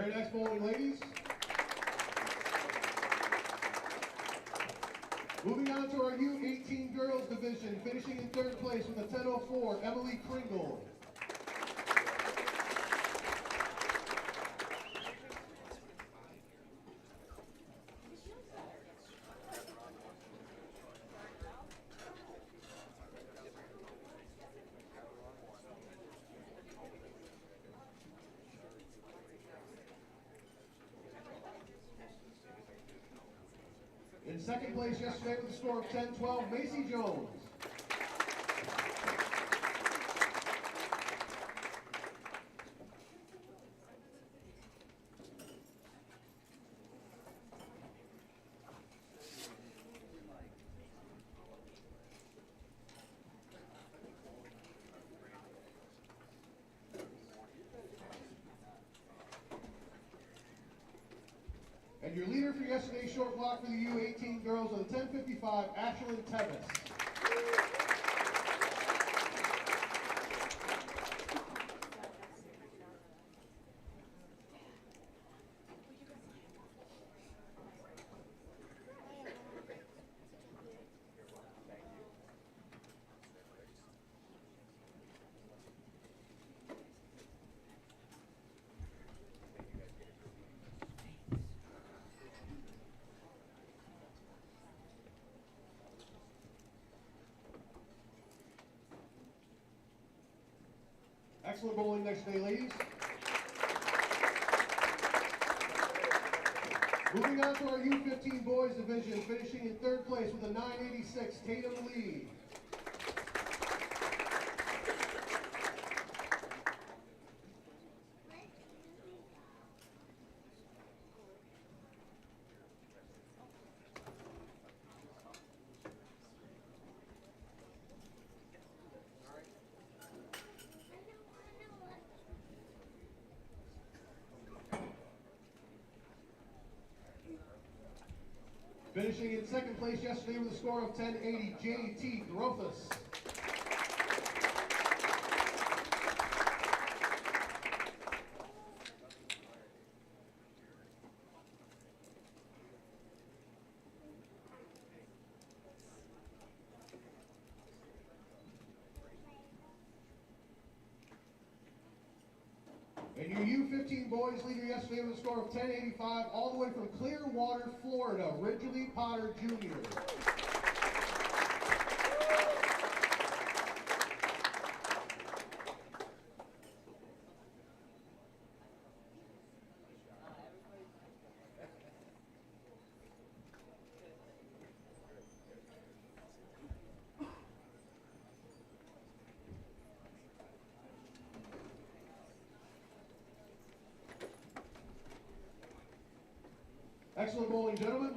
Very nice bowling, ladies. Moving on to our U18 girls division, finishing in third place with a 10:04, Emily Kringle. In second place yesterday with a score of 10-12, Macy Jones. And your leader for yesterday's short block for the U18 girls on the 10:55, Ashlyn Tevis. Excellent bowling next day, ladies. Moving on to our U15 boys division, finishing in third place with a 986, Tatum Lee. Finishing in second place yesterday with a score of 1080, J.T. Grothus. And your U15 boys leader yesterday with a score of 1085, all the way from Clearwater, Florida, Ridgely Potter Jr. Excellent bowling, gentlemen.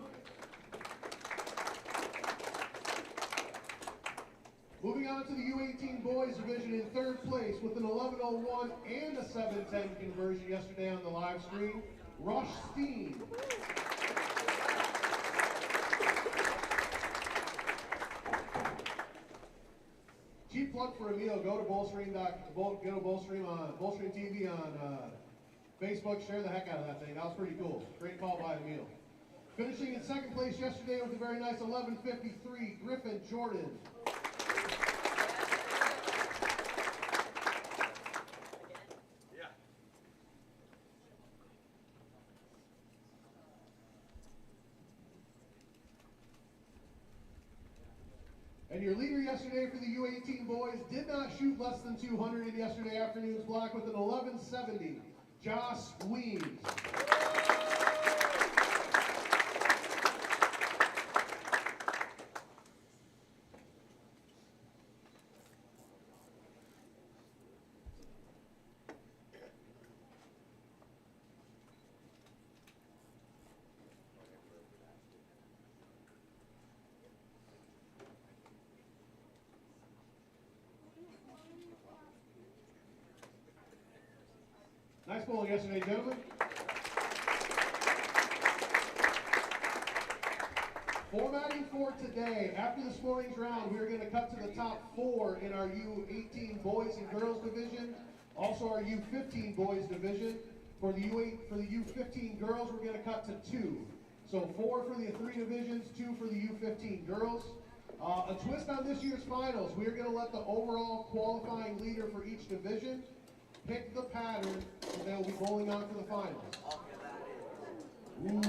Moving on to the U18 boys division in third place with an 11:01 and a 7:10 conversion yesterday on the live stream, Rush Steen. Cheap plug for Emil. Go to Bullstream on Bullstream TV on Facebook. Share the heck out of that thing. That was pretty cool. Great call by Emil. Finishing in second place yesterday with a very nice 11:53, Griffin Jordan. And your leader yesterday for the U18 boys did not shoot less than 200 in yesterday afternoon's block with an 11:70, Josh Weems. Nice bowling yesterday, gentlemen. Formatting for today. After this morning's round, we are going to cut to the top 4 in our U18 boys and girls division, also our U15 boys division. For the U15 girls, we're going to cut to 2. So 4 for the 3 divisions, 2 for the U15 girls. A twist on this year's finals, we are going to let the overall qualifying leader for each division pick the pattern that they'll be bowling on for the finals. Ooh.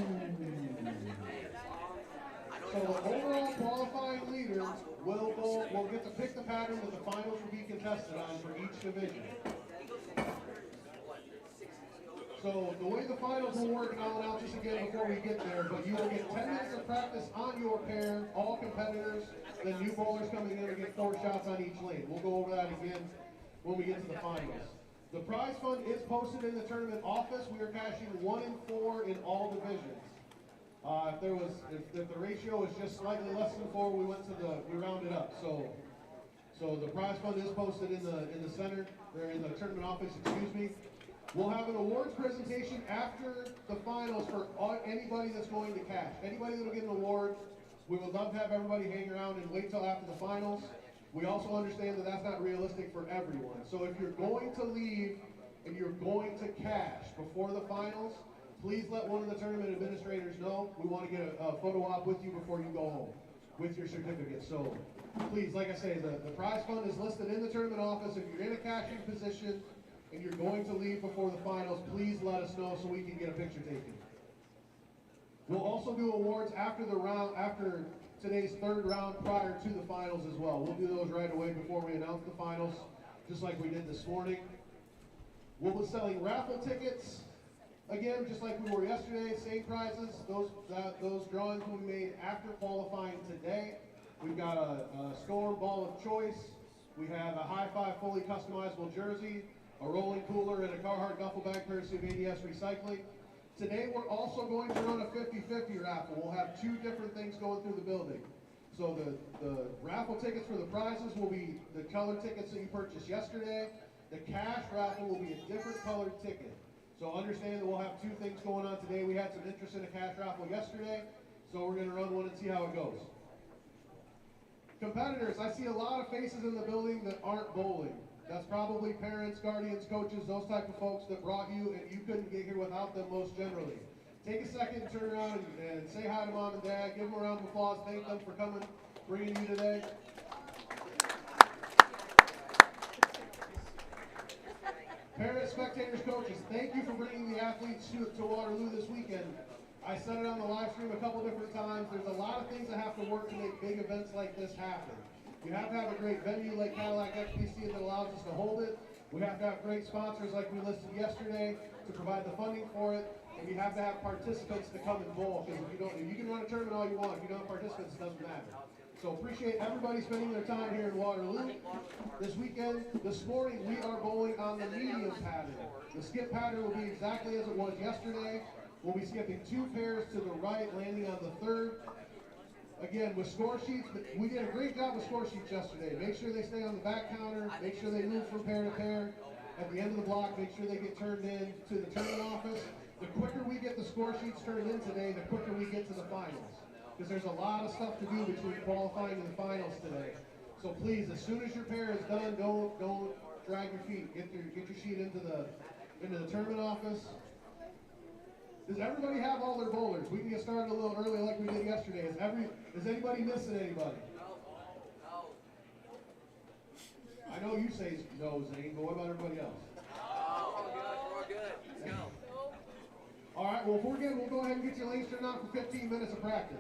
So the overall qualifying leader will get to pick the pattern that the finals will be contested on for each division. So the way the finals will work, and I'll announce this again before we get there, but you will get 10 minutes of practice on your pair, all competitors. Then new bowlers coming in will get 4 shots on each lane. We'll go over that again when we get to the finals. The prize fund is posted in the tournament office. We are cashing 1 and 4 in all divisions. If the ratio was just slightly less than 4, we rounded up. So the prize fund is posted in the center, or in the tournament office, excuse me. We'll have an awards presentation after the finals for anybody that's going to cash. Anybody that'll get an award, we would love to have everybody hang around and wait till after the finals. We also understand that that's not realistic for everyone. So if you're going to leave and you're going to cash before the finals, please let one of the tournament administrators know. We want to get a photo op with you before you go home with your certificate. So please, like I say, the prize fund is listed in the tournament office. If you're in a cashing position and you're going to leave before the finals, please let us know so we can get a picture taken. We'll also do awards after today's 3rd round prior to the finals as well. We'll do those right away before we announce the finals, just like we did this morning. We'll be selling raffle tickets, again, just like we were yesterday, same prizes. Those drawings will be made after qualifying today. We've got a Storm ball of choice. We have a High Five fully customizable jersey, a rolling cooler, and a Carhartt duffel bag courtesy of ADS Recycling. Today we're also going to run a 50-50 raffle. We'll have 2 different things going through the building. So the raffle tickets for the prizes will be the colored tickets that you purchased yesterday. The cash raffle will be a different colored ticket. So understand that we'll have 2 things going on today. We had some interest in a cash raffle yesterday, so we're going to run one and see how it goes. Competitors, I see a lot of faces in the building that aren't bowling. That's probably parents, guardians, coaches, those type of folks that brought you, and you couldn't get here without them most generally. Take a second and turn around and say hi to mom and dad. Give them a round of applause. Thank them for coming, bringing you today. Parents, spectators, coaches, thank you for bringing the athletes to Waterloo this weekend. I said it on the live stream a couple different times. There's a lot of things that have to work to make big events like this happen. You have to have a great venue like Cadillac XBC that allows us to hold it. We have to have great sponsors like we listed yesterday to provide the funding for it. And you have to have participants to come and bowl, because if you can run a tournament all you want, if you don't have participants, it doesn't matter. So appreciate everybody spending their time here in Waterloo. This weekend, this morning, we are bowling on the medium pattern. The skip pattern will be exactly as it was yesterday. We'll be skipping 2 pairs to the right, landing on the 3rd. Again, with score sheets, we did a great job with score sheets yesterday. Make sure they stay on the back counter. Make sure they move from pair to pair. At the end of the block, make sure they get turned in to the tournament office. The quicker we get the score sheets turned in today, the quicker we get to the finals. Because there's a lot of stuff to do between qualifying and the finals today. So please, as soon as your pair is done, don't drag your feet. Get your sheet into the tournament office. Does everybody have all their bowlers? We can get started a little early like we did yesterday. Is anybody missing anybody? No. I know you say no, Zane, but what about everybody else? We're good. Let's go. All right, well, if we're good, we'll go ahead and get your lanes turned on for 15 minutes of practice.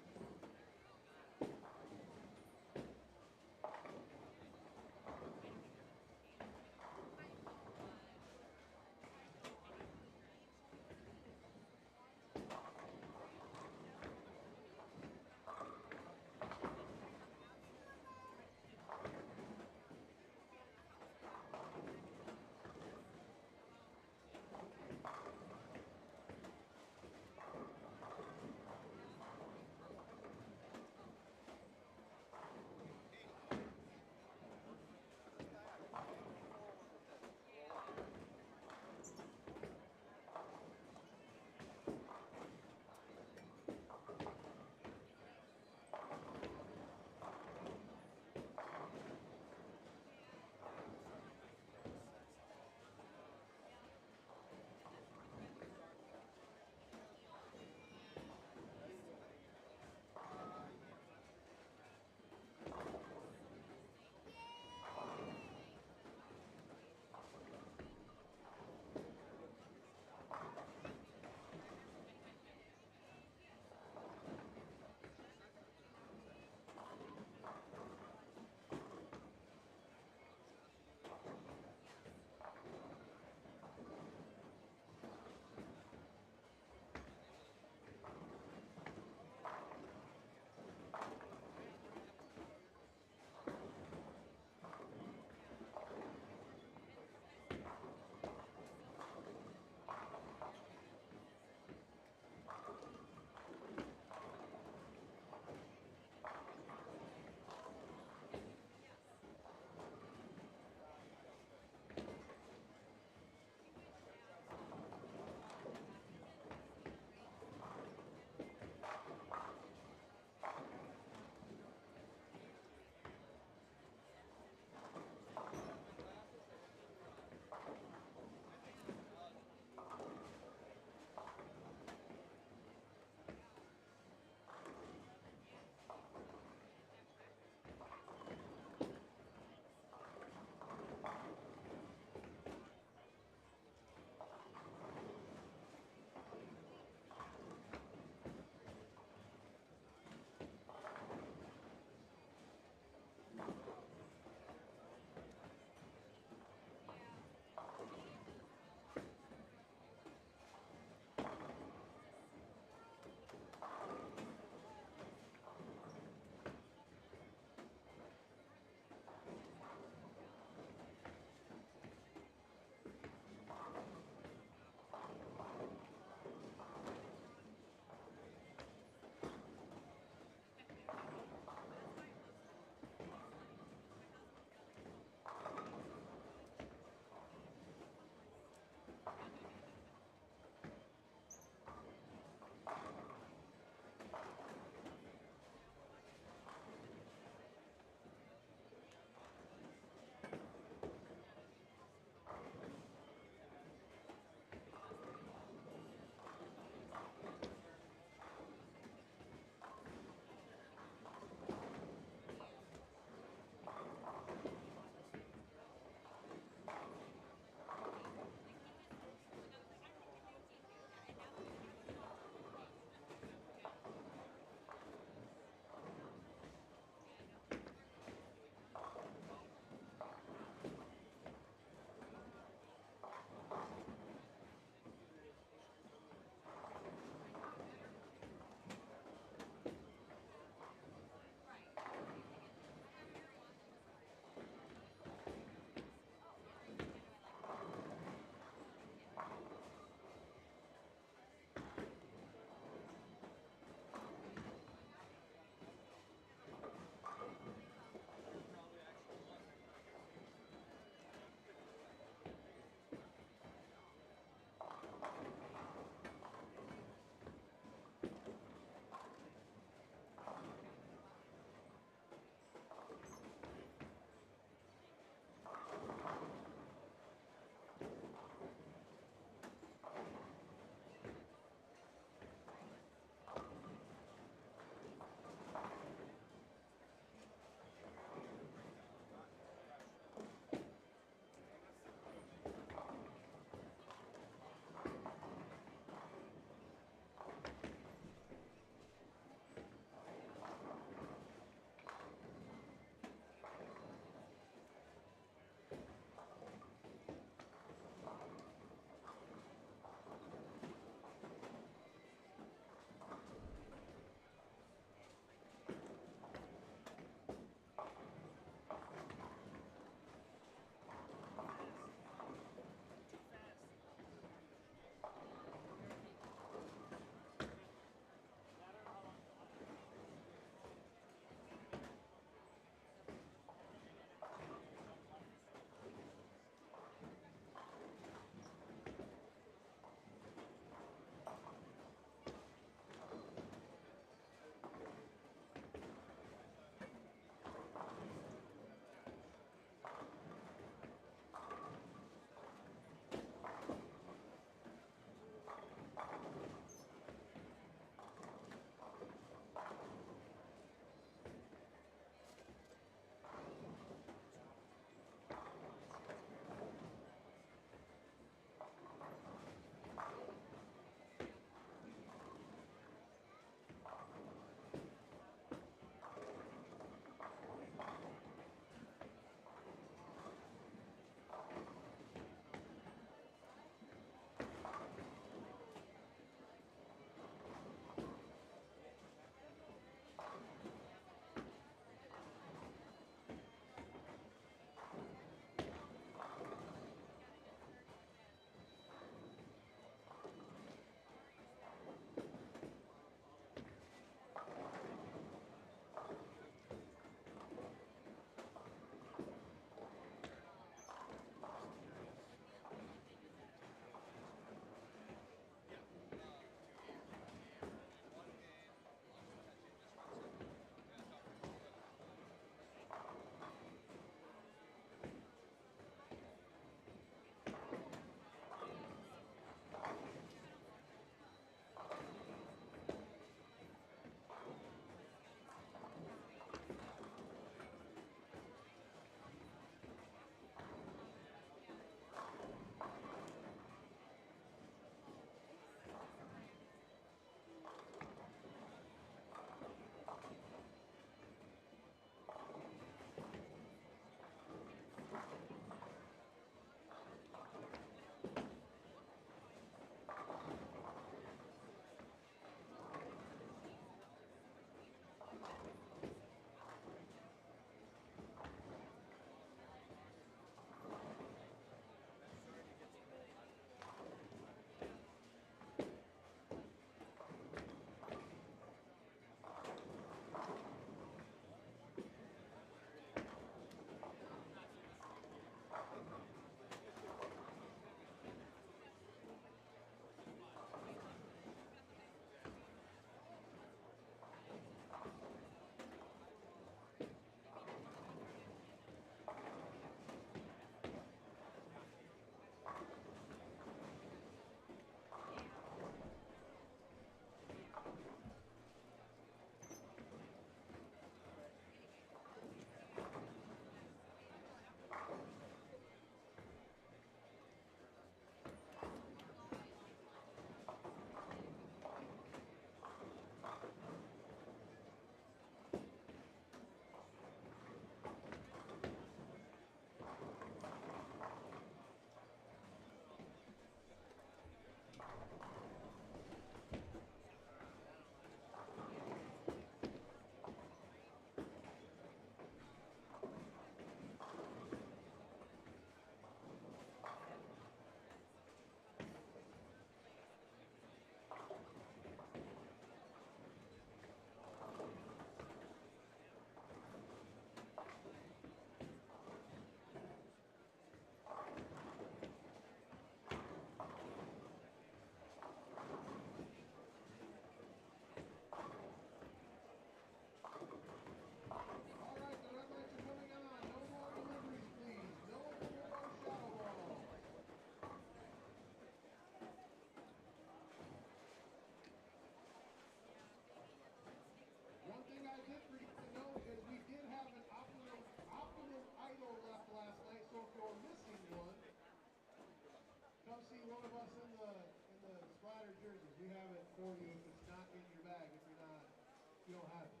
we have it for you if it's not in your bag, if you don't have it.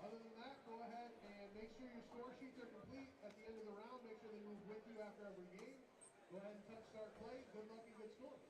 Other than that, go ahead and make sure your score sheets are complete at the end of the round. Make sure they move with you after every game. Go ahead and touch start play. Good luck and good scores.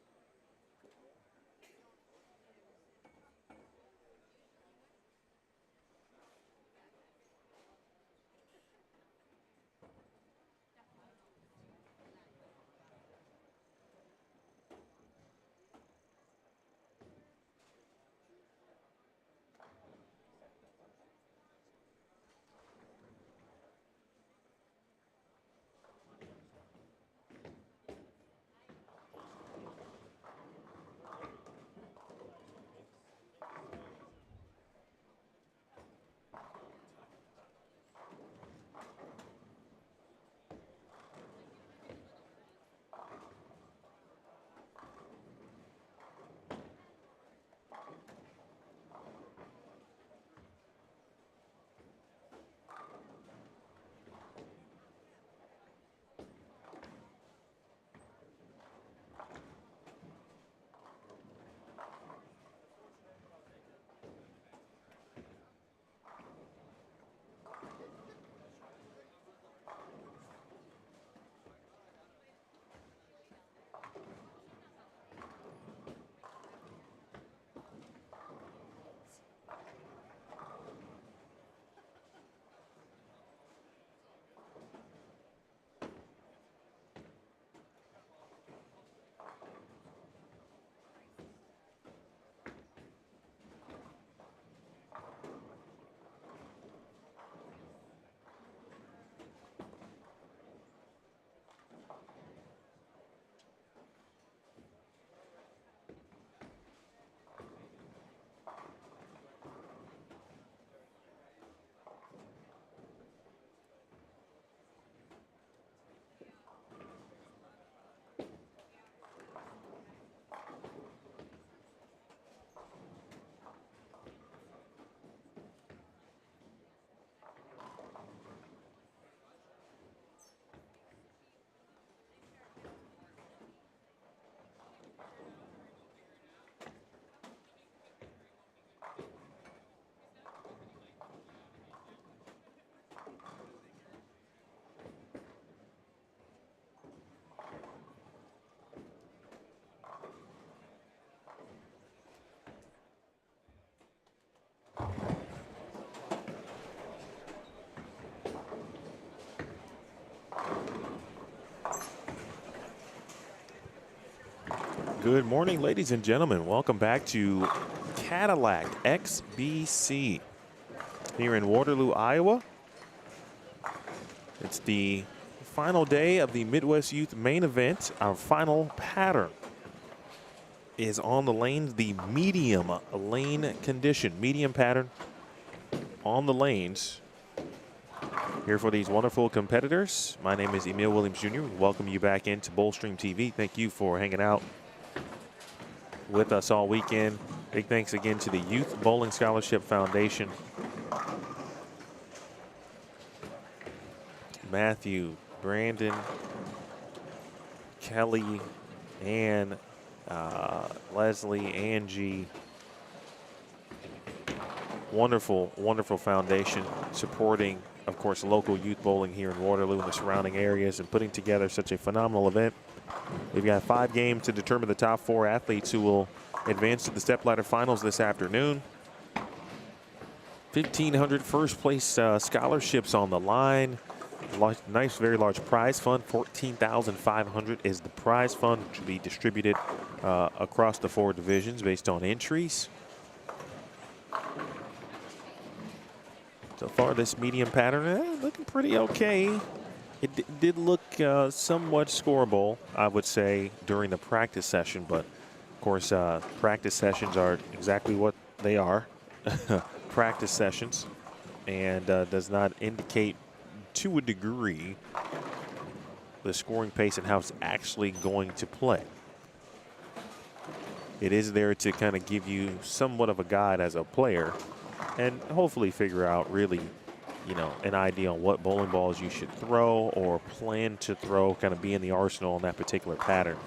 Good morning, ladies and gentlemen. Welcome back to Cadillac XBC here in Waterloo, Iowa. It's the final day of the Midwest Youth main event. Our final pattern is on the lanes, the medium lane condition, medium pattern on the lanes. Here for these wonderful competitors. My name is Emil Williams Jr. We welcome you back into Bullstream TV. Thank you for hanging out with us all weekend. Big thanks again to the Youth Bowling Scholarship Foundation. Matthew, Brandon, Kelly, Ann, Leslie, Angie. Wonderful, wonderful foundation supporting, of course, local youth bowling here in Waterloo and the surrounding areas and putting together such a phenomenal event. We've got 5 games to determine the top 4 athletes who will advance to the Stepladder finals this afternoon. 1,500 first place scholarships on the line. Nice, very large prize fund. $14,500 is the prize fund, which will be distributed across the 4 divisions based on entries. So far, this medium pattern looking pretty okay. It did look somewhat scoreable, I would say, during the practice session. But, of course, practice sessions are exactly what they are, practice sessions, and does not indicate to a degree the scoring pace and how it's actually going to play. It is there to kind of give you somewhat of a guide as a player and hopefully figure out really, you know, an idea on what bowling balls you should throw or plan to throw, kind of be in the arsenal in that particular pattern.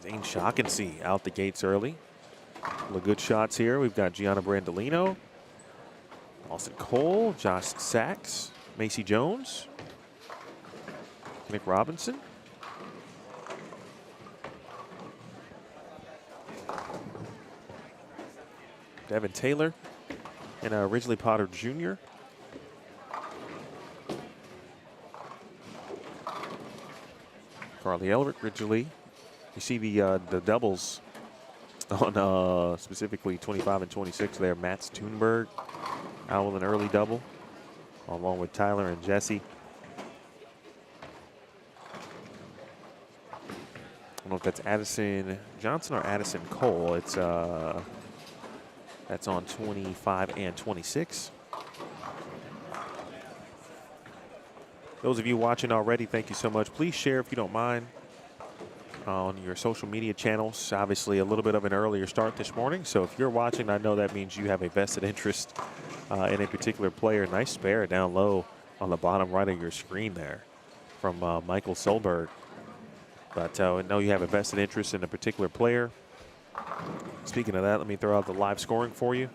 Zane Shaughnessy out the gates early. The good shots here. We've got Gianna Brandolino, Austin Cole, Josh Sachs, Macy Jones, Nick Robinson. Devin Taylor and Ridgely Potter Jr. Carly Elric, Ridgely. You see the doubles on specifically 25 and 26 there. Mats Thunberg out with an early double, along with Tyler and Jesse. I don't know if that's Addison Johnson or Addison Cole. It's that's on 25 and 26. Those of you watching already, thank you so much. Please share if you don't mind on your social media channels. Obviously, a little bit of an earlier start this morning, so if you're watching, I know that means you have a vested interest in a particular player. Nice spare down low on the bottom right of your screen there from Michael Solberg. But I know you have a vested interest in a particular player. Speaking of that, let me throw out the live scoring for you.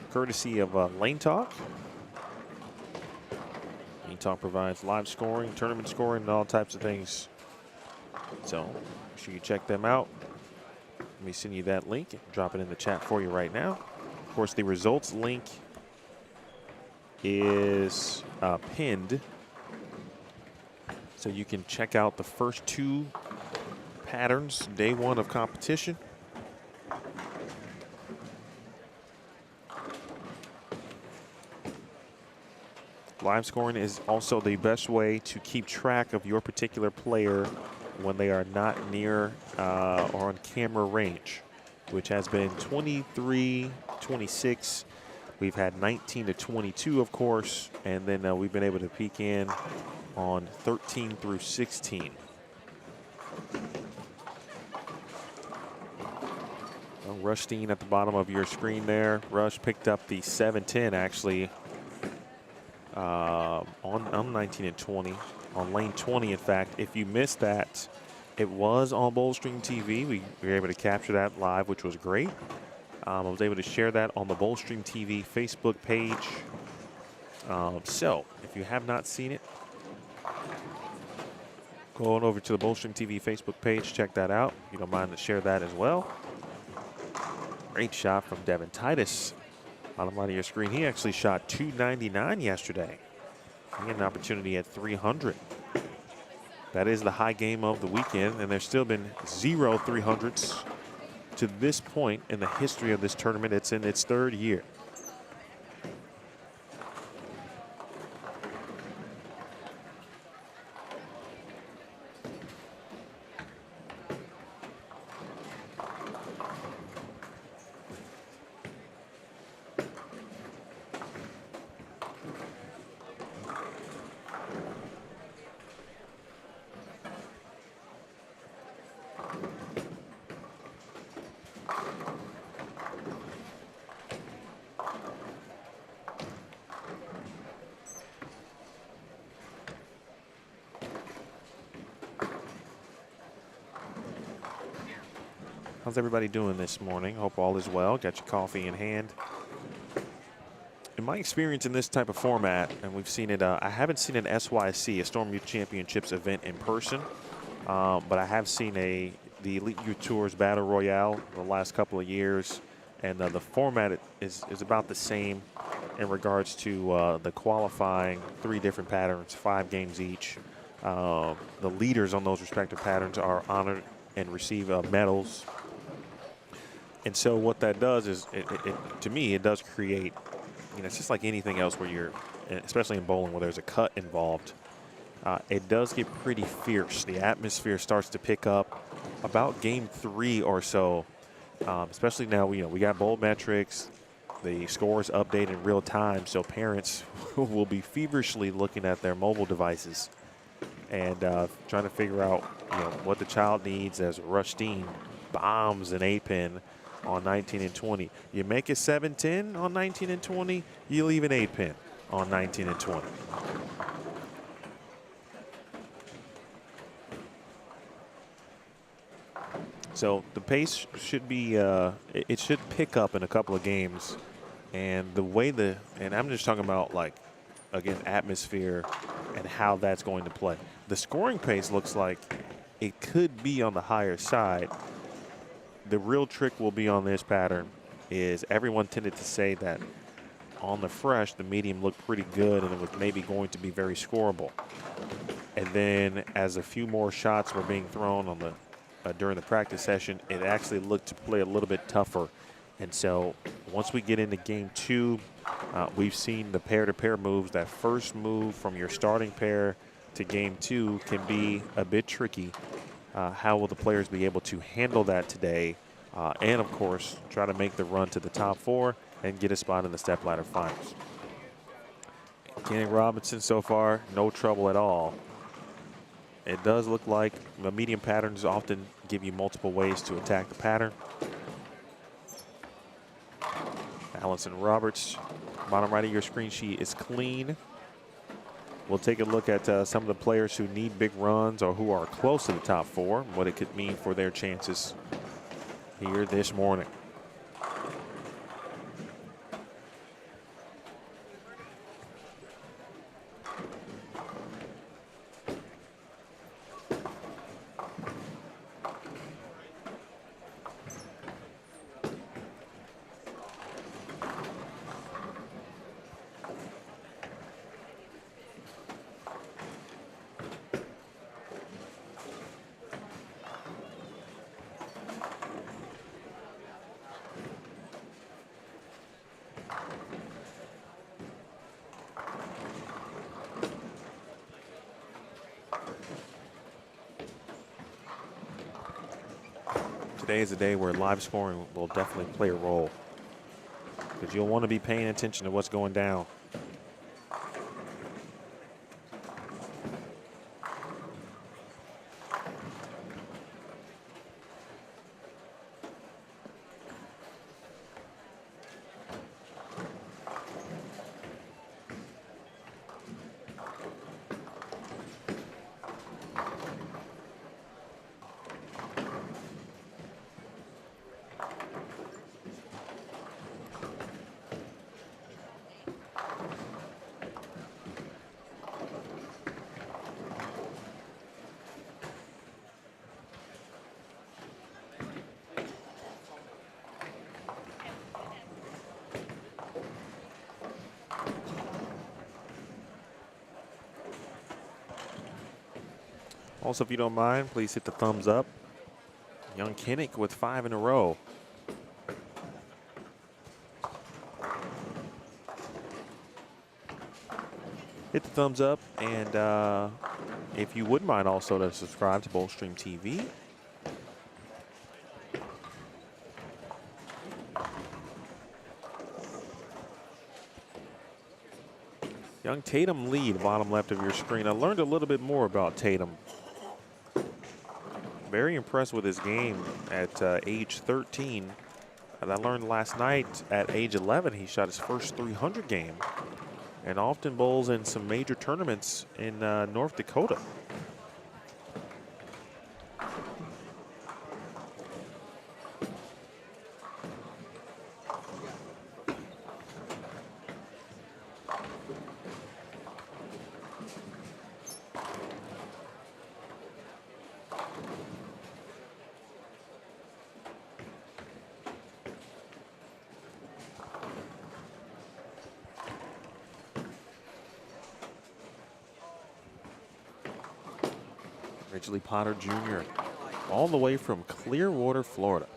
Courtesy of Lane Talk. Lane Talk provides live scoring, tournament scoring, and all types of things. So make sure you check them out. Let me send you that link. Drop it in the chat for you right now. Of course, the results link is pinned, so you can check out the first two patterns, day one of competition. Live scoring is also the best way to keep track of your particular player when they are not near or on camera range, which has been 23, 26. We've had 19 to 22, of course, and then we've been able to peek in on 13 through 16. Rush Steen at the bottom of your screen there. Rush picked up the 7-10 actually on 19 and 20, on lane 20, in fact. If you missed that, it was on Bowlstream TV. We were able to capture that live, which was great. I was able to share that on the Bowlstream TV Facebook page. So if you have not seen it, go on over to the Bowlstream TV Facebook page, check that out. If you don't mind to share that as well. Great shot from Devin Titus. Bottom right of your screen, he actually shot 299 yesterday. He had an opportunity at 300. That is the high game of the weekend, and there's still been 0 300s to this point in the history of this tournament. It's in its third year. How's everybody doing this morning? Hope all is well. Got your coffee in hand. In my experience in this type of format, and we've seen it, I haven't seen an SYC, a Storm Youth Championships event in person, but I have seen the Elite Youth Tours Battle Royale the last couple of years, and the format is about the same in regards to the qualifying 3 different patterns, 5 games each. The leaders on those respective patterns are honored and receive medals. And so what that does is, to me, it does create, it's just like anything else where you're, especially in bowling where there's a cut involved, it does get pretty fierce. The atmosphere starts to pick up about game 3 or so, especially now, we got bowl metrics, the scores update in real time, so parents will be feverishly looking at their mobile devices and trying to figure out what the child needs as Rush Steen bombs an 8-pin on 19 and 20. You make a 7-10 on 19 and 20, you leave an 8-pin. on 19 and 20. So the pace should be, it should pick up in a couple of games. And the way and I'm just talking about like, again, atmosphere and how that's going to play. The scoring pace looks like it could be on the higher side. The real trick will be on this pattern is everyone tended to say that on the fresh, the medium looked pretty good and it was maybe going to be very scoreable. And then as a few more shots were being thrown on the during the practice session, it actually looked to play a little bit tougher. And so once we get into game 2, we've seen the pair-to-pair moves. That first move from your starting pair to game 2 can be a bit tricky. How will the players be able to handle that today? And, of course, try to make the run to the top 4 and get a spot in the Stepladder finals. Kenny Robinson so far, no trouble at all. It does look like the medium patterns often give you multiple ways to attack the pattern. Allison Roberts, bottom right of your screen sheet is clean. We'll take a look at some of the players who need big runs or who are close to the top 4, what it could mean for their chances here this morning. Today is a day where live scoring will definitely play a role because you'll want to be paying attention to what's going down. Also, if you don't mind, please hit the thumbs up. Young Kinnick with 5 in a row. Hit the thumbs up, and if you wouldn't mind also to subscribe to Boldstream TV. Young Tatum lead, bottom left of your screen. I learned a little bit more about Tatum. Very impressed with his game at age 13. And I learned last night at age 11 he shot his first 300 game and often bowls in some major tournaments in North Dakota. Ridgely Potter Jr., all the way from Clearwater, Florida.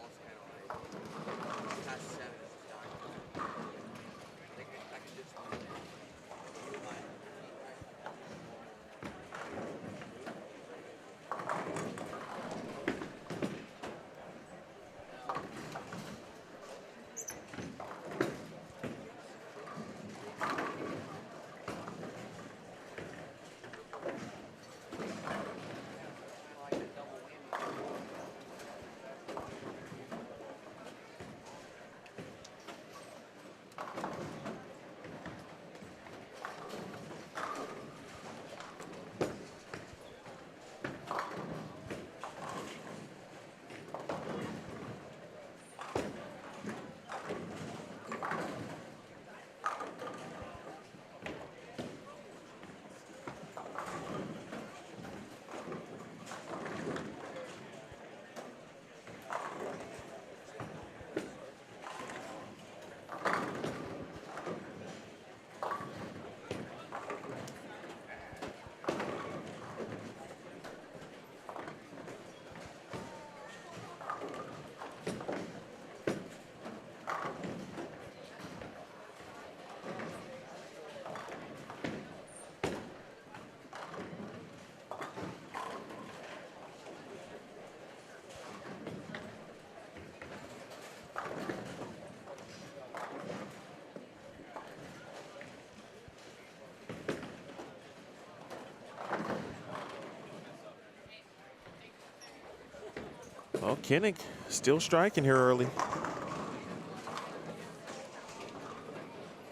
Well, Kinnick still striking here early.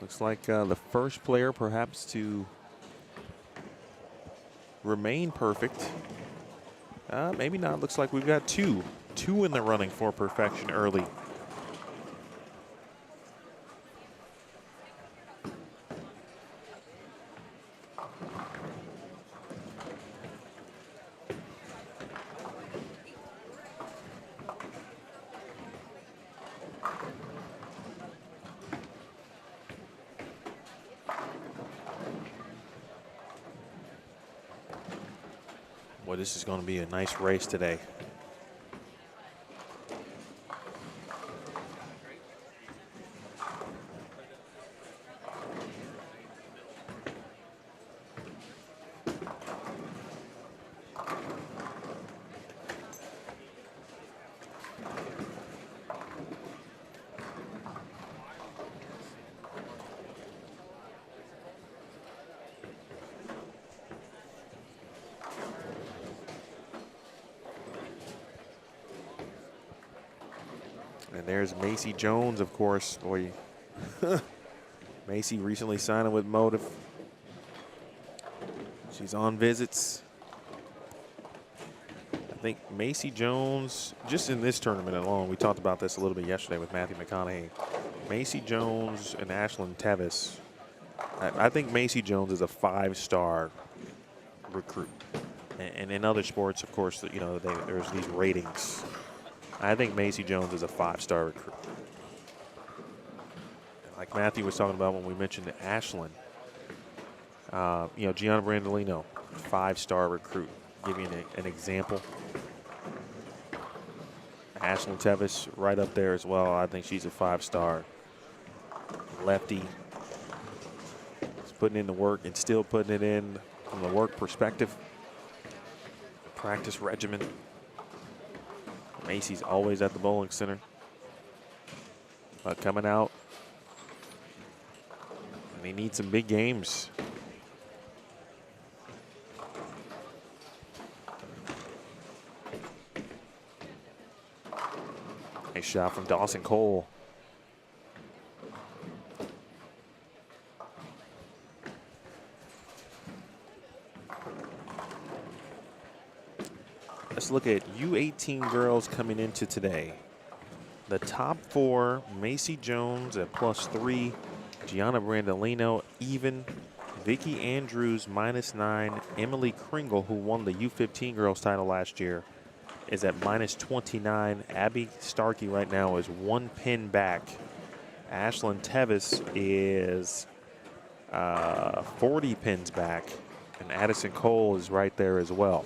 Looks like the first player perhaps to remain perfect. Maybe not. Looks like we've got two in the running for perfection early. Boy, this is going to be a nice race today. And there's Macy Jones, of course. Boy, Macy recently signed with Motive. She's on visits. I think Macy Jones, just in this tournament alone, we talked about this a little bit yesterday with Matthew McConaughey. Macy Jones and Ashlyn Tevis. I think Macy Jones is a 5-star recruit. And in other sports, of course, you know, there's these ratings. I think Macy Jones is a 5-star recruit. Like Matthew was talking about when we mentioned Ashlyn. You know, Gianna Brandolino, 5-star recruit. Give you an example. Ashlyn Tevis right up there as well. I think she's a 5-star lefty. She's putting in the work and still putting it in from the work perspective. Practice regimen. Macy's always at the bowling center. Coming out. And they need some big games. Nice shot from Dawson Cole. Let's look at U18 girls coming into today. The top 4, Macy Jones at +3, Gianna Brandolino even, Vicky Andrews -9, Emily Kringle, who won the U15 girls title last year, is at -29. Abby Starkey right now is 1 pin back. Ashlyn Tevis is 40 pins back, and Addison Cole is right there as well.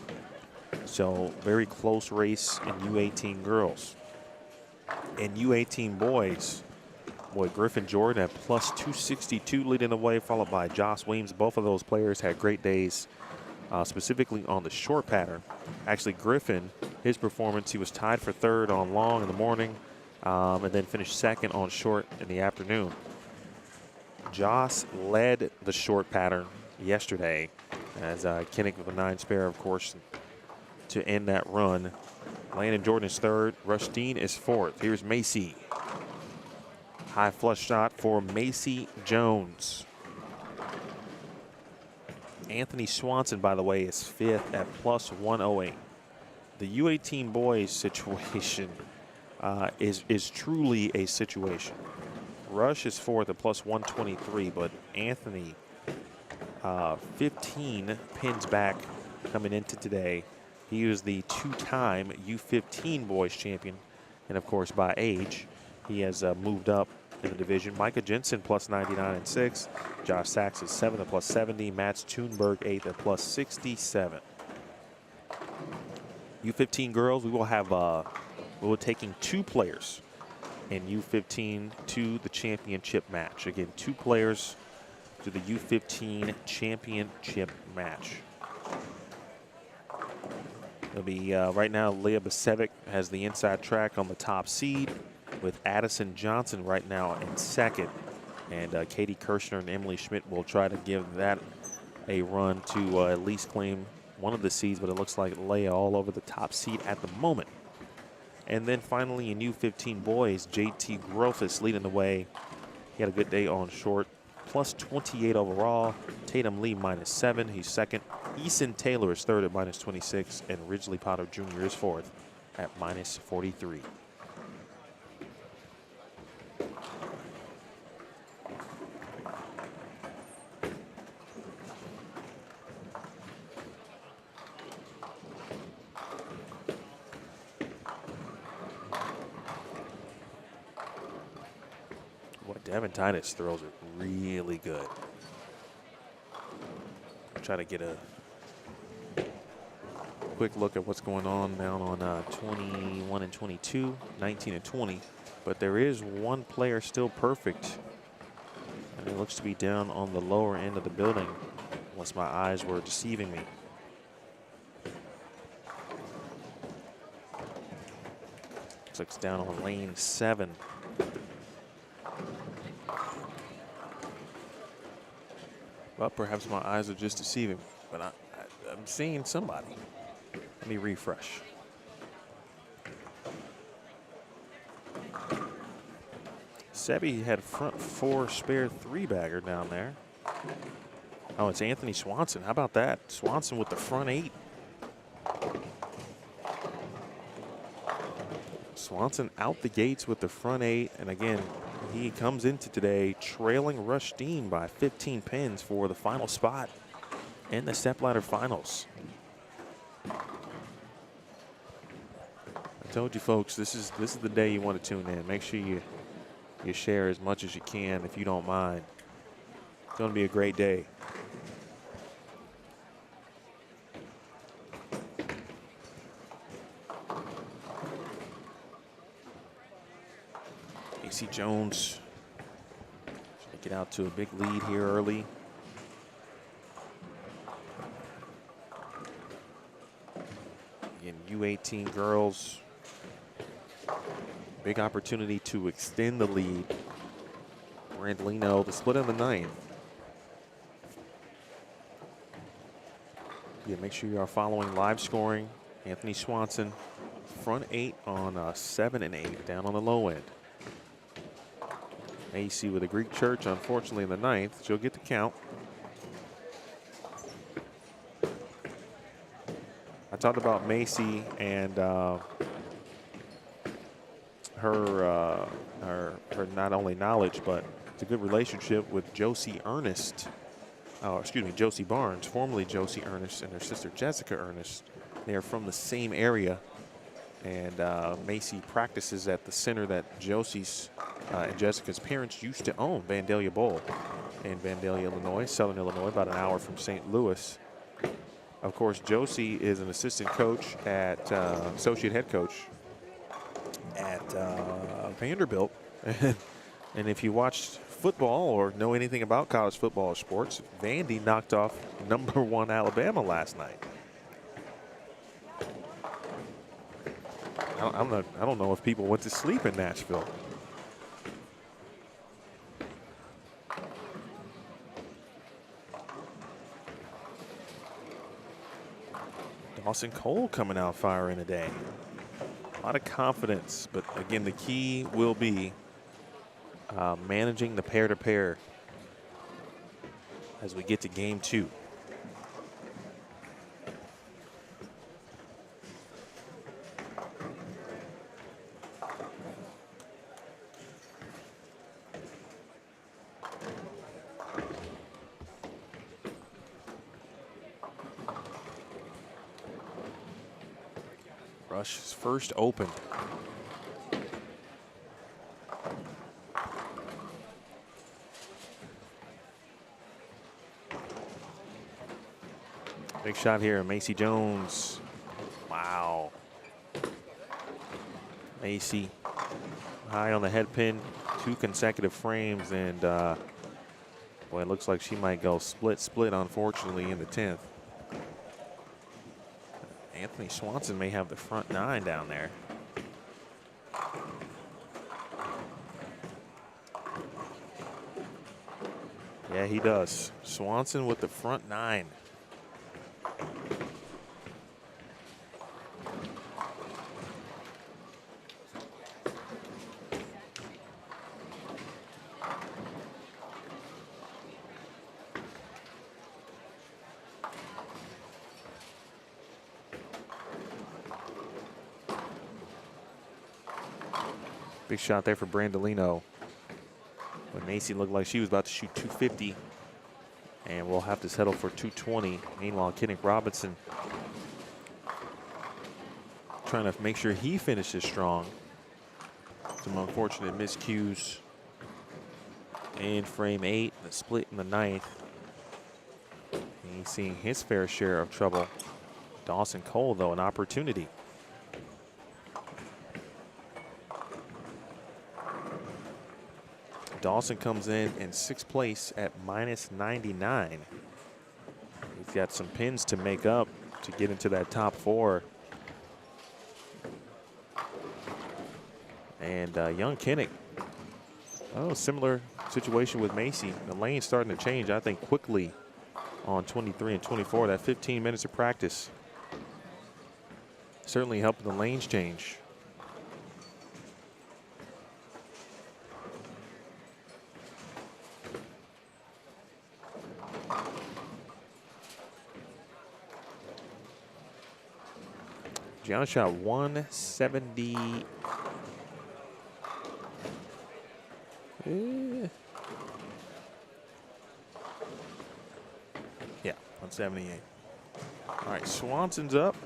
So very close race in U18 girls. In U18 boys, boy, Griffin Jordan at +262 leading the way, followed by Joss Weems. Both of those players had great days, specifically on the short pattern. Actually, Griffin, his performance, he was tied for 3rd on long in the morning, and then finished 2nd on short in the afternoon. Joss led the short pattern yesterday, as Kinnick with a 9 spare, of course, to end that run. Landon Jordan is 3rd. Rushdeen is 4th. Here's Macy. High flush shot for Macy Jones. Anthony Swanson, by the way, is 5th at +108. The U18 boys situation is truly a situation. Rush is 4th at +123, but Anthony 15 pins back coming into today. He was the 2-time U15 boys champion, and of course by age, he has moved up in the division. Micah Jensen +99 and 6. Josh Sachs is 7th at +70. Mats Thunberg 8th at +67. U15 girls, we will taking 2 players in U15 to the championship match. Again, 2 players to the U15 championship match. It'll be right now, Leah Basevic has the inside track on the top seed, with Addison Johnson right now in 2nd. And Katie Kirshner and Emily Schmidt will try to give that a run to at least claim one of the seeds, but it looks like Leah all over the top seed at the moment. And then finally in U15 boys, JT Grofus leading the way. He had a good day on short, plus 28 overall. Tatum Lee -7, he's second. Eason Taylor is third at -26, and Ridgely Potter Jr. is fourth at -43. Devin Titus throws it really good. Try to get a quick look at what's going on down on 21 and 22, 19 and 20. But there is one player still perfect. And it looks to be down on the lower end of the building, unless my eyes were deceiving me. Looks like it's down on lane 7. Well, perhaps my eyes are just deceiving, but I'm seeing somebody. Let me refresh. Sebi had front 4 spare 3-bagger down there. Oh, it's Anthony Swanson. How about that? Swanson with the front 8. Swanson out the gates with the front 8, and again, he comes into today trailing Rush Dean by 15 pins for the final spot in the Stepladder finals. I told you folks, this is the day you want to tune in. Make sure you share as much as you can if you don't mind. It's going to be a great day. AC Jones trying to get out to a big lead here early. Again, U18 girls, big opportunity to extend the lead. Brandolino, the split in the 9th. Yeah, make sure you are following live scoring. Anthony Swanson, front 8 on 7 and 8, down on the low end. Macy with a Greek Church, unfortunately, in the 9th. She'll get the count. I talked about Macy and her not only knowledge, but it's a good relationship with Josie Ernest. Josie Barnes, formerly Josie Ernest, and her sister Jessica Ernest. They are from the same area. And Macy practices at the center that Josie's and Jessica's parents used to own, Vandalia Bowl, in Vandalia, Illinois, Southern Illinois, about an hour from St. Louis. Of course, Josie is an assistant coach at, associate head coach at Vanderbilt. And if you watched football or know anything about college football or sports, Vandy knocked off #1 Alabama last night. I don't know if people went to sleep in Nashville. Dawson Cole coming out firing today. A lot of confidence, but again, the key will be managing the pair-to-pair as we get to game 2. Rush's first open. Big shot here, Macy Jones. Wow. Macy high on the head pin, 2 consecutive frames, and boy, it looks like she might go split, unfortunately, in the 10th. Anthony Swanson may have the front 9 down there. Yeah, he does. Swanson with the front 9. Big shot there for Brandolino. When Macy looked like she was about to shoot 250. And we'll have to settle for 220. Meanwhile, Kenneth Robinson trying to make sure he finishes strong. Some unfortunate miscues in frame 8, the split in the 9th. And he's seeing his fair share of trouble. Dawson Cole, though, an opportunity. Dawson comes in 6th place at -99. He's got some pins to make up to get into that top 4. And young Kinnick, similar situation with Macy. The lane's starting to change, I think, quickly on 23 and 24. That 15 minutes of practice certainly helping the lanes change. Gianna shot 170. Yeah, 178. All right, Swanson's up.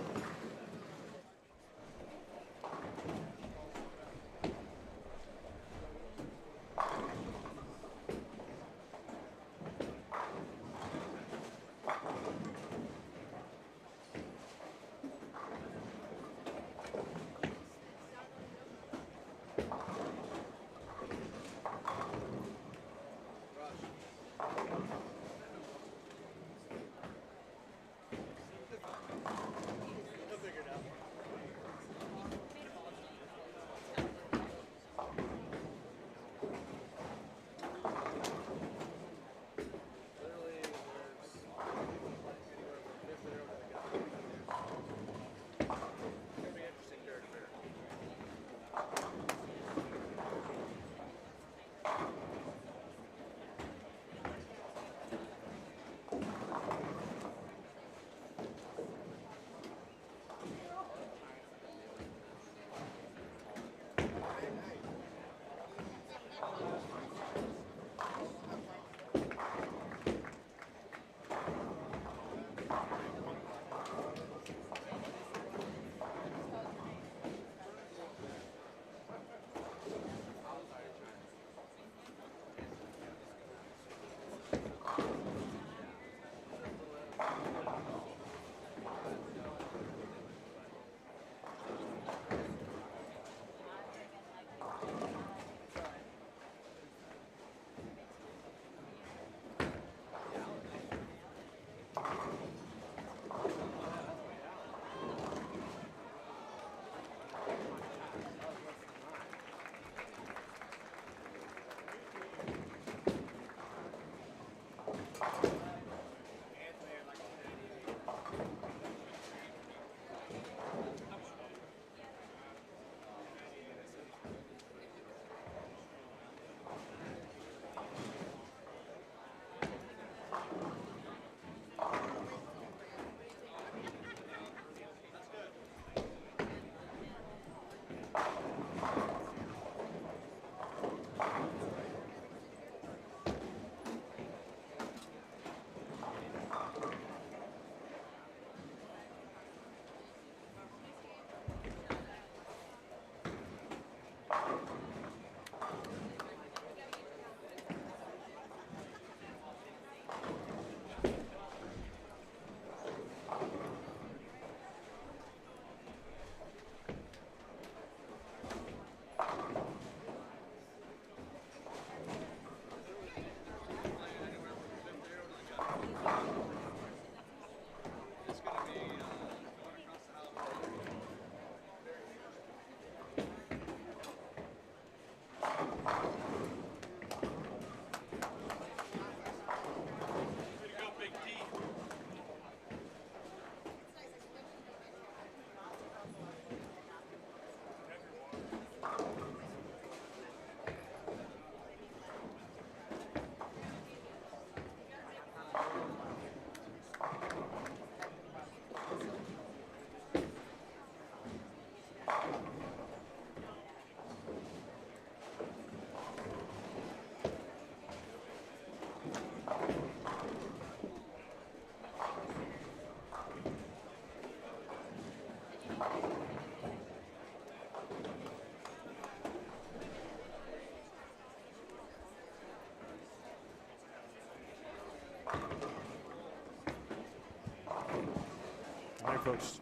folks,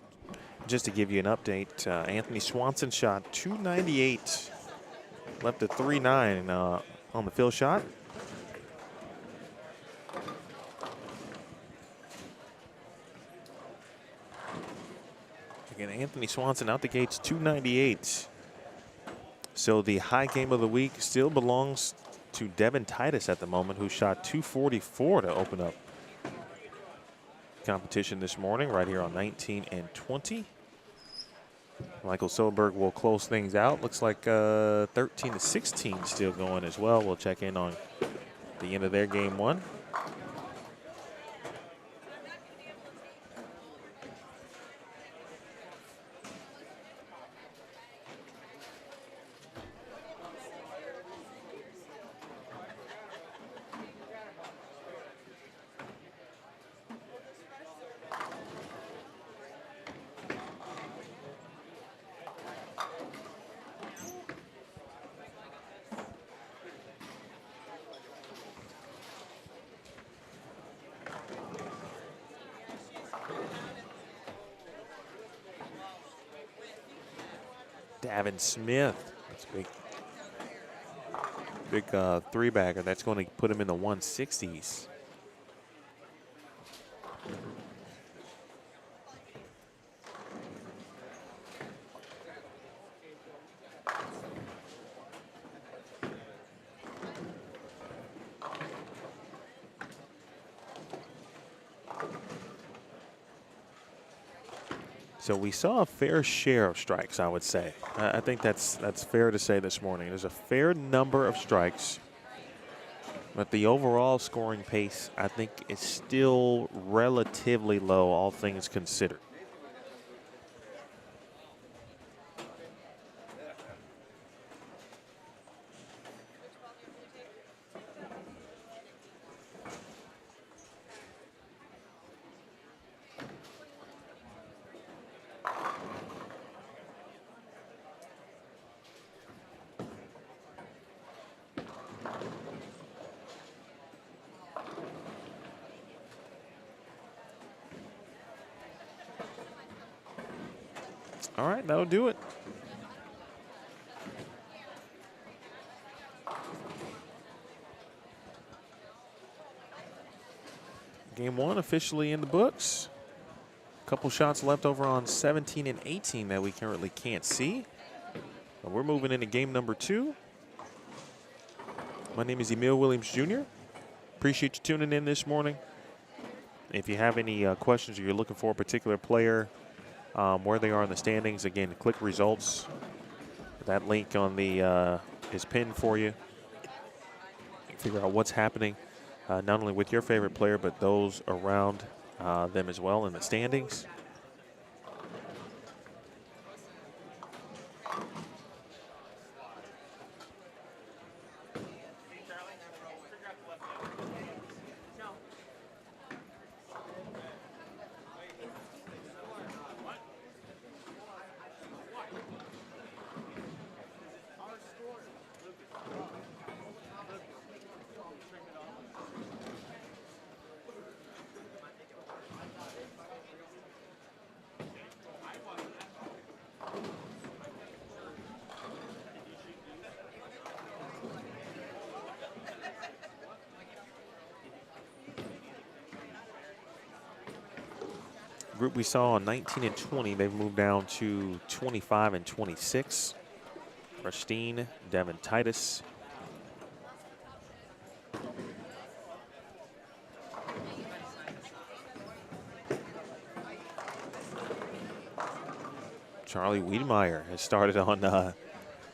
just to give you an update, Anthony Swanson shot 298, left a 3.9 on the field shot. Again, Anthony Swanson out the gates, 298. So the high game of the week still belongs to Devin Titus at the moment, who shot 244 to open up competition this morning right here on 19 and 20. Michael Silberg will close things out. Looks like 13 to 16 still going as well. We'll check in on the end of their game one. Davin Smith, that's big three-bagger. That's going to put him in the 160s. So we saw a fair share of strikes, I would say. I think that's fair to say this morning. There's a fair number of strikes, but the overall scoring pace, I think, is still relatively low, all things considered. All right, that'll do it. Game one officially in the books. A couple shots left over on 17 and 18 that we currently can't see. But we're moving into game number two. My name is Emil Williams Jr. Appreciate you tuning in this morning. If you have any questions or you're looking for a particular player, where they are in the standings, again, click results. That link on the is pinned for you. Figure out what's happening, not only with your favorite player, but those around them as well in the standings. Group we saw on 19 and 20, they've moved down to 25 and 26. Pristine, Devin Titus. Charlie Wiedemeyer has started on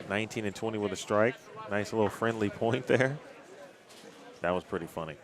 19 and 20 with a strike. Nice little friendly point there. That was pretty funny.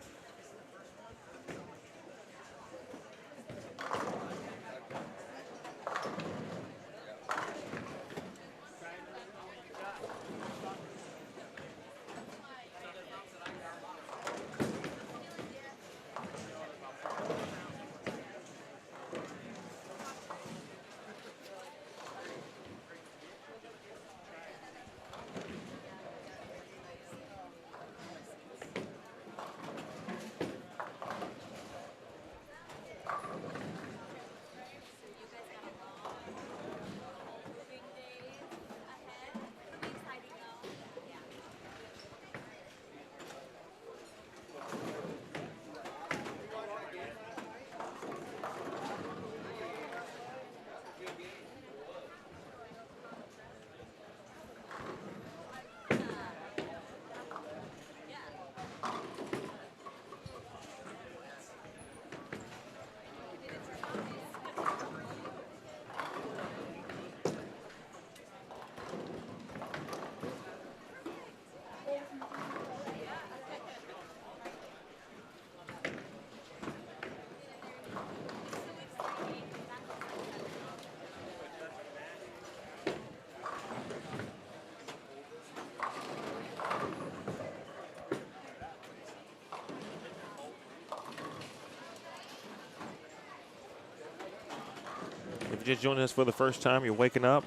you're just joining us for the first time, you're waking up.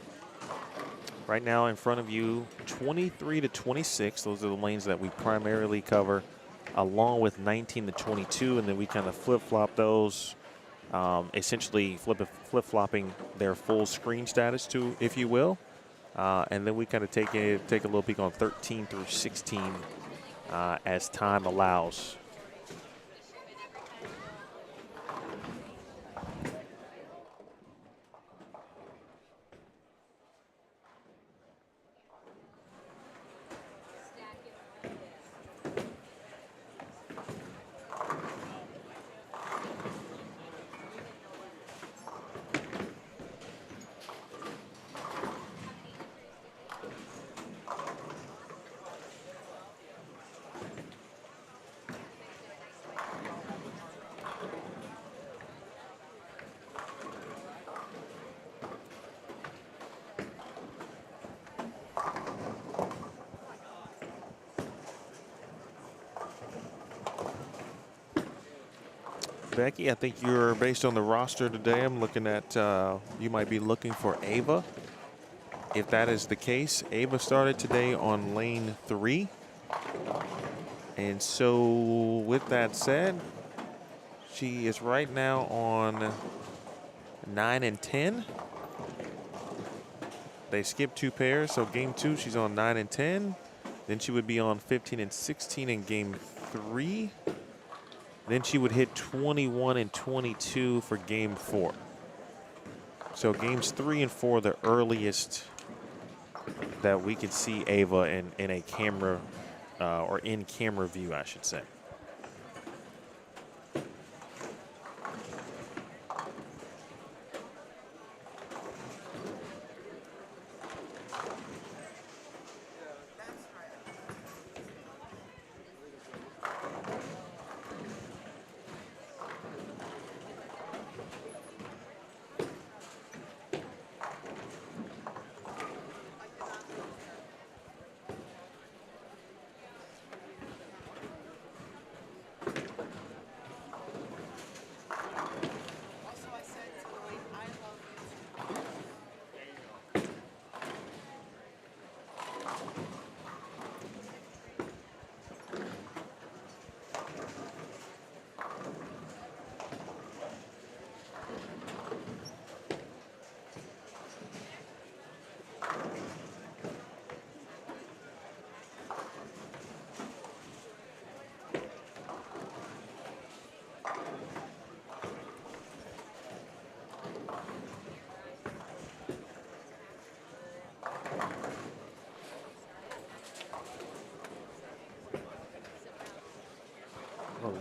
Right now in front of you, 23 to 26. Those are the lanes that we primarily cover, along with 19 to 22, and then we kind of flip-flop those, essentially flip-flopping their full screen status to, if you will. And then we kind of take a little peek on 13 through 16 as time allows. Becky, I think you're based on the roster today. I'm looking at you might be looking for Ava. If that is the case, Ava started today on lane 3. And so with that said, she is right now on 9 and 10. They skipped 2 pairs, so game 2 she's on 9 and 10. Then she would be on 15 and 16 in game 3. Then she would hit 21 and 22 for game 4. So games 3 and 4, the earliest that we could see Ava in a camera or in camera view, I should say.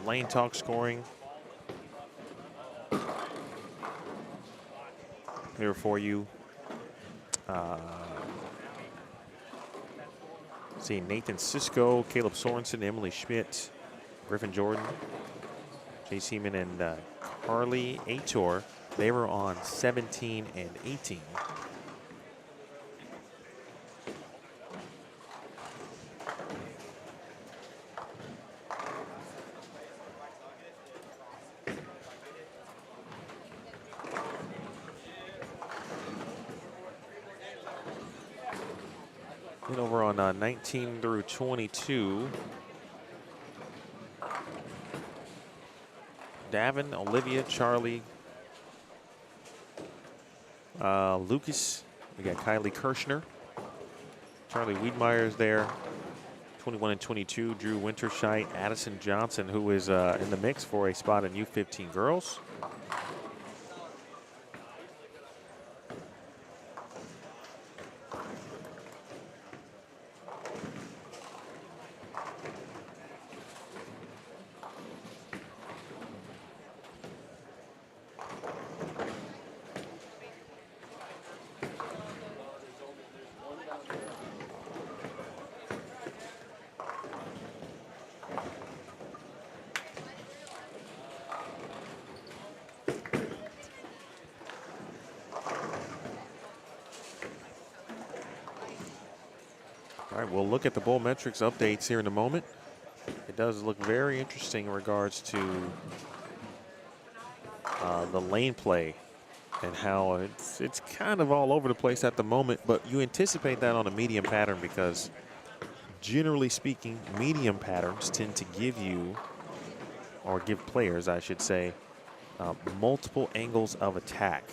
Lane talk scoring here for you. See Nathan Sisko, Caleb Sorensen, Emily Schmidt, Griffin Jordan, Chase Heeman, and Carly Ator. They were on 17 and 18. Then over on 19 through 22, Davin, Olivia, Charlie, Lucas. We got Kylie Kirshner, Charlie Wiedmeyer's there. 21 and 22, Drew Winterscheidt, Addison Johnson, who is in the mix for a spot in U15 girls. All right, we'll look at the bowl metrics updates here in a moment. It does look very interesting in regards to the lane play and how it's kind of all over the place at the moment, but you anticipate that on a medium pattern because generally speaking, medium patterns tend to give you, or give players, I should say, multiple angles of attack.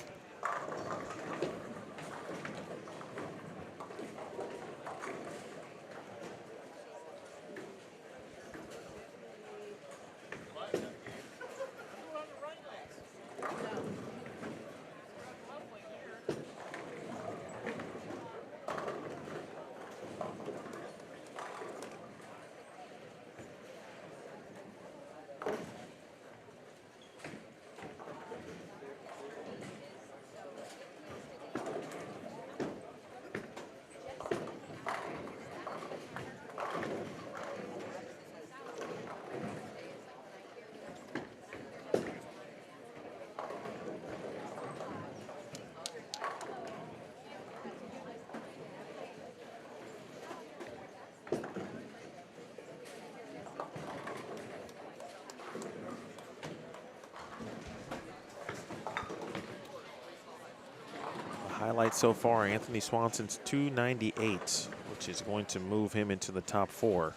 Highlight so far, Anthony Swanson's 298, which is going to move him into the top 4.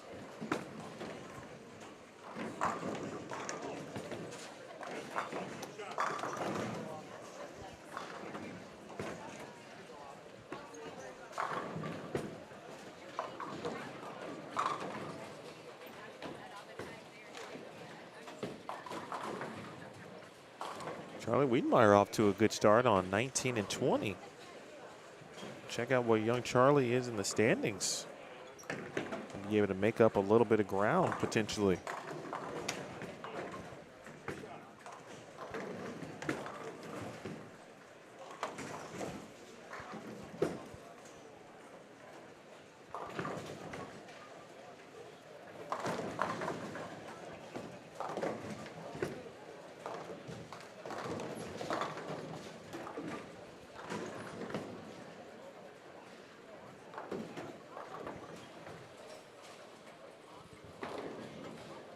Charlie Wiedemeyer off to a good start on 19 and 20. Check out where young Charlie is in the standings. And be able to make up a little bit of ground potentially.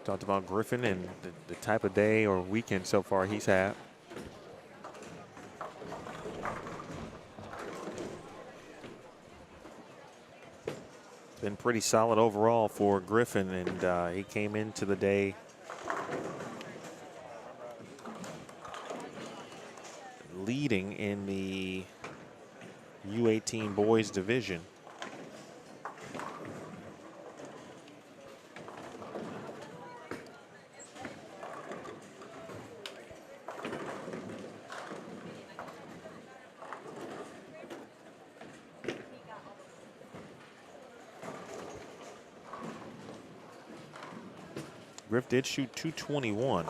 Talked about Griffin and the type of day or weekend so far he's had. Been pretty solid overall for Griffin, and he came into the day leading in the U18 boys division. Griff did shoot 221,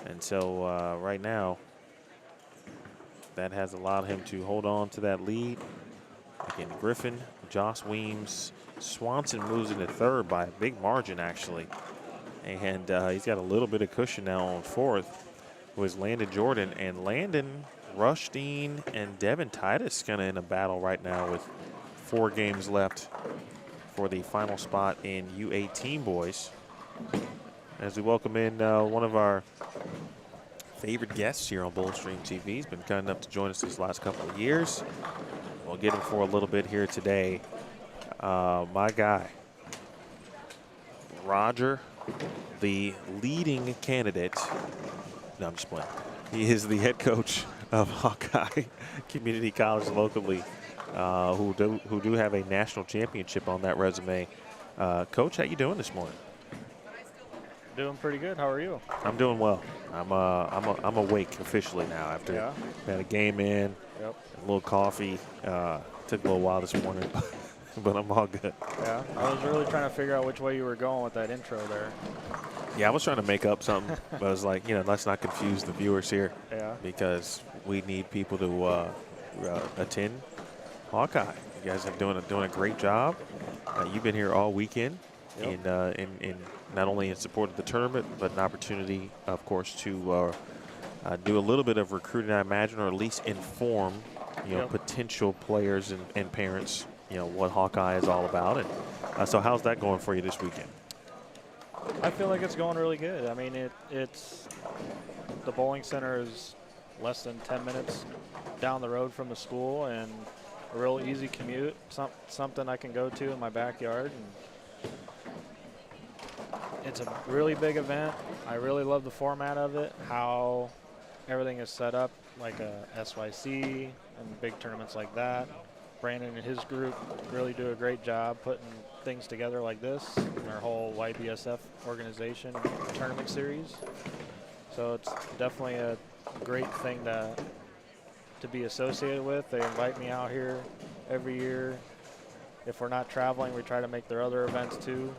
and so right now that has allowed him to hold on to that lead. Again, Griffin, Joss Weems, Swanson moves into third by a big margin actually, and he's got a little bit of cushion now on fourth with Landon Jordan, and Landon, Rushdean, and Devin Titus kind of in a battle right now with 4 games left for the final spot in U18 boys. As we welcome in one of our favorite guests here on Bullstream TV. He's been kind enough to join us these last couple of years. We'll get him for a little bit here today. My guy, Roger, the leading candidate. No, I'm just playing. He is the head coach of Hawkeye Community College locally, who do have a national championship on that resume. Coach, how you doing this morning? Doing pretty good. How are you? I'm doing well. I'm awake officially now after had a game in. Yep. A little coffee. Took a little while this morning, but I'm all good. Yeah. I was really trying to figure out which way you were going with that intro there. Yeah, I was trying to make up something, but I was like, let's not confuse the viewers here. Yeah. Because we need people to attend Hawkeye. You guys are doing a great job. You've been here all weekend. Yep. in not only in support of the tournament, but an opportunity, of course, to do a little bit of recruiting, I imagine, or at least inform, potential players and parents, what Hawkeye is all about. And so how's that going for you this weekend? I feel like it's going really good. I mean, it's the bowling center is less than 10 minutes down the road from the school and a real easy commute, something I can go to in my backyard. And it's a really big event. I really love the format of it, how everything is set up like a SYC and big tournaments like that. Brandon and his group really do a great job putting things together like this in our whole YBSF organization tournament series. So it's definitely a great thing to be associated with. They invite me out here every year. If we're not traveling, we try to make their other events too.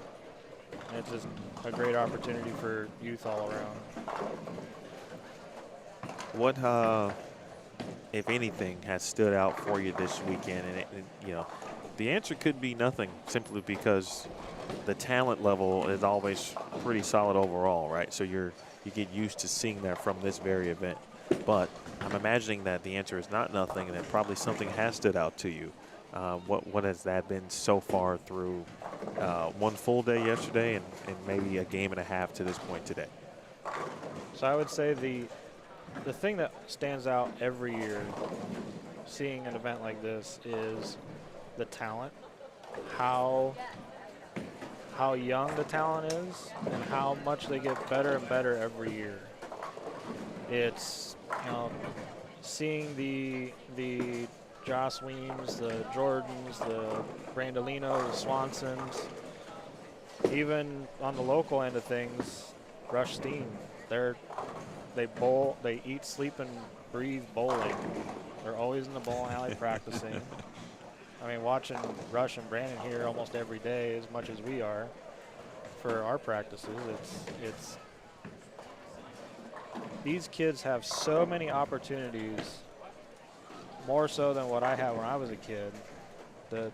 And it's just a great opportunity for youth all around. What, if anything, has stood out for you this weekend? And you know, the answer could be nothing, simply because the talent level is always pretty solid overall, right? So you get used to seeing that from this very event. But I'm imagining that the answer is not nothing, and that probably something has stood out to you. What has that been so far through one full day yesterday and maybe a game and a half to this point today? So I would say the thing that stands out every year seeing an event like this is the talent, how young the talent is and how much they get better and better every year. It's, you know, seeing the Joss Weems, the Jordans, the Brandolino, the Swansons, even on the local end of things, Rush Steen, they bowl, they eat, sleep, and breathe bowling. They're always in the bowling alley practicing. I mean, watching Rush and Brandon here almost every day, as much as we are, for our practices, it's these kids have so many opportunities, more so than what I had when I was a kid. Or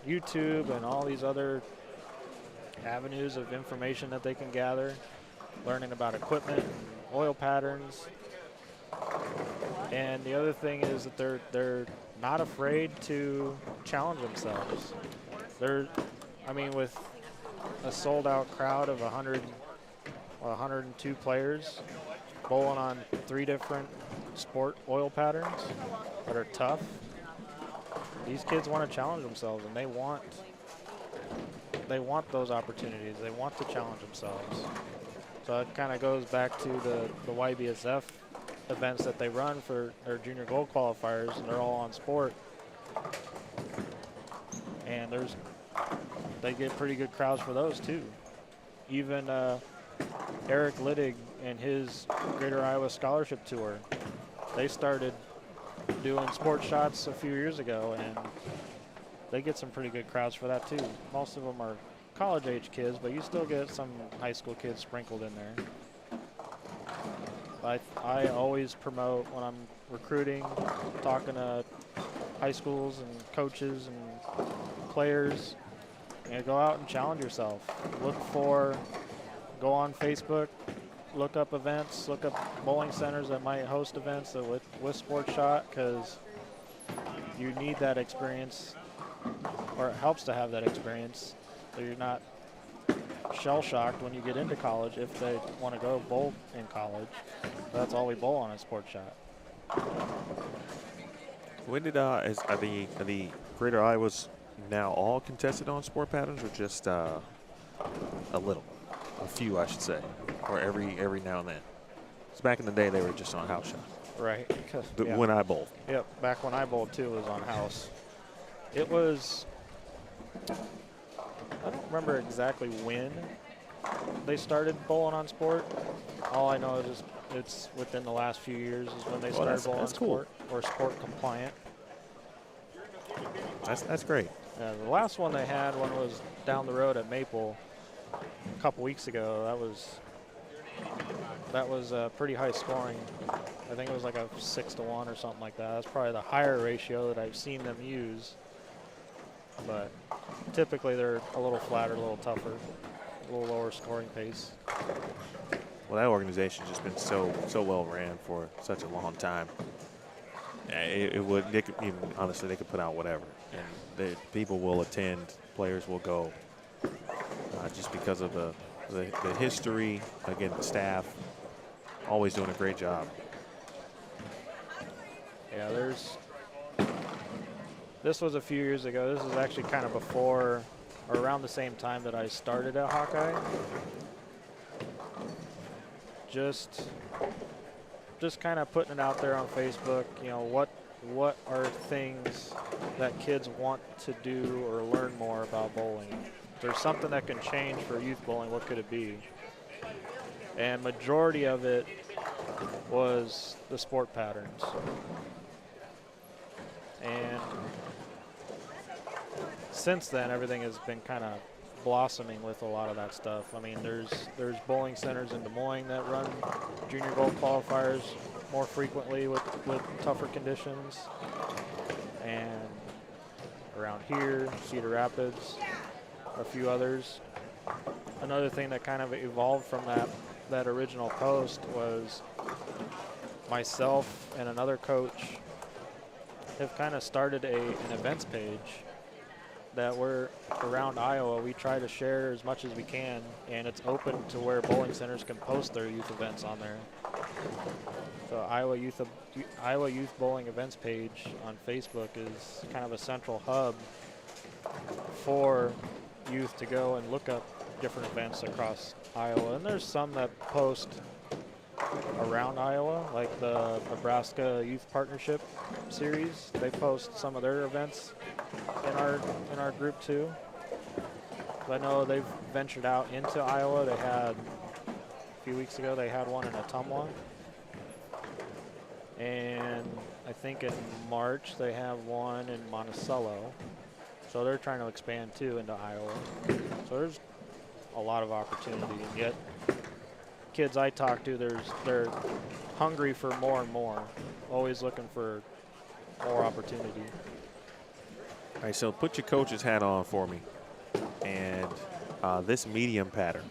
YouTube and all these other avenues of information that they can gather, learning about equipment and oil patterns. And the other thing is that they're not afraid to challenge themselves. I mean, with a sold-out crowd of 102 players bowling on 3 different sport oil patterns that are tough, these kids want to challenge themselves, and they want those opportunities. They want to challenge themselves. So it kind of goes back to the YBSF events that they run for their junior gold qualifiers, and they're all on sport. And they get pretty good crowds for those too. Even Eric Littig and his Greater Iowa Scholarship Tour, they started doing sport shots a few years ago, and they get some pretty good crowds for that too. Most of them are college age kids, but you still get some high school kids sprinkled in there. I always promote when I'm recruiting, talking to high schools and coaches and players, go out and challenge yourself. Go on Facebook, look up events, look up bowling centers that might host events with Sport Shot, because you need that experience, or it helps to have that experience, so you're not shell-shocked when you get into college if they want to go bowl in college. That's all we bowl on is Sport Shot. When did are the Greater Iowas now all contested on sport patterns, or just a few, I should say, or every now and then? Because back in the day, they were just on house shots. Right. Yeah. When I bowled. Yep. Back when I bowled too, it was on house. It was. I don't remember exactly when they started bowling on sport. All I know is it's within the last few years is when they started bowling on sport, or sport compliant. That's great. The last one they had, one was down the road at Maple a couple weeks ago. That was pretty high scoring. I think it was like a 6-1 or something like that. That's probably the higher ratio that I've seen them use. But typically they're a little flatter, a little tougher, a little lower scoring pace. Well, that organization's just been so well ran for such a long time. Honestly, they could put out whatever, and people will attend, players will go, just because of the history. Again, the staff always doing a great job. Yeah, this was a few years ago. This was actually kind of before or around the same time that I started at Hawkeye. Just kind of putting it out there on Facebook, you know, what are things that kids want to do or learn more about bowling? If there's something that can change for youth bowling, what could it be? And majority of it was the sport patterns. And since then, everything has been kind of blossoming with a lot of that stuff. I mean, there's bowling centers in Des Moines that run junior gold qualifiers more frequently with tougher conditions. And around here, Cedar Rapids, a few others. Another thing that kind of evolved from that original post was myself and another coach have kind of started an events page that we're around Iowa. We try to share as much as we can, and it's open to where bowling centers can post their youth events on there. So Iowa Youth Bowling Events page on Facebook is kind of a central hub for youth to go and look up different events across Iowa. And there's some that post around Iowa, like the Nebraska Youth Partnership Series. They post some of their events in our group too. I know they've ventured out into Iowa. They had a few weeks ago. They had one in Ottumwa, and I think in March they have one in Monticello. So they're trying to expand too into Iowa. So there's a lot of opportunity, and yet kids I talk to, they're hungry for more and more, always looking for more opportunity. All right, so put your coach's hat on for me. And this medium pattern,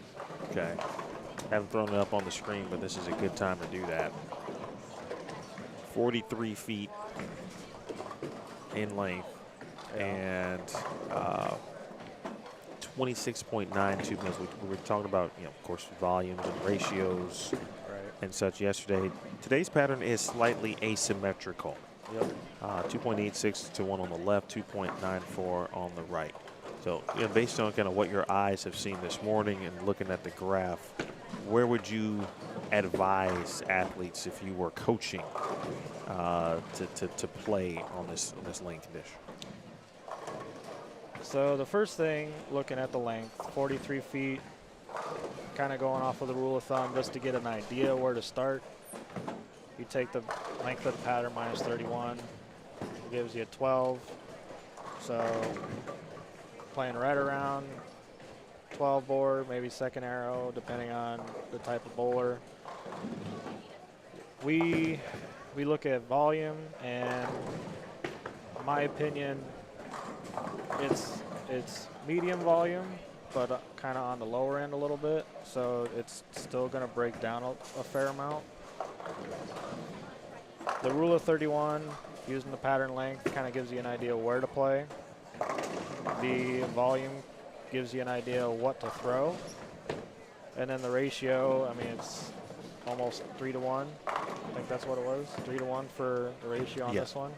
okay? Haven't thrown it up on the screen, but this is a good time to do that. 43 feet in length, and 26.92, because we were talking about, you know, of course, volumes and ratios and such yesterday. Today's pattern is slightly asymmetrical. Yep. 2.86 to 1 on the left, 2.94 on the right. So, you know, based on kind of what your eyes have seen this morning and looking at the graph, where would you advise athletes if you were coaching to play on this lane condition? So the first thing, looking at the length, 43 feet, kind of going off of the rule of thumb just to get an idea where to start. You take the length of the pattern minus 31, it gives you a 12. So playing right around 12 board, maybe second arrow, depending on the type of bowler. We look at volume, and in my opinion, it's medium volume, but kind of on the lower end a little bit. So it's still going to break down a fair amount. The rule of 31, using the pattern length, kind of gives you an idea where to play. The volume gives you an idea of what to throw. And then the ratio, I mean, it's almost 3 to 1. I think that's what it was, 3 to 1 for the ratio on this one.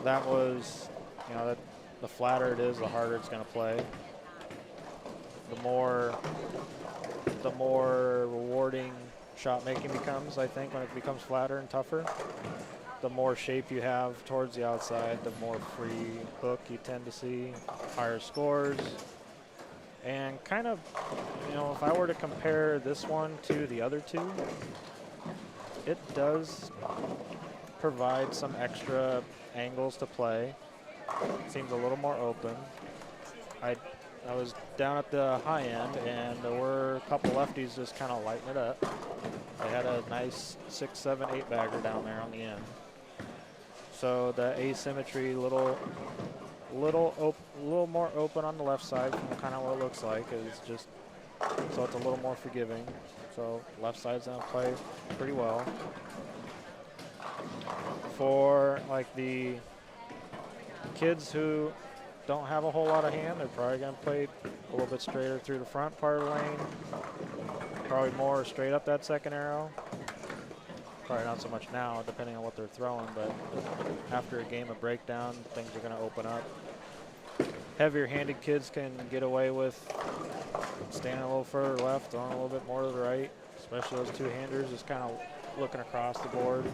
That was, you know, the flatter it is, the harder it's going to play. The more rewarding shot making becomes, I think, when it becomes flatter and tougher. The more shape you have towards the outside, the more free hook you tend to see, higher scores. And kind of, you know, if I were to compare this one to the other two, it does provide some extra angles to play. It seems a little more open. I was down at the high end, and there were a couple lefties just kind of lighting it up. They had a nice 6, 7, 8 bagger down there on the end. So the asymmetry, little more open on the left side from kind of what it looks like, is just so it's a little more forgiving. So left side's gonna play pretty well. For like the kids who don't have a whole lot of hand, they're probably gonna play a little bit straighter through the front part of the lane. Probably more straight up that second arrow. Probably not so much now, depending on what they're throwing, but after a game of breakdown, things are going to open up. Heavier-handed kids can get away with standing a little further left, throwing a little bit more to the right, especially those two-handers, just kind of looking across the board.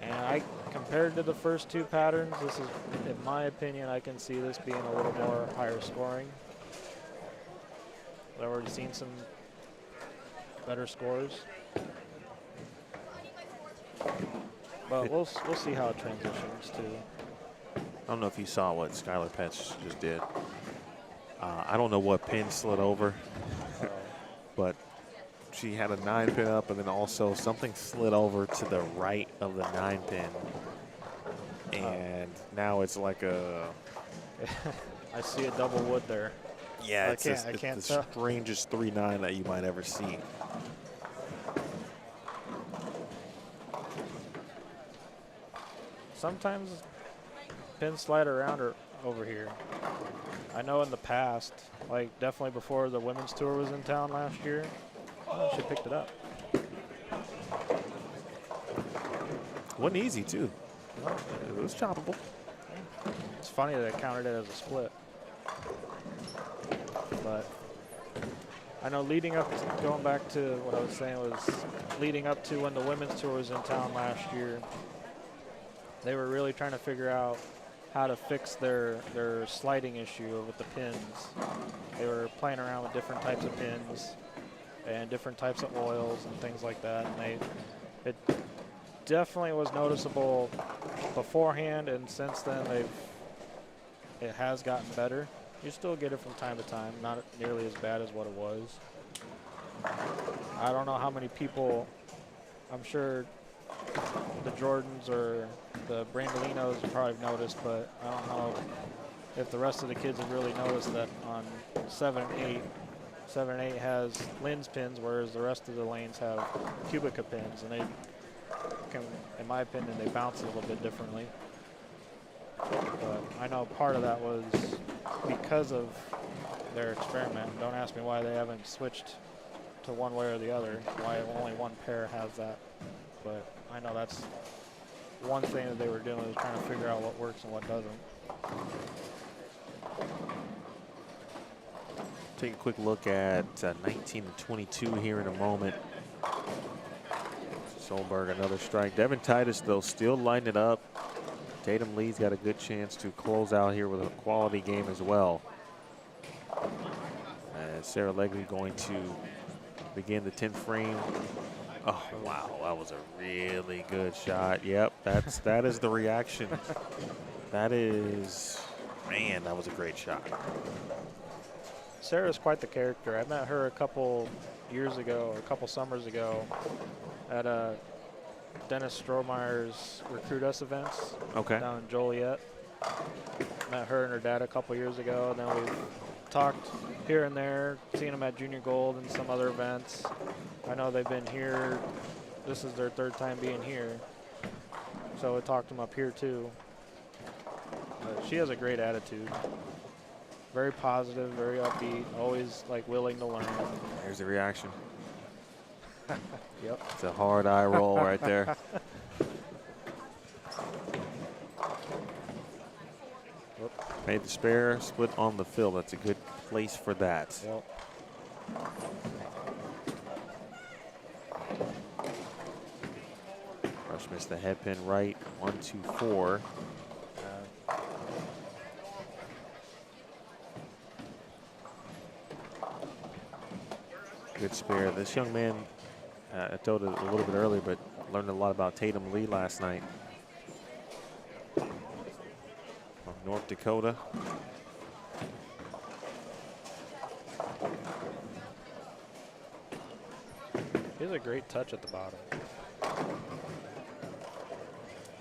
And compared to the first two patterns, this is, in my opinion, I can see this being a little more higher scoring. I've already seen some better scores. But we'll see how it transitions to. I don't know if you saw what Skylar Petch just did. I don't know what pin slid over, but she had a 9-pin up, and then also something slid over to the right of the 9-pin. And now it's like a... I see a double wood there. Yeah, it's I can't the tell. strangest 3-9 that you might ever see. Sometimes pins slide around or over here. I know in the past, like definitely before the women's tour was in town last year, she picked it up. Wasn't easy, too. It was choppable. It's funny that I counted it as a split. But I know leading up, going back to what I was saying, was leading up to when the women's tour was in town last year, they were really trying to figure out how to fix their sliding issue with the pins. They were playing around with different types of pins and different types of oils and things like that. And it definitely was noticeable beforehand, and since then it has gotten better. You still get it from time to time, not nearly as bad as what it was. I don't know how many people, I'm sure the Jordans or the Brandolinos have probably noticed, but I don't know if the rest of the kids have really noticed that on 7 and 8 has lens pins, whereas the rest of the lanes have Cubica pins, and they can, in my opinion, they bounce a little bit differently. But I know part of that was because of their experiment. Don't ask me why they haven't switched to one way or the other, why only one pair has that. But I know that's one thing that they were doing, was trying to figure out what works and what doesn't. Take a quick look at 19 and 22 here in a moment. Solberg, another strike. Devin Titus, though, still lighting it up. Tatum Lee's got a good chance to close out here with a quality game as well. Sarah Legley going to begin the 10th frame. Oh, wow, that was a really good shot. Yep, that is the reaction. That is, man, that was a great shot. Sarah's quite the character. I met her a couple years ago, or a couple summers ago, at Dennis Strohmeyer's Recruit Us events down in Joliet. Met her and her dad a couple years ago, and then we've talked here and there, seen them at Junior Gold and some other events. I know they've been here. This is their third time being here, so we talked them up here too. But she has a great attitude. Very positive, very upbeat, always like willing to learn. There's the reaction. Yep. It's a hard eye roll right there. Made the spare, split on the fill. That's a good place for that. Yep. Rush missed the head pin right. 1, 2, 4. Good spare. This young man, I told it a little bit earlier, but learned a lot about Tatum Lee last night. From North Dakota. He has a great touch at the bottom.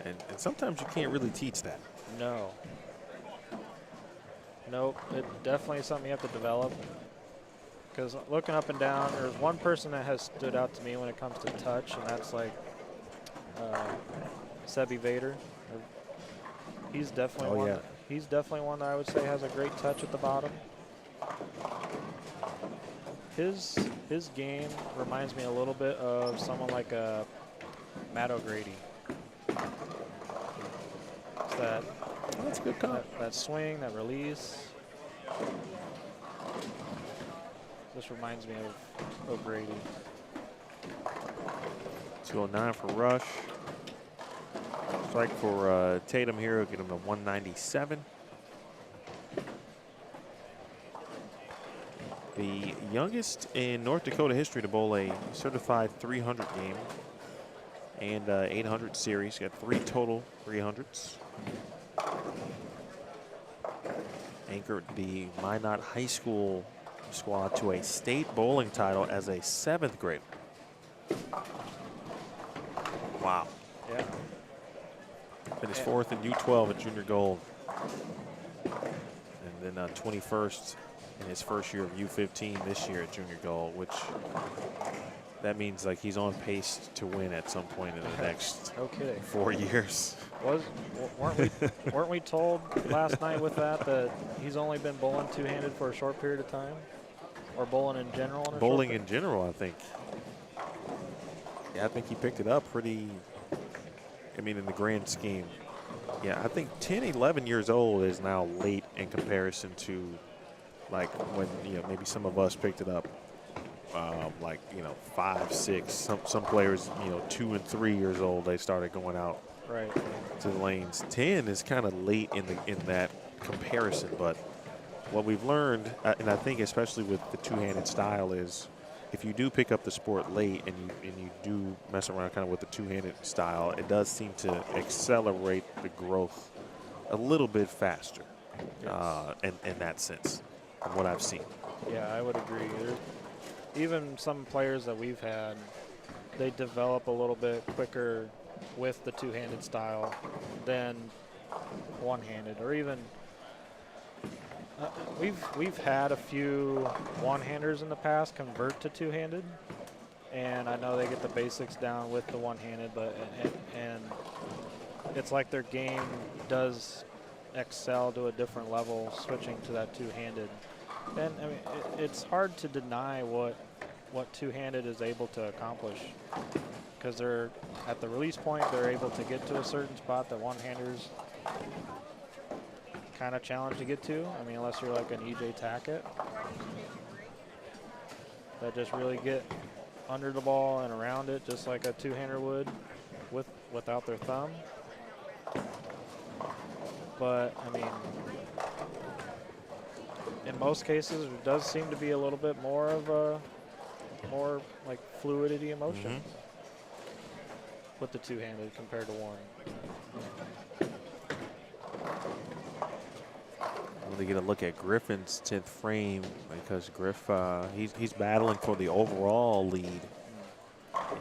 And sometimes you can't really teach that. No. Nope, it definitely is something you have to develop. Because looking up and down, there's one person that has stood out to me when it comes to touch, and that's like Sebi Vader. He's definitely one. He's definitely one that I would say has a great touch at the bottom. his game reminds me a little bit of someone like Matt O'Grady. It's That's a good call. that swing, that release. This reminds me of O'Grady. 209 for Rush. Strike for Tatum here will get him to 197. The youngest in North Dakota history to bowl a certified 300 game and 800 series. Got 3 total 300s. Anchored the Minot High School squad to a state bowling title as a 7th grader. Wow. Yeah. Finished 4th in U12 at junior gold. And then 21st in his first year of U15 this year at junior gold, which that means like he's on pace to win at some point in the next No kidding. 4 years. Weren't we told last night with that he's only been bowling two-handed for a short period of time, or bowling in general? Bowling in general, I think. Yeah, I think he picked it up pretty. I mean, in the grand scheme. Yeah, I think 10, 11 years old is now late in comparison to like when, you know, maybe some of us picked it up like, you know, 5, 6. Some players, you know, 2 and 3 years old, they started going out Right. to the lanes. 10 is kind of late in that comparison, but what we've learned, and I think especially with the two-handed style, is if you do pick up the sport late and you do mess around kind of with the two-handed style, it does seem to accelerate the growth a little bit faster. Yes. In that sense, from what I've seen. Yeah, I would agree. Even some players that we've had, they develop a little bit quicker with the two-handed style than one-handed, or even we've had a few one-handers in the past convert to two-handed, and I know they get the basics down with the one-handed, but and it's like their game does excel to a different level switching to that two-handed. And I mean, it's hard to deny what two-handed is able to accomplish, because they're at the release point, they're able to get to a certain spot that one-handers kind of challenge to get to. I mean, unless you're like an EJ Tackett, that just really get under the ball and around it just like a two-hander would without their thumb. But I mean, in most cases, it does seem to be a little bit more of a like fluidity in motion with the two-handed compared to one. Really get a look at Griffin's 10th frame, because Griff he's battling for the overall lead,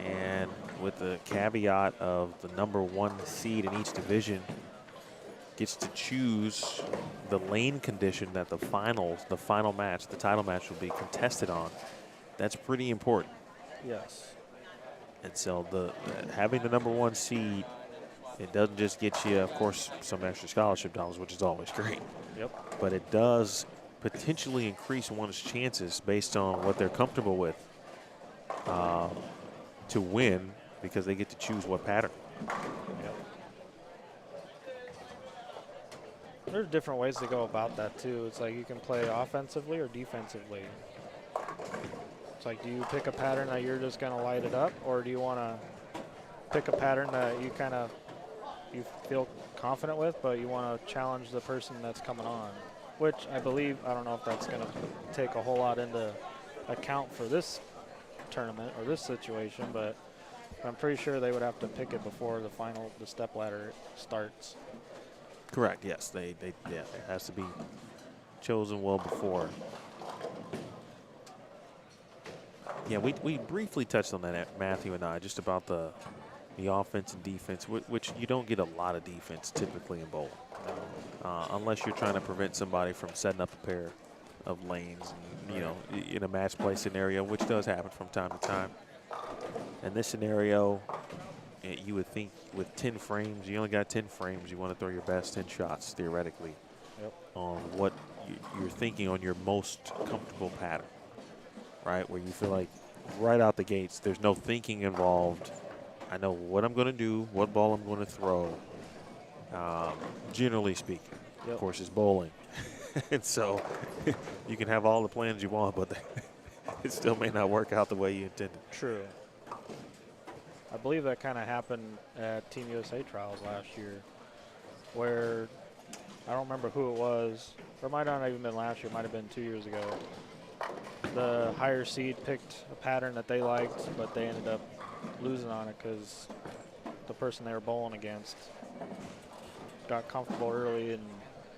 and with the caveat of the #1 seed in each division gets to choose the lane condition that the final match, the title match, will be contested on. That's pretty important. Yes. And so having the #1 seed, it doesn't just get you, of course, some extra scholarship dollars, which is always great. Yep. But it does potentially increase one's chances based on what they're comfortable with to win, because they get to choose what pattern. Yep. There's different ways to go about that too. It's like you can play offensively or defensively. It's like, do you pick a pattern that you're just going to light it up, or do you want to pick a pattern that you feel confident with, but you want to challenge the person that's coming on? Which I believe, I don't know if that's going to take a whole lot into account for this tournament or this situation, but I'm pretty sure they would have to pick it before the step ladder starts. Correct. Yes, it has to be chosen well before. Yeah, we briefly touched on that, Matthew and I, just about the offense and defense, which you don't get a lot of defense typically in bowling, unless you're trying to prevent somebody from setting up a pair of lanes, and, you know, in a match play scenario, which does happen from time to time. In this scenario, you would think with 10 frames, you only got 10 frames, you want to throw your best 10 shots theoretically. Yep. On what you're thinking on your most comfortable pattern. right? Where you feel like right out the gates, there's no thinking involved. I know what I'm going to do, what ball I'm going to throw. Generally speaking, of course, it's bowling. And so you can have all the plans you want, but it still may not work out the way you intended. True. I believe that kind of happened at Team USA trials last year, where I don't remember who it was, or it might not have even been last year, it might have been 2 years ago. The higher seed picked a pattern that they liked, but they ended up losing on it because the person they were bowling against got comfortable early and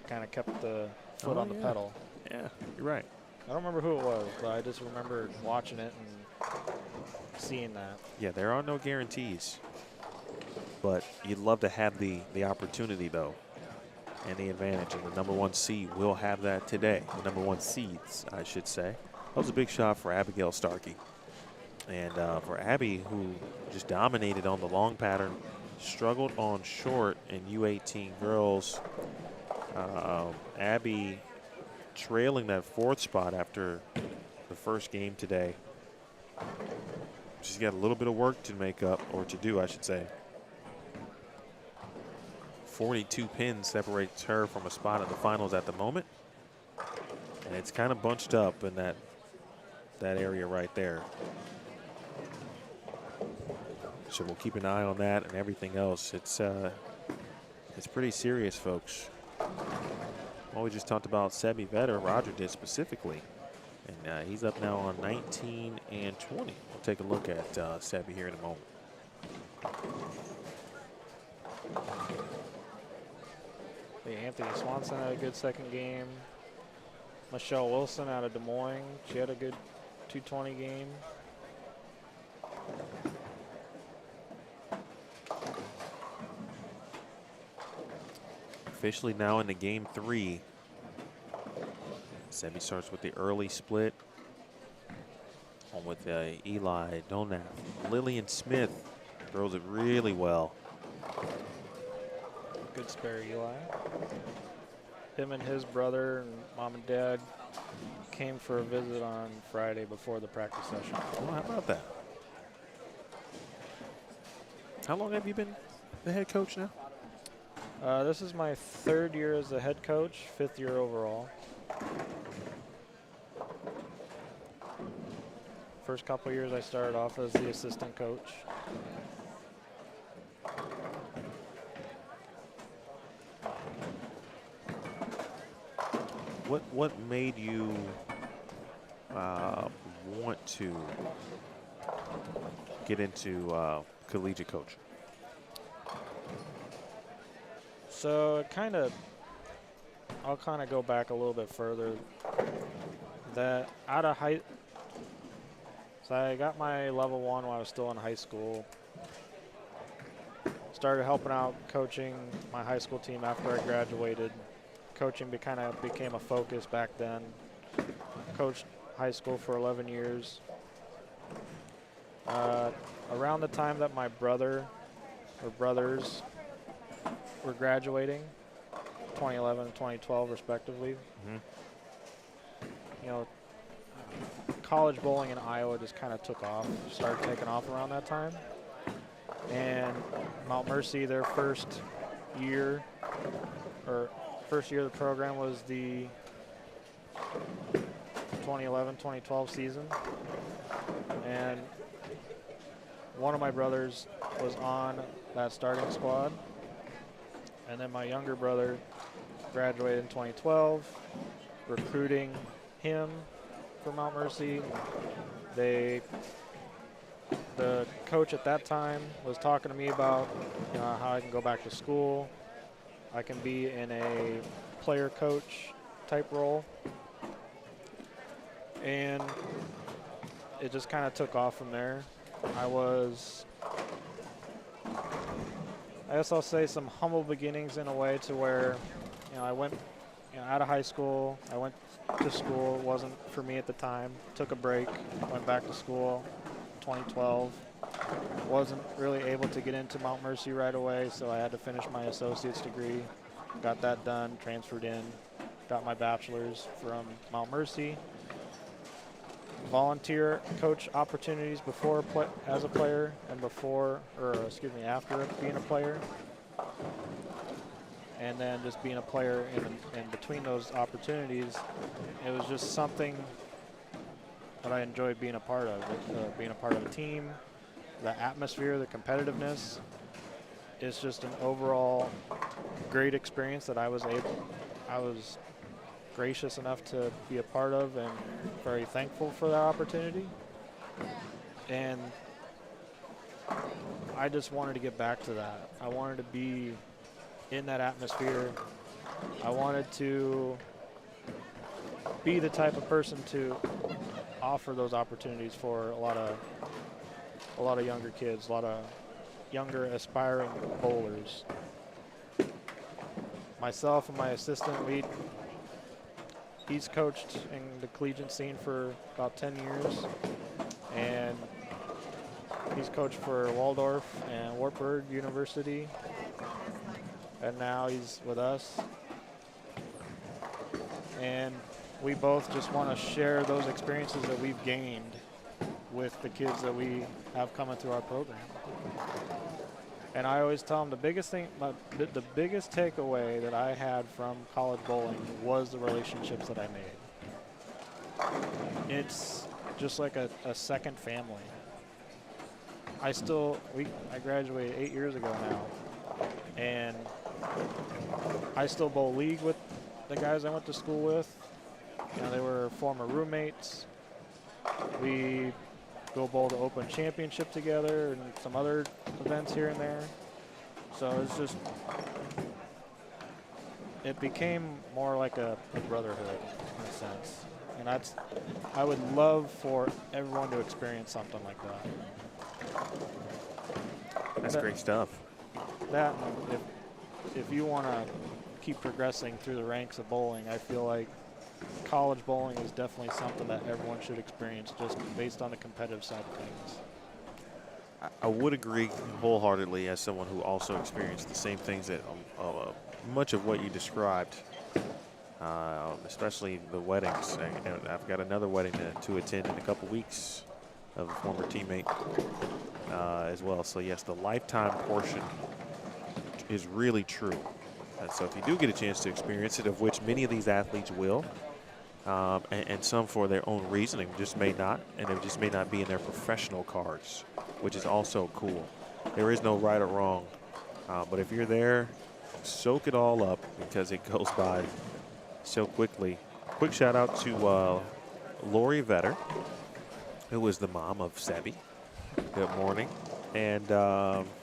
kind of kept the foot on the pedal. Yeah, you're right. I don't remember who it was, but I just remember watching it and seeing that. Yeah, there are no guarantees, but you'd love to have the opportunity, though, and the advantage, and the number 1 seed will have that today. The number 1 seeds, I should say. That was a big shot for Abigail Starkey. And for Abby, who just dominated on the long pattern, struggled on short in U18 girls. Abby trailing that 4th spot after the first game today. She's got a little bit of work to make up, or to do, I should say. 42 pins separates her from a spot in the finals at the moment. And it's kind of bunched up in that area right there. So we'll keep an eye on that and everything else. It's pretty serious, folks. Well, we just talked about Sebi Vetter. Roger did specifically. And he's up now on 19 and 20. We'll take a look at Sebi here in a moment. Anthony Swanson had a good second game. Michelle Wilson out of Des Moines, she had a good 220 game. Officially now into game 3. Sebi starts with the early split. On with Eli Donath. Lillian Smith throws it really well. Good spare Eli. Him and his brother and mom and dad came for a visit on Friday before the practice session. Oh, how about that? How long have you been the head coach now? This is my 3rd year as the head coach, 5th year overall. First couple years I started off as the assistant coach. What made you want to get into collegiate coaching? So I'll kind of go back a little bit further. That out of high, so I got my level 1 while I was still in high school. Started helping out coaching my high school team after I graduated. Coaching kind of became a focus back then. Coached high school for 11 years. Around the time that my brother or brothers were graduating, 2011 and 2012 respectively. You know, college bowling in Iowa just kind of took off, started taking off around that time. And Mount Mercy, their first year of the program was the 2011-2012 season. And one of my brothers was on that starting squad. And then my younger brother graduated in 2012, recruiting him for Mount Mercy. The coach at that time was talking to me about how I can go back to school. I can be in a player coach type role. And it just kind of took off from there. I guess I'll say some humble beginnings in a way to where, I went out of high school. I went to school. It wasn't for me at the time. Took a break, went back to school in 2012. Wasn't really able to get into Mount Mercy right away, so I had to finish my associate's degree. Got that done, transferred in, got my bachelor's from Mount Mercy. volunteer coach opportunities before as a player and after being a player, and then just being a player in between those opportunities. It was just something that I enjoyed being a part of. Being a part of a team, the atmosphere, the competitiveness. It's just an overall great experience that I was gracious enough to be a part of, and very thankful for that opportunity. And I just wanted to get back to that. I wanted to be in that atmosphere. I wanted to be the type of person to offer those opportunities for a lot of younger kids, a lot of younger aspiring bowlers. Myself and my assistant, he's coached in the collegiate scene for about 10 years, and he's coached for Waldorf and Wartburg University, and now he's with us. And we both just want to share those experiences that we've gained with the kids that we have coming through our program. And I always tell them the biggest takeaway that I had from college bowling was the relationships that I made. It's just like a second family. I graduated 8 years ago now, and I still bowl league with the guys I went to school with. You know, they were former roommates. We go bowl the Open Championship together and some other events here and there. So it became more like a brotherhood in a sense. And I would love for everyone to experience something like that. That's great stuff. That, if you want to keep progressing through the ranks of bowling, I feel like college bowling is definitely something that everyone should experience, just based on the competitive side of things. I would agree wholeheartedly as someone who also experienced the same things that much of what you described, especially the weddings. And I've got another wedding to attend in a couple weeks of a former teammate as well. So yes, the lifetime portion is really true. And so if you do get a chance to experience it, of which many of these athletes will, and some for their own reasoning just may not, and it just may not be in their professional cards, which is also cool. There is no right or wrong, but if you're there, soak it all up because it goes by so quickly. Quick shout out to Lori Vetter, who was the mom of Sebi. Good morning. And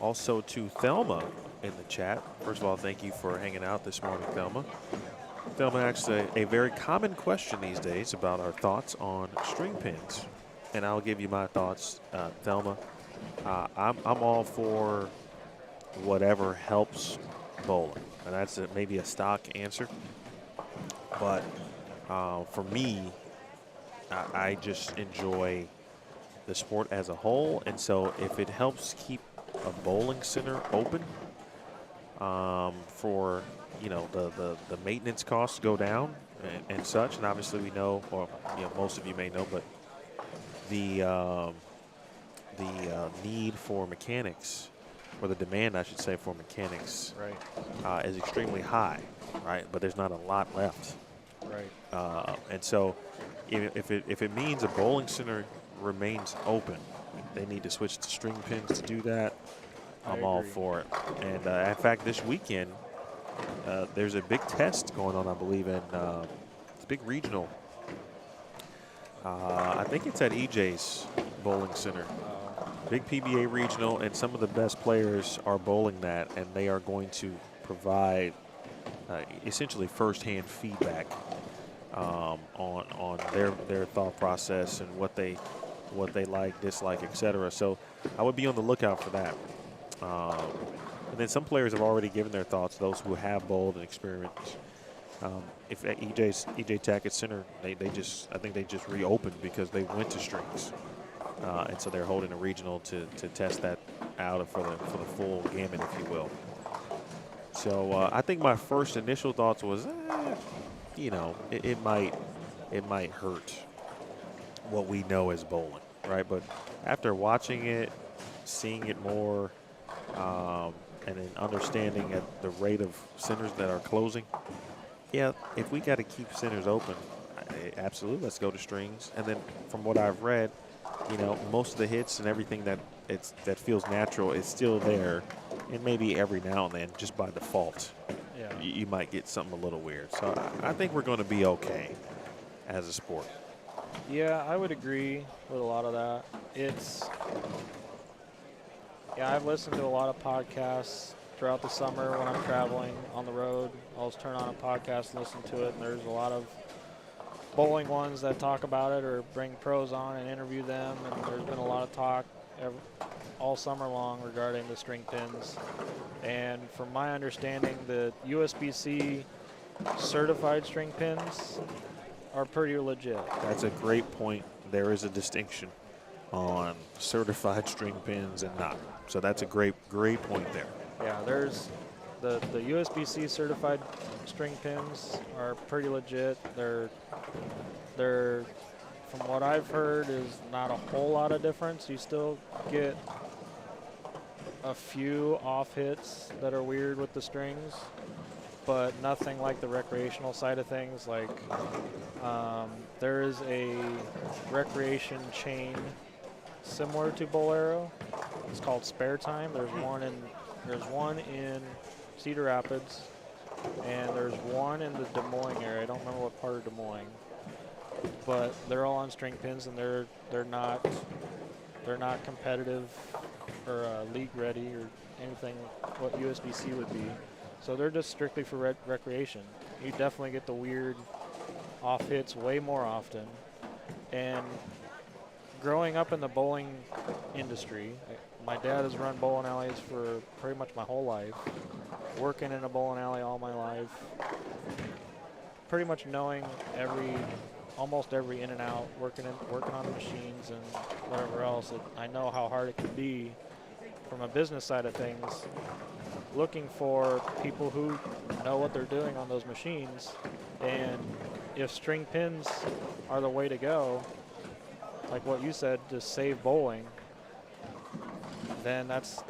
also to Thelma in the chat. First of all, thank you for hanging out this morning, Thelma. Thelma asked a very common question these days about our thoughts on string pins. And I'll give you my thoughts, Thelma. I'm all for whatever helps bowling. And that's maybe a stock answer. But for me, I just enjoy the sport as a whole. And so if it helps keep a bowling center open, for, you know, the maintenance costs go down and such, and obviously we know, or you know, most of you may know, but the need for mechanics, or the demand, I should say, for mechanics, right, is extremely high, right? But there's not a lot left, right? And so if it means a bowling center remains open, they need to switch to string pins to do that. I'm all for it. And in fact, this weekend, there's a big test going on, I believe, in it's a big regional. I think it's at EJ's Bowling Center. Big PBA regional, and some of the best players are bowling that, and they are going to provide essentially firsthand feedback on their thought process and what they like, dislike, etc. So I would be on the lookout for that. And then some players have already given their thoughts, those who have bowled and experienced. If at EJ Tackett Center, I think they just reopened because they went to strings. And so they're holding a regional to test that out for the full gamut, if you will. So I think my first initial thoughts was, you know, it might hurt. what we know as bowling, right? But after watching it, seeing it more, and then understanding at the rate of centers that are closing, yeah, if we got to keep centers open, absolutely, let's go to strings. And then from what I've read, most of the hits and everything that feels natural is still there, and maybe every now and then, just by default, you might get something a little weird. So I think we're going to be okay as a sport. Yeah, I would agree with a lot of that. I've listened to a lot of podcasts throughout the summer when I'm traveling on the road. I'll just turn on a podcast and listen to it, and there's a lot of bowling ones that talk about it or bring pros on and interview them, and there's been a lot of talk all summer long regarding the string pins. And from my understanding, the USBC certified string pins are pretty legit. That's a great point. There is a distinction on certified string pins and not. So that's a great point there. Yeah, there's the USBC certified string pins are pretty legit. They're from what I've heard is not a whole lot of difference. You still get a few off hits that are weird with the strings, but nothing like the recreational side of things. Like there is a recreation chain similar to Bolero. It's called Spare Time. There's one in Cedar Rapids, and there's one in the Des Moines area. I don't remember what part of Des Moines, but they're all on string pins, and they're not competitive or league ready or anything what USBC would be. So they're just strictly for recreation. You definitely get the weird off hits way more often. And growing up in the bowling industry, my dad has run bowling alleys for pretty much my whole life, working in a bowling alley all my life, pretty much knowing almost every in and out, working on the machines and whatever else. I know how hard it can be from a business side of things, looking for people who know what they're doing on those machines. And if string pins are the way to go, like what you said, to save bowling, then that's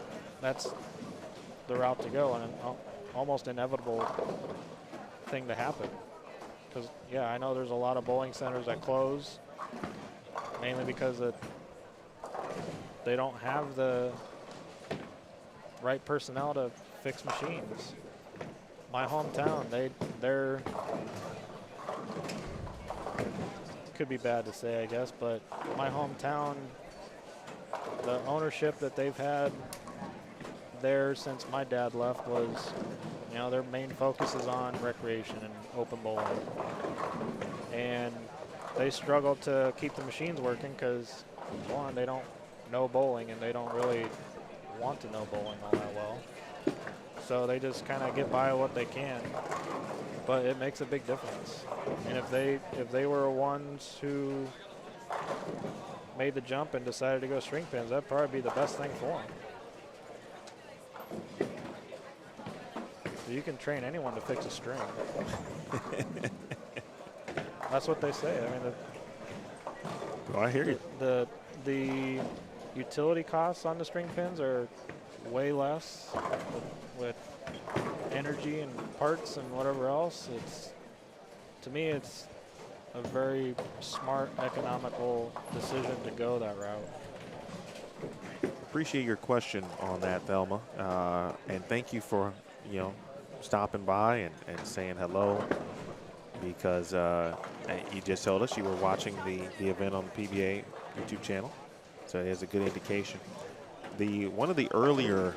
the route to go, and an almost inevitable thing to happen. Because, yeah, I know there's a lot of bowling centers that close, mainly because they don't have the right personnel to fix machines. My hometown, they're could be bad to say, I guess, but my hometown, the ownership that they've had there since my dad left was, their main focus is on recreation and open bowling. And they struggle to keep the machines working because, one, they don't know bowling and they don't really want to know bowling all that well. So they just kind of get by what they can. But it makes a big difference. And if they were ones who made the jump and decided to go string pins, that'd probably be the best thing for them. You can train anyone to fix a string. That's what they say. I mean, I hear you. The utility costs on the string pins are way less with energy and parts and whatever else. To me, it's a very smart, economical decision to go that route. Appreciate your question on that, Thelma, and thank you for stopping by and saying hello, because you just told us you were watching the event on the PBA YouTube channel, so it is a good indication. One of the earlier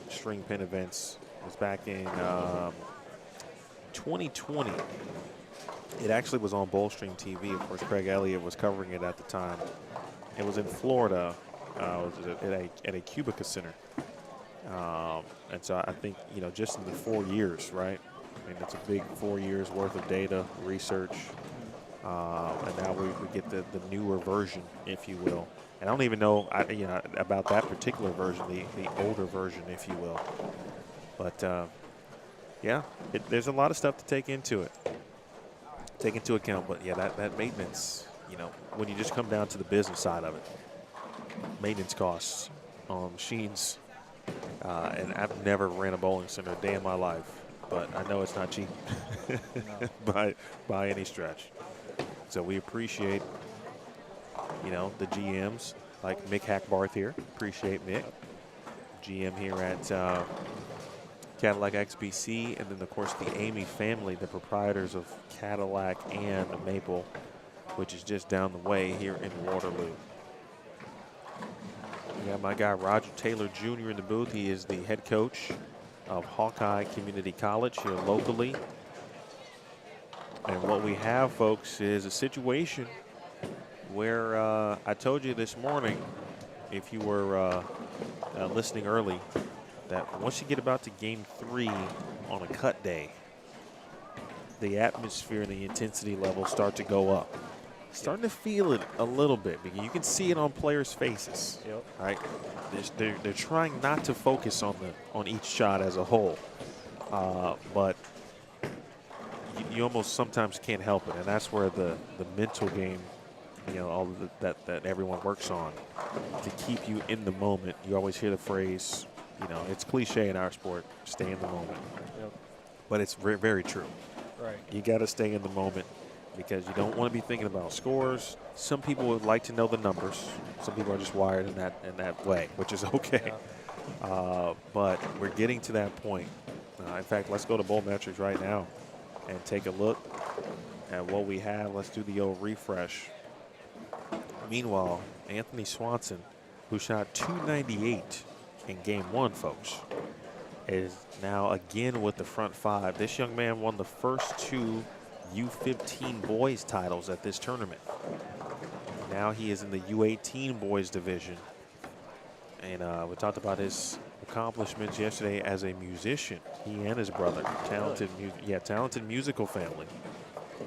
string pin events was back in 2020. It actually was on Bowlstream TV. Of course, Craig Elliott was covering it at the time. It was in Florida, at a Cubica Center. And so I think, just in the 4 years, right? I mean, it's a big 4 years worth of data, research. And now we get the newer version, if you will. And I don't even know, about that particular version, the older version, if you will. But, there's a lot of stuff to take into account. But, yeah, that maintenance you know, when you just come down to the business side of it, maintenance costs on machines, and I've never ran a bowling center a day in my life, but I know it's not cheap by any stretch. So we appreciate, you know, the GMs like Mick Hackbarth here. Appreciate Mick, GM here at Cadillac XBC, and then of course the Amy family, the proprietors of Cadillac and Maple, which is just down the way here in Waterloo. We got my guy Roger Taylor Jr. in the booth. He is the head coach of Hawkeye Community College here locally. And what we have, folks, is a situation where I told you this morning, if you were listening early, that once you get about to game 3 on a cut day, the atmosphere and the intensity levels start to go up. Starting to feel it a little bit because you can see it on players' faces. Yep. Right? They're trying not to focus on each shot as a whole, but you almost sometimes can't help it, and that's where the mental game, you know, all of that everyone works on to keep you in the moment. You always hear the phrase, you know, it's cliche in our sport, stay in the moment. Yep. But it's very, very true. Right. You got to stay in the moment because you don't want to be thinking about scores. Some people would like to know the numbers. Some people are just wired in that way, which is okay. Yeah. But we're getting to that point. In fact, let's go to bowl metrics right now and take a look at what we have. Let's do the old refresh. Meanwhile, Anthony Swanson, who shot 298 in game 1, folks, is now again with the front 5. This young man won the first 2 U15 boys titles at this tournament. Now he is in the U18 boys division. And we talked about his accomplishments yesterday as a musician. He and his brother, talented musical family,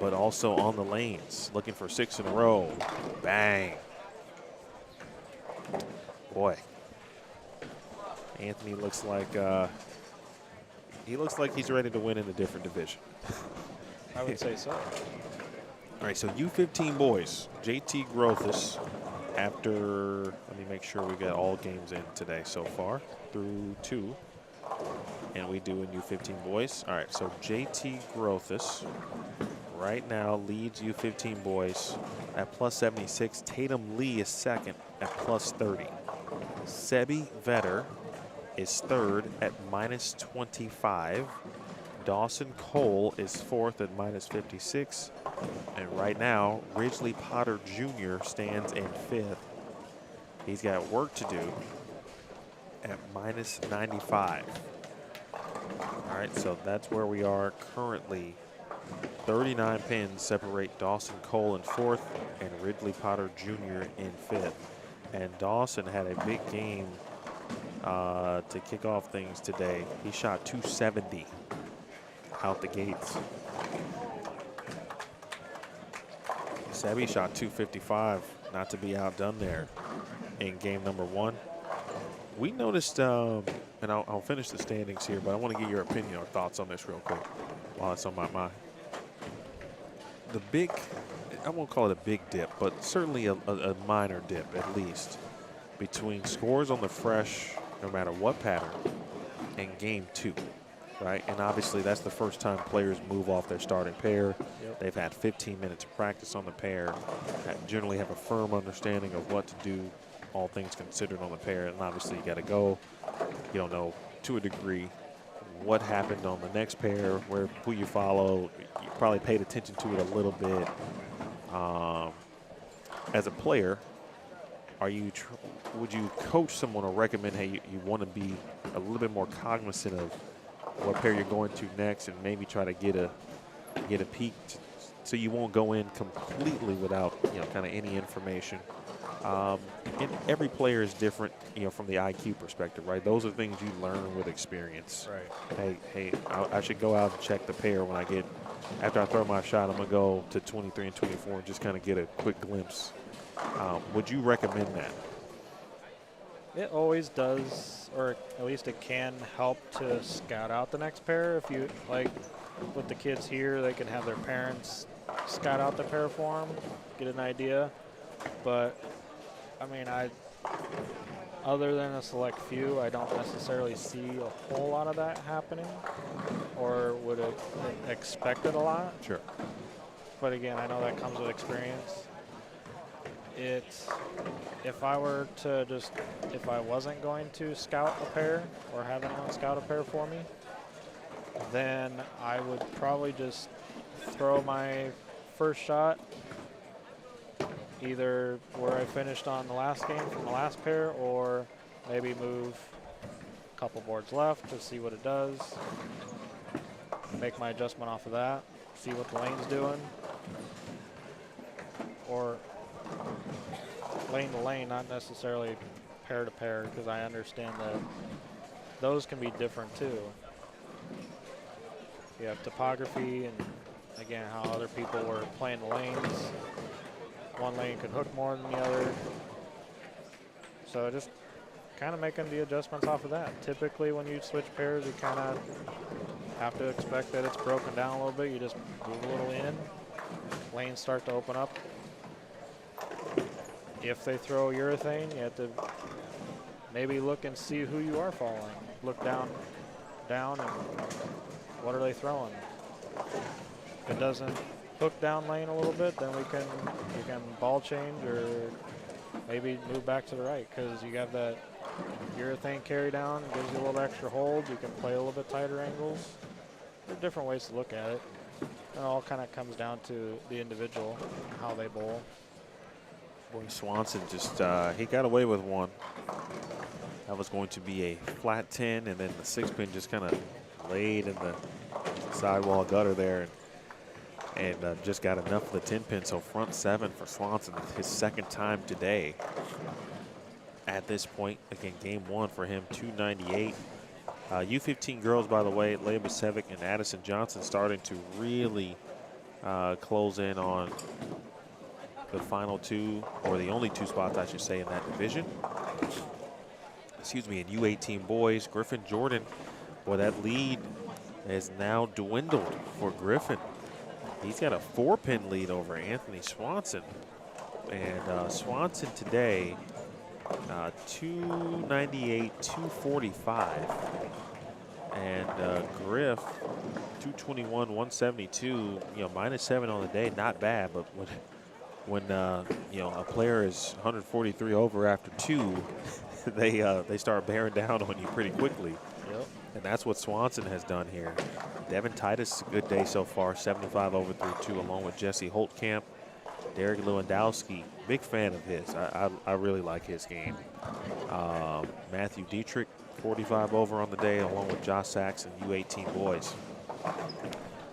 but also on the lanes, looking for 6 in a row. Bang. Boy. Anthony looks like he's ready to win in a different division. I would say so. All right, so U15 boys, JT Grothus, after, let me make sure we got all games in today so far through 2, and we do in U15 boys. All right, so JT Grothus right now leads U15 boys at plus 76. Tatum Lee is second at plus 30. Sebi Vetter is third at minus 25. Dawson Cole is fourth at minus 56. And right now, Ridgely Potter Jr. stands in fifth. He's got work to do at minus 95. All right, so that's where we are currently. 39 pins separate Dawson Cole in fourth and Ridgely Potter Jr. in fifth. And Dawson had a big game to kick off things today. He shot 270 out the gates. Sebi shot 255, not to be outdone there in game number 1. We noticed, and I'll finish the standings here, but I want to get your opinion or thoughts on this real quick while it's on my mind. The big, I won't call it a big dip, but certainly a minor dip at least between scores on the fresh, no matter what pattern, and game 2. Right, and obviously that's the first time players move off their starting pair. Yep. They've had 15 minutes of practice on the pair, generally have a firm understanding of what to do, all things considered on the pair, and obviously you got to go. You don't know to a degree what happened on the next pair, who you follow. You probably paid attention to it a little bit. As a player, would you coach someone or recommend, hey, you want to be a little bit more cognizant of what pair you're going to next, and maybe try to get a peek so you won't go in completely without kind of any information. And every player is different, from the IQ perspective, right? Those are things you learn with experience. Right. Hey, I should go out and check the pair when after I throw my shot. I'm gonna go to 23 and 24 and just kind of get a quick glimpse. Would you recommend that? It always does, or at least it can help to scout out the next pair. If you, like with the kids here, they can have their parents scout out the pair for them, get an idea. But I mean, other than a select few, I don't necessarily see a whole lot of that happening, or would expect it a lot. Sure. But again, I know that comes with experience. If I wasn't going to scout a pair or have anyone scout a pair for me, then I would probably just throw my first shot either where I finished on the last game from the last pair, or maybe move a couple boards left to see what it does, make my adjustment off of that, see what the lane's doing, or lane to lane, not necessarily pair to pair, because I understand that those can be different too. You have topography and, again, how other people were playing the lanes. One lane could hook more than the other. So just kind of making the adjustments off of that. Typically when you switch pairs, you kind of have to expect that it's broken down a little bit. You just move a little in, lanes start to open up. If they throw urethane, you have to maybe look and see who you are following. Look down, and what are they throwing? If it doesn't hook down lane a little bit, then you can ball change or maybe move back to the right, because you got that urethane carry down, gives you a little extra hold. You can play a little bit tighter angles. There are different ways to look at it. It all kind of comes down to the individual, how they bowl. Boy, Swanson just, he got away with one. That was going to be a flat 10, and then the 6-pin just kind of laid in the sidewall gutter there, and just got enough of the 10-pin. So front 7 for Swanson, his second time today. At this point, again, game 1 for him, 298. U15 girls, by the way, Leah Basevic and Addison Johnson starting to really close in on the final 2, or the only 2 spots, I should say, in that division. Excuse me, in U18 boys, Griffin Jordan, boy, that lead has now dwindled for Griffin. He's got a 4-pin lead over Anthony Swanson. And Swanson today, 298, 245. And Griff, 221, 172, you know, -7 on the day, not bad, but when you know, a player is 143 over after 2, they start bearing down on you pretty quickly. Yep. And that's what Swanson has done here. Devin Titus, a good day so far, 75 over through 2, along with Jesse Holtkamp. Derek Lewandowski, big fan of his. I really like his game. Matthew Dietrich, 45 over on the day, along with Josh Saxon, U18 boys.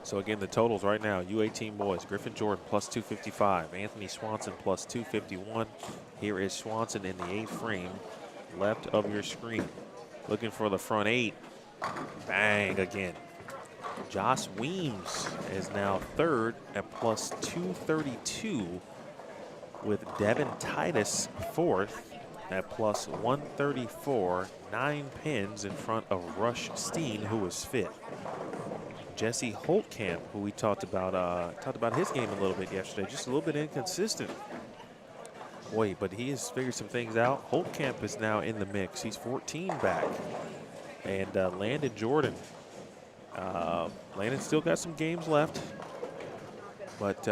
So again, the totals right now, U18 boys, Griffin Jordan plus 255, Anthony Swanson plus 251. Here is Swanson in the 8th frame, left of your screen. Looking for the front 8. Bang again. Josh Weems is now 3rd at plus 232, with Devin Titus 4th at plus 134, 9 pins in front of Rush Steen, who is 5th. Jesse Holtkamp, who we talked about his game a little bit yesterday, just a little bit inconsistent. Boy, but he has figured some things out. Holtkamp is now in the mix. He's 14 back. And Landon Jordan. Landon still got some games left. But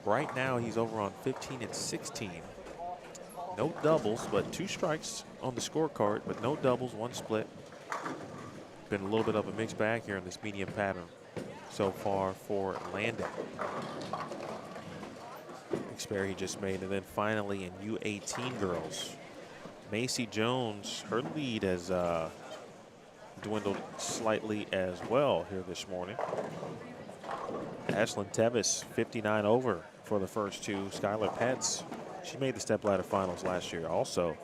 right now he's over on 15 and 16. No doubles, but 2 strikes on the scorecard, but no doubles, 1 split. Been a little bit of a mixed bag here in this medium pattern so far for Landon. Spare he just made. And then finally in U18 girls, Macy Jones, her lead has dwindled slightly as well here this morning. Ashlyn Tevis, 59 over for the first 2. Skylar Petz, she made the Stepladder finals last year also.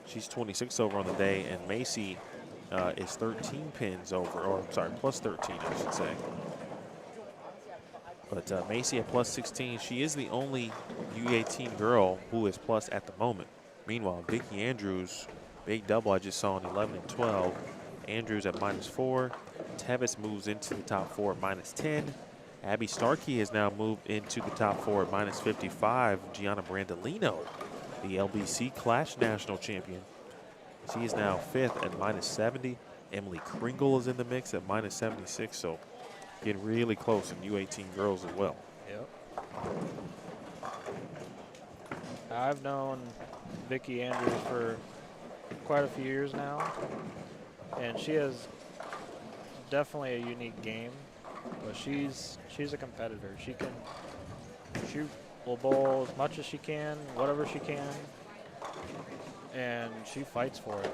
She's 26 over on the day, and Macy is 13 pins over, or sorry, plus 13, I should say. But Macy at plus 16, she is the only U18 girl who is plus at the moment. Meanwhile, Vicky Andrews, big double I just saw in 11 and 12. Andrews at -4. Tevis moves into the top 4 at -10. Abby Starkey has now moved into the top 4 at minus 55. Gianna Brandolino, the LBC Clash National Champion. She is now 5th at minus 70. Emily Kringle is in the mix at minus 76, so getting really close in U18 girls as well. Yep. I've known Vicki Andrews for quite a few years now, and she has definitely a unique game, but she's a competitor. She will bowl as much as she can, whatever she can, and she fights for it.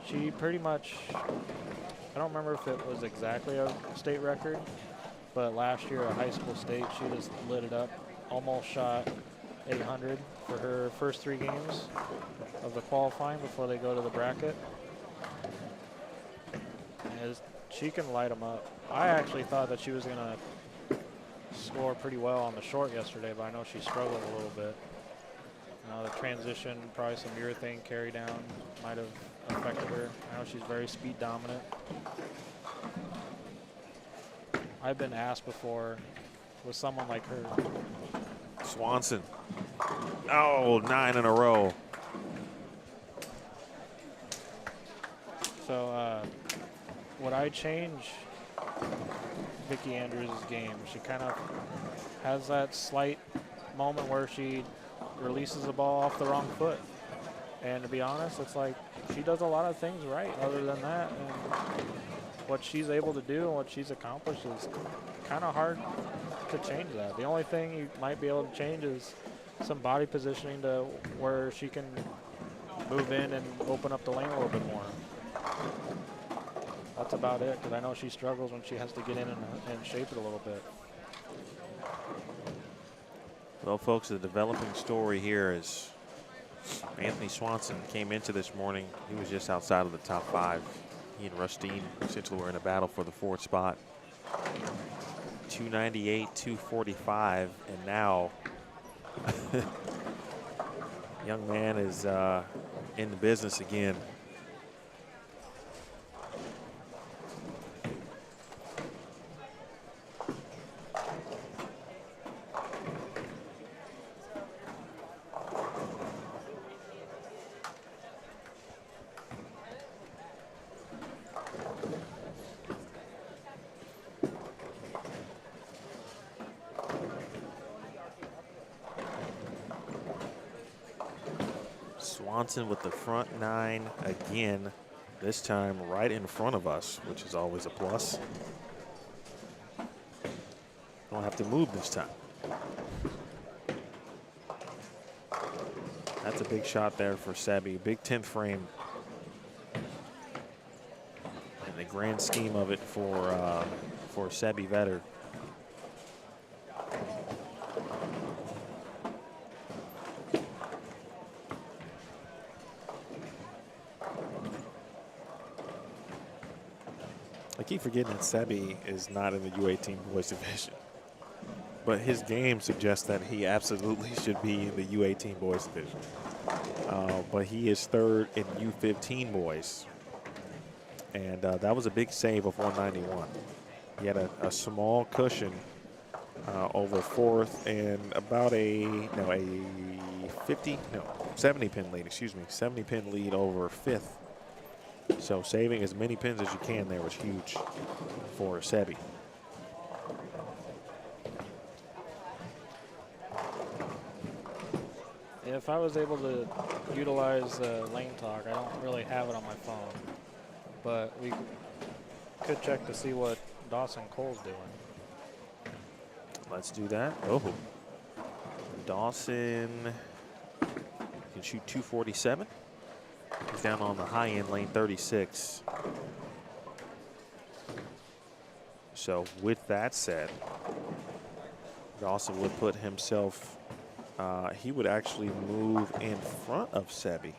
She pretty much, I don't remember if it was exactly a state record, but last year at high school state, she just lit it up, almost shot 800 for her first 3 games of the qualifying before they go to the bracket. And she can light them up. I actually thought that she was going to score pretty well on the short yesterday, but I know she struggled a little bit. The transition, probably some urethane carry down might have affected her. I know she's very speed dominant. I've been asked before, with someone like her. Swanson. Oh, 9 in a row. So would I change Vicki Andrews' game? She kind of has that slight moment where she releases the ball off the wrong foot. And to be honest, it's like she does a lot of things right other than that. And what she's able to do and what she's accomplished is kind of hard to change that. The only thing you might be able to change is some body positioning to where she can move in and open up the lane a little bit more. That's about it, because I know she struggles when she has to get in and shape it a little bit. Well, folks, the developing story here is Anthony Swanson came into this morning. He was just outside of the top 5. He and Rustine essentially were in a battle for the 4th spot. 298, 245, and now young man is in the business again. Swanson with the front 9 again, this time right in front of us, which is always a plus. Don't have to move this time. That's a big shot there for Sebi, big 10th frame. In the grand scheme of it for Sebi Vetter. I keep forgetting that Sebi is not in the U18 boys division, but his game suggests that he absolutely should be in the U18 boys division. But he is 3rd in U15 boys, and that was a big save of 191. He had a small cushion over 4th and about a 70 pin lead. Excuse me, 70 pin lead over 5th. So saving as many pins as you can there was huge for Sebi. If I was able to utilize lane talk, I don't really have it on my phone, but we could check to see what Dawson Cole's doing. Let's do that. Oh, Dawson can shoot 247. He's down on the high end, lane 36. So with that said, Dawson would put himself, he would actually move in front of Sebi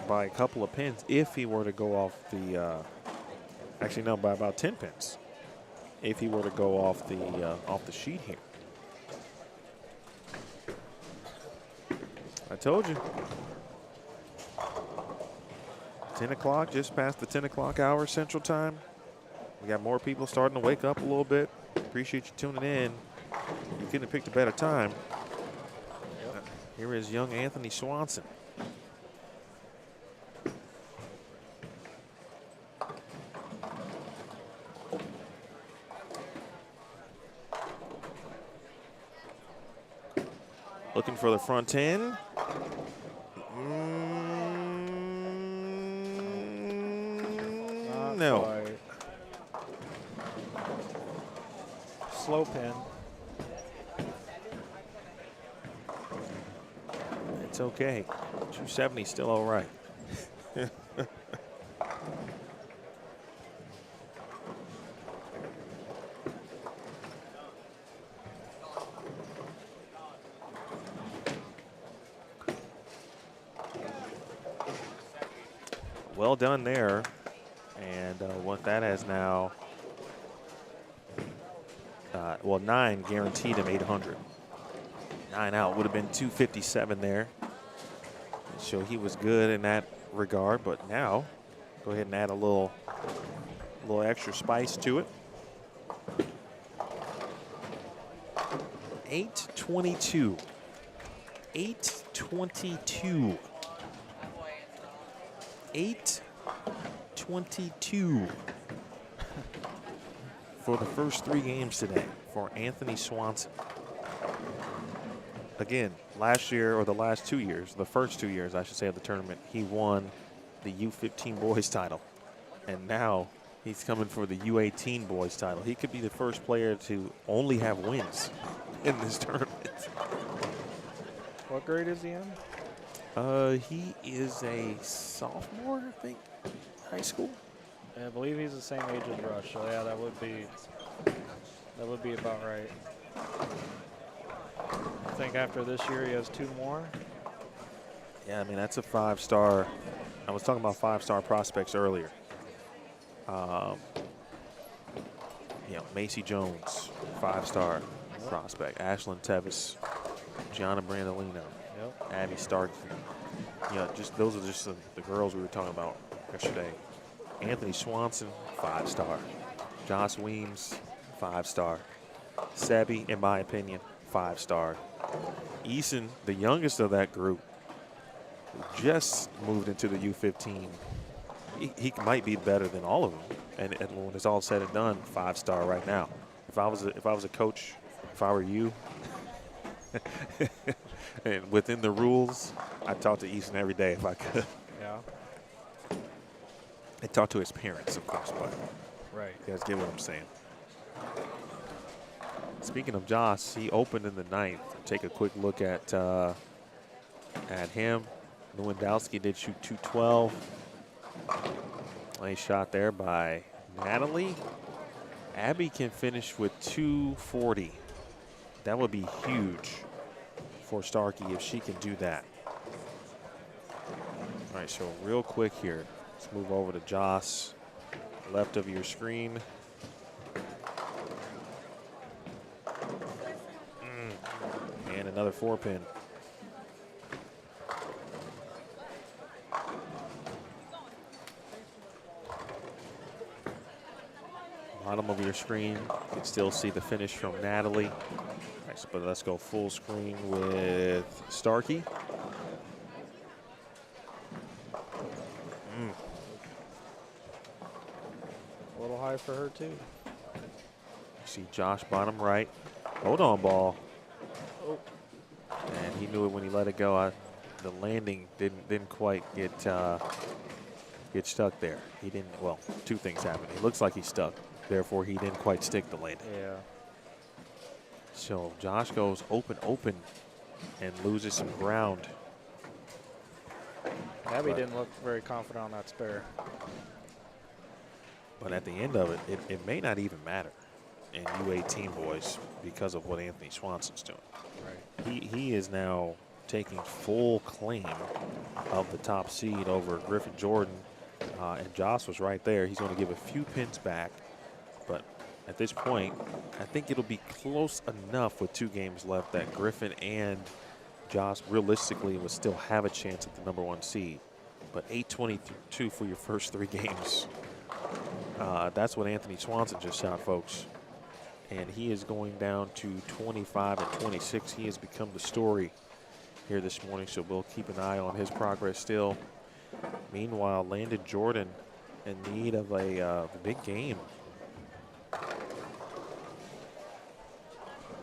by a couple of pins if he were to go off the, actually no, by about 10 pins if he were to go off the sheet here. I told you. 10 o'clock, just past the 10 o'clock hour Central Time. We got more people starting to wake up a little bit. Appreciate you tuning in. You couldn't have picked a better time. Yep. Here is young Anthony Swanson. Looking for the front 10. No. Quite. Slow pin. It's okay. 270 still all right. Well done there. And what that has now, well, 9 guaranteed him 800. 9 out would have been 257 there. So he was good in that regard, but now go ahead and add a little extra spice to it. 822. 822. 822 for the first 3 games today for Anthony Swanson. Again, last year, or the last 2 years, the first 2 years, I should say, of the tournament, he won the U15 boys title. And now he's coming for the U18 boys title. He could be the first player to only have wins in this tournament. What grade is he in? He is a sophomore, I think, high school. Yeah, I believe he's the same age as Rush, so yeah, that would be about right. I think after this year he has 2 more. Yeah, I mean, that's a 5-star. I was talking about 5-star prospects earlier. Macy Jones, 5-star prospect. Ashlyn Tevis, Gianna Brandolino, Abby Starkey. Those are just the girls we were talking about yesterday. Anthony Swanson, 5-star. Josh Weems, 5-star. Sebi, in my opinion, 5-star. Eason, the youngest of that group, just moved into the U15. He might be better than all of them. And when it's all said and done, 5-star right now. If I was a coach, if I were you, and within the rules, I'd talk to Eason every day if I could. Yeah. I'd talk to his parents, of course, but right. you guys get what I'm saying. Speaking of Josh, he opened in the 9th. Take a quick look at him. Lewandowski did shoot 212. Nice shot there by Natalie. Abby can finish with 240. That would be huge for Starkey if she can do that. All right, so real quick here, let's move over to Josh, left of your screen. And another 4-pin. Bottom of your screen, you can still see the finish from Natalie. Nice, but let's go full screen with Starkey. A little high for her too. You see Josh bottom right. Hold on, ball. Oh. And he knew it when he let it go. The landing didn't quite get stuck there. He didn't. Well, 2 things happened. It looks like he stuck. Therefore, he didn't quite stick the landing. Yeah. So Josh goes open, and loses some ground. Abby didn't look very confident on that spare. But at the end of it, it may not even matter in U18 boys because of what Anthony Swanson's doing. Right. He is now taking full claim of the top seed over Griffin Jordan. And Josh was right there. He's going to give a few pins back. But at this point, I think it'll be close enough with 2 games left that Griffin and Josh realistically will still have a chance at the #1 seed. but 822 for your first 3 games. That's what Anthony Swanson just shot, folks. And he is going down to 25 and 26. He has become the story here this morning, so we'll keep an eye on his progress still. Meanwhile, Landon Jordan in need of a big game.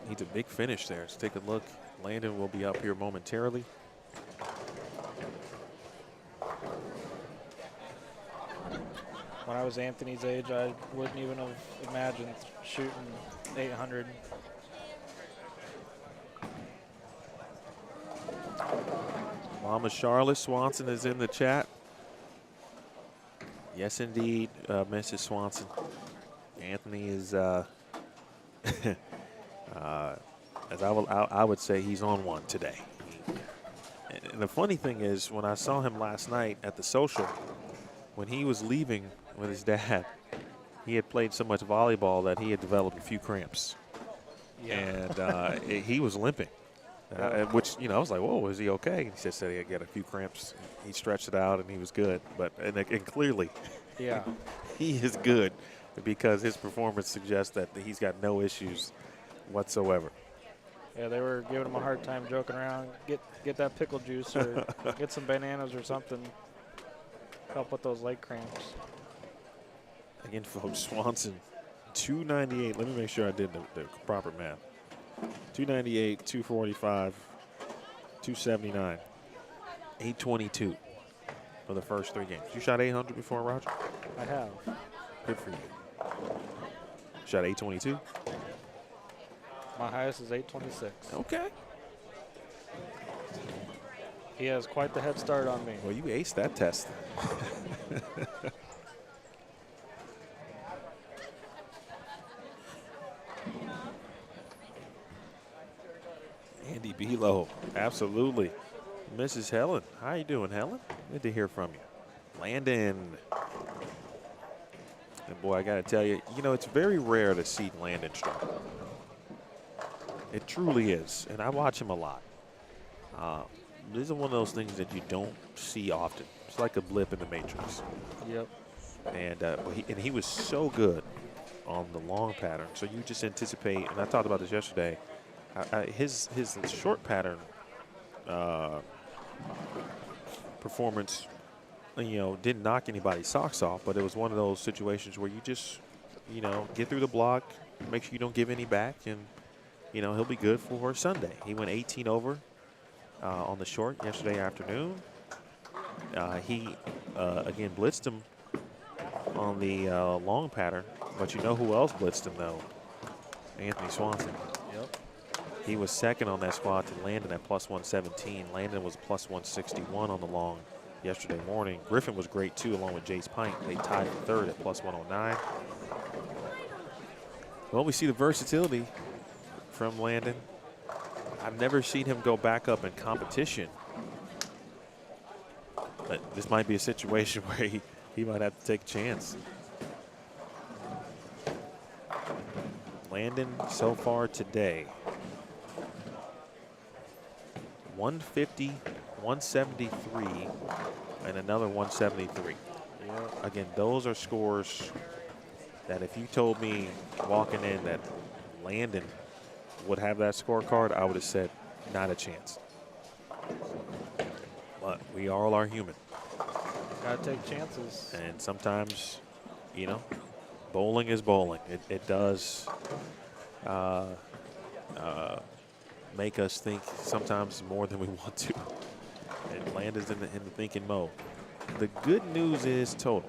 Needs a big finish there. Let's take a look. Landon will be up here momentarily. When I was Anthony's age, I wouldn't even have imagined shooting 800. Mama Charlotte Swanson is in the chat. Yes, indeed, Mrs. Swanson. Anthony is, as I would say, he's on one today. And the funny thing is, when I saw him last night at the social, when he was leaving with his dad, he had played so much volleyball that he had developed a few cramps. Yeah. And he was limping. Which, you know, I was like, whoa, is he okay? And he said he had got a few cramps. He stretched it out and he was good. But and clearly, Yeah. he is good because his performance suggests that he's got no issues whatsoever. Yeah, they were giving him a hard time joking around. Get that pickle juice or get some bananas or something. Help with those leg cramps. Again, folks, Swanson, 298. Let me make sure I did the proper math. 298, 245, 279, 822 for the first 3 games. You shot 800 before, Roger? I have. Good for you. Shot 822? My highest is 826. Okay. He has quite the head start on me. Well, you aced that test. Andy Belo, absolutely. Mrs. Helen, how you doing, Helen? Good to hear from you. Landon. And boy, I got to tell you, you know, it's very rare to see Landon struggle. It truly is, and I watch him a lot. This is one of those things that you don't see often. It's like a blip in the matrix. Yep. And he was so good on the long pattern. So you just anticipate, and I talked about this yesterday, his short pattern performance, you know, didn't knock anybody's socks off, but it was one of those situations where you just, you know, get through the block, make sure you don't give any back, and, you know, he'll be good for Sunday. He went 18 over on the short yesterday afternoon. He, again, blitzed him on the long pattern, but you know who else blitzed him, though? Anthony Swanson. Yep. He was second on that squad to Landon at plus 117. Landon was plus 161 on the long yesterday morning. Griffin was great, too, along with Jace Pint. They tied for third at plus 109. Well, we see the versatility from Landon. I've never seen him go back up in competition. But this might be a situation where he might have to take a chance. Landon so far today, 150, 173, and another 173. Yeah. Again, those are scores that if you told me walking in that Landon would have that scorecard, I would have said not a chance. But we all are human. Gotta take chances. And sometimes, you know, bowling is bowling. It does make us think sometimes more than we want to. And Landon's in the thinking mode. The good news is total.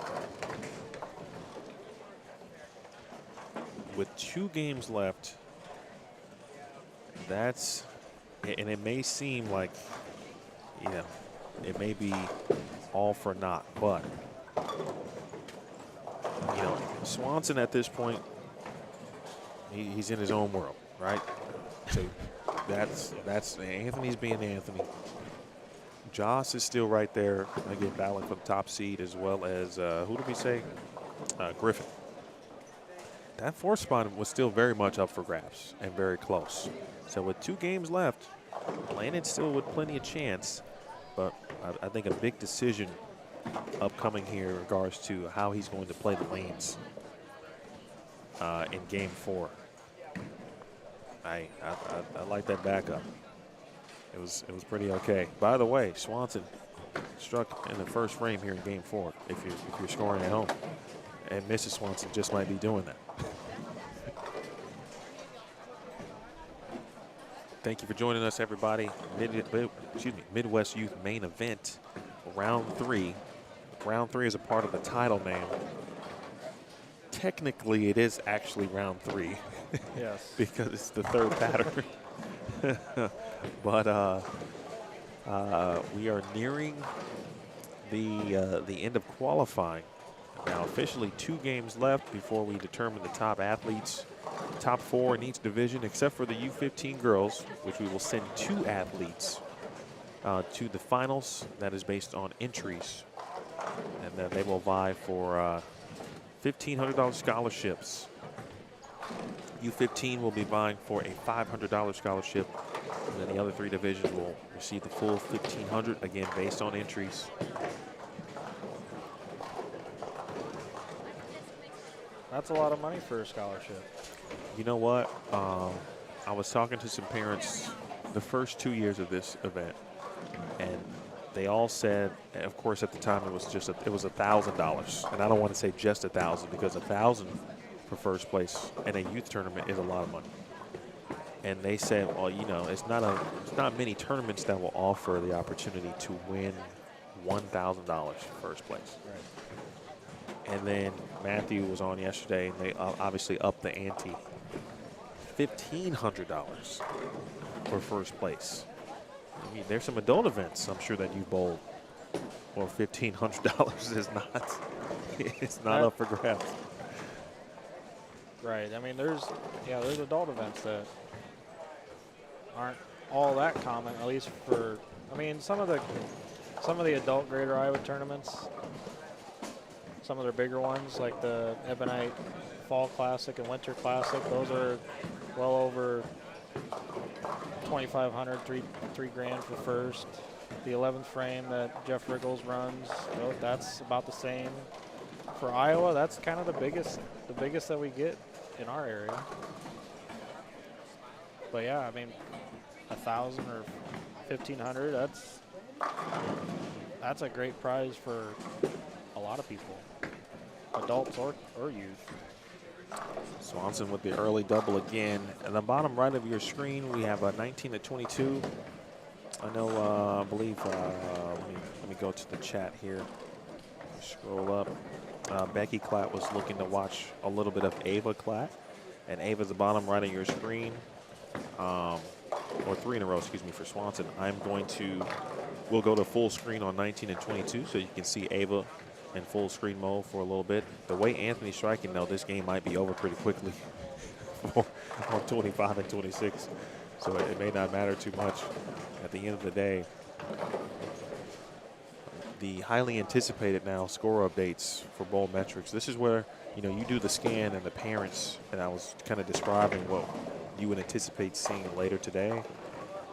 With 2 games left, and it may seem like, you know, it may be all for naught, but, you know, Swanson at this point, he's in his own world, right? So that's Anthony's being Anthony. Joss is still right there, again, battling for the top seed, as well as, who did we say? Griffin. That 4th spot was still very much up for grabs and very close. So with 2 games left, Landon still with plenty of chance, but I think a big decision upcoming here in regards to how he's going to play the lanes in Game 4. I like that backup. It was pretty okay. By the way, Swanson struck in the first frame here in Game 4. If you're scoring at home, and Mrs. Swanson just might be doing that. Thank you for joining us, everybody. Midwest Youth Main Event, Round 3. Round 3 is a part of the title name. Technically, it is actually Round 3. Yes. Because it's the third pattern. But we are nearing the end of qualifying. Now, officially 2 games left before we determine the top athletes. Top 4 in each division, except for the U15 girls, which we will send 2 athletes to the finals. That is based on entries. And then they will vie for $1,500 scholarships. U15 will be vying for a $500 scholarship. And then the other 3 divisions will receive the full $1,500, again, based on entries. That's a lot of money for a scholarship. You know what? I was talking to some parents the first 2 years of this event, and they all said, of course, at the time it was $1,000, and I don't want to say just 1,000 because 1,000 for first place in a youth tournament is a lot of money. And they said, well, you know, it's not many tournaments that will offer the opportunity to win $1,000 first place. Right. And then Matthew was on yesterday, and they obviously upped the ante. $1,500 for first place. I mean, there's some adult events I'm sure that you bowled, or $1,500 is not up for grabs. Right. I mean, there's adult events that aren't all that common, at least for. I mean, some of the adult Greater Iowa tournaments. Some of their bigger ones, like the Ebonite Fall Classic and Winter Classic, those are well over $2,500, three grand for first. The 11th frame that Jeff Riggles runs, that's about the same. For Iowa, that's kind of the biggest that we get in our area. But yeah, I mean, 1,000 or 1,500, that's a great prize for a lot of people, adults or youth. Swanson with the early double again. At the bottom right of your screen, we have a 19 to 22. I know, I believe, let me go to the chat here. Scroll up. Becky Klatt was looking to watch a little bit of Ava Klatt. And Ava's the bottom right of your screen. Or 3 in a row, excuse me, for Swanson. We'll go to full screen on 19 and 22 so you can see Ava in full screen mode for a little bit. The way Anthony's striking, though, this game might be over pretty quickly on 25 and 26. So it may not matter too much at the end of the day. The highly anticipated now score updates for bowl metrics. This is where, you know, you do the scan and the parents, and I was kind of describing what you would anticipate seeing later today.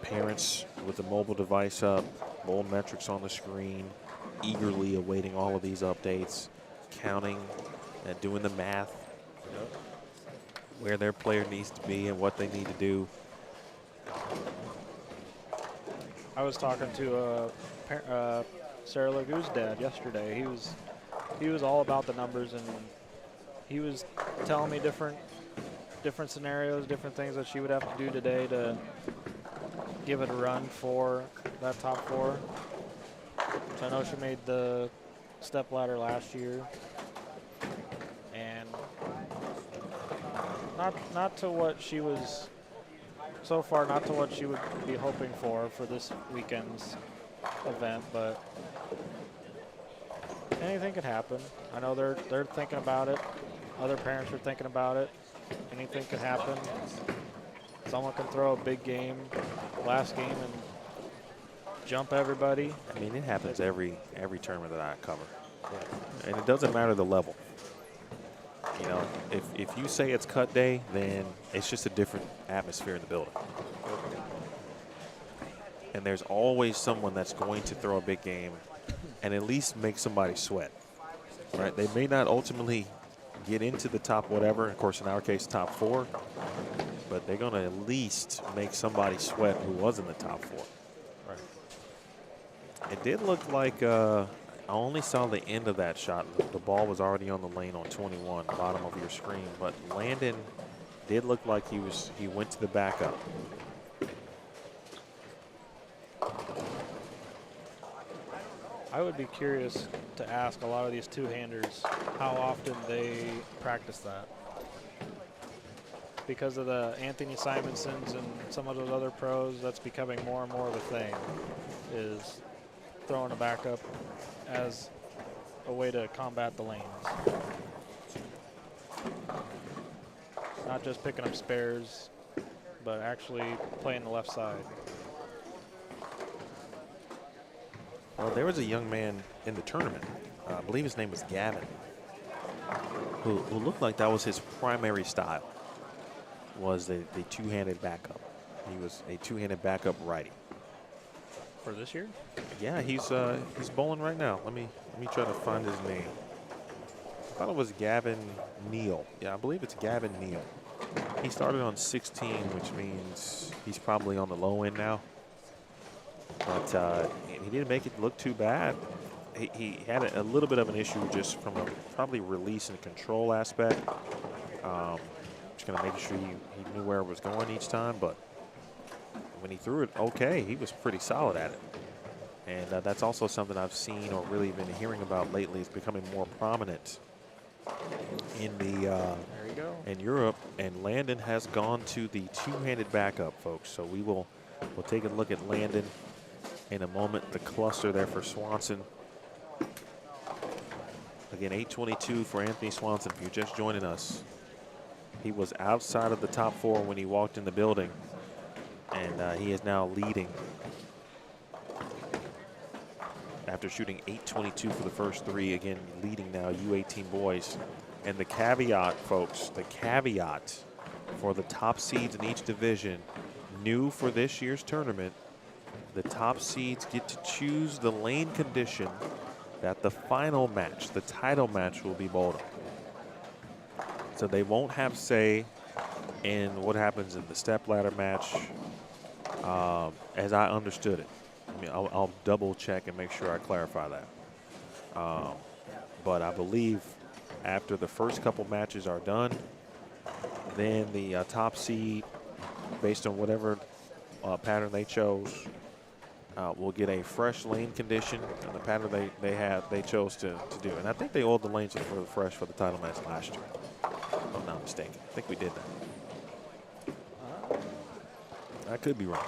Parents with the mobile device up, bowl metrics on the screen, eagerly awaiting all of these updates, counting and doing the math, where their player needs to be and what they need to do. I was talking to Sarah Lagu's dad yesterday. He was all about the numbers, and he was telling me different scenarios, different things that she would have to do today to give it a run for that top 4. So I know she made the Stepladder last year, and not to what she was so far, not to what she would be hoping for this weekend's event, but anything could happen. I know they're thinking about it. Other parents are thinking about it. Anything could happen. Someone can throw a big game, last game, and jump everybody. I mean, it happens every tournament that I cover. Yeah. And it doesn't matter the level. You know, if you say it's cut day, then it's just a different atmosphere in the building. And there's always someone that's going to throw a big game and at least make somebody sweat, right? They may not ultimately get into the top whatever, of course in our case top 4, but they're going to at least make somebody sweat who was in the top 4. Right. It did look like I only saw the end of that shot. The ball was already on the lane on 21, bottom of your screen, but Landon did look like he went to the backup. I would be curious to ask a lot of these two-handers how often they practice that. Because of the Anthony Simonsons and some of those other pros, that's becoming more and more of a thing, is throwing a backup as a way to combat the lanes. Not just picking up spares, but actually playing the left side. Well, there was a young man in the tournament, I believe his name was Gavin, who looked like that was his primary style, was the two-handed backup. He was a two-handed backup righty. For this year? Yeah, he's bowling right now. Let me try to find his name. I thought it was Gavin Neal. Yeah, I believe it's Gavin Neal. He started on 16, which means he's probably on the low end now. But he didn't make it look too bad. He had a little bit of an issue just from a probably release and control aspect. Just going to make sure he knew where it was going each time. But when he threw it okay, he was pretty solid at it. And that's also something I've seen or really been hearing about lately. It's becoming more prominent in the There you go. in Europe. And Landon has gone to the two-handed backup, folks. So we'll take a look at Landon in a moment. The cluster there for Swanson. Again, 8:22 for Anthony Swanson. If you're just joining us, he was outside of the top 4 when he walked in the building, and he is now leading after shooting 8:22 for the first 3. Again, leading now U18 boys. And the caveat, folks, the caveat for the top seeds in each division, new for this year's tournament, the top seeds get to choose the lane condition that the final match, the title match, will be bowled on. So they won't have say in what happens in the stepladder match, as I understood it. I mean, I'll double check and make sure I clarify that. But I believe after the first couple matches are done, then the top seed, based on whatever pattern they chose, will get a fresh lane condition and the pattern they chose to do. And I think they oiled the lanes for the fresh for the title match last year, if I'm not mistaken. I think we did that. I could be wrong.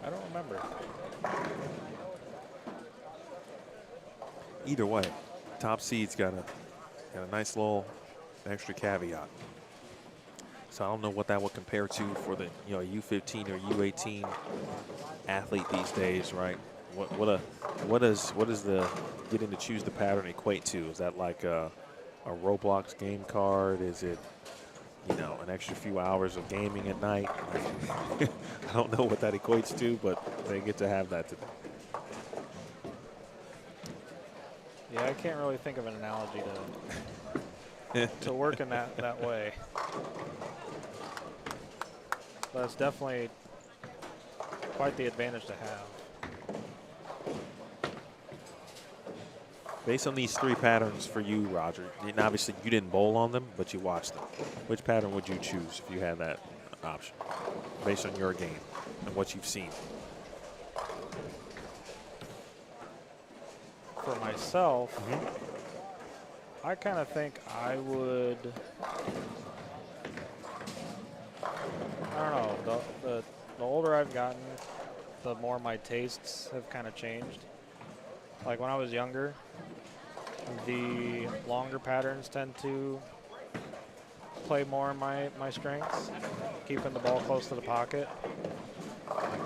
I don't remember. Either way, top seed's got a nice little extra caveat. So I don't know what that would compare to for the U15 or U18 athlete these days, right? What does the getting to choose the pattern equate to? Is that like a Roblox game card? Is it an extra few hours of gaming at night? I don't know what that equates to, but they get to have that today. Yeah, I can't really think of an analogy to work in that way. But it's definitely quite the advantage to have. Based on these 3 patterns for you, Roger, and obviously you didn't bowl on them, but you watched them. Which pattern would you choose if you had that option, based on your game and what you've seen? For myself, I kind of think I would, I don't know, the older I've gotten, the more my tastes have kind of changed. Like when I was younger, the longer patterns tend to play more in my strengths, keeping the ball close to the pocket.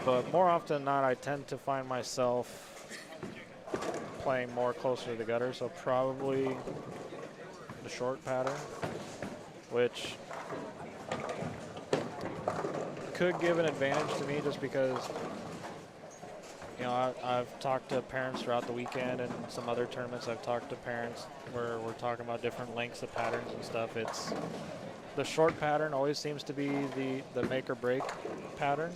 But more often than not, I tend to find myself playing more closer to the gutter, so probably the short pattern, which could give an advantage to me just because you know, I've talked to parents throughout the weekend, and some other tournaments I've talked to parents where we're talking about different lengths of patterns and stuff. It's the short pattern always seems to be the make or break pattern,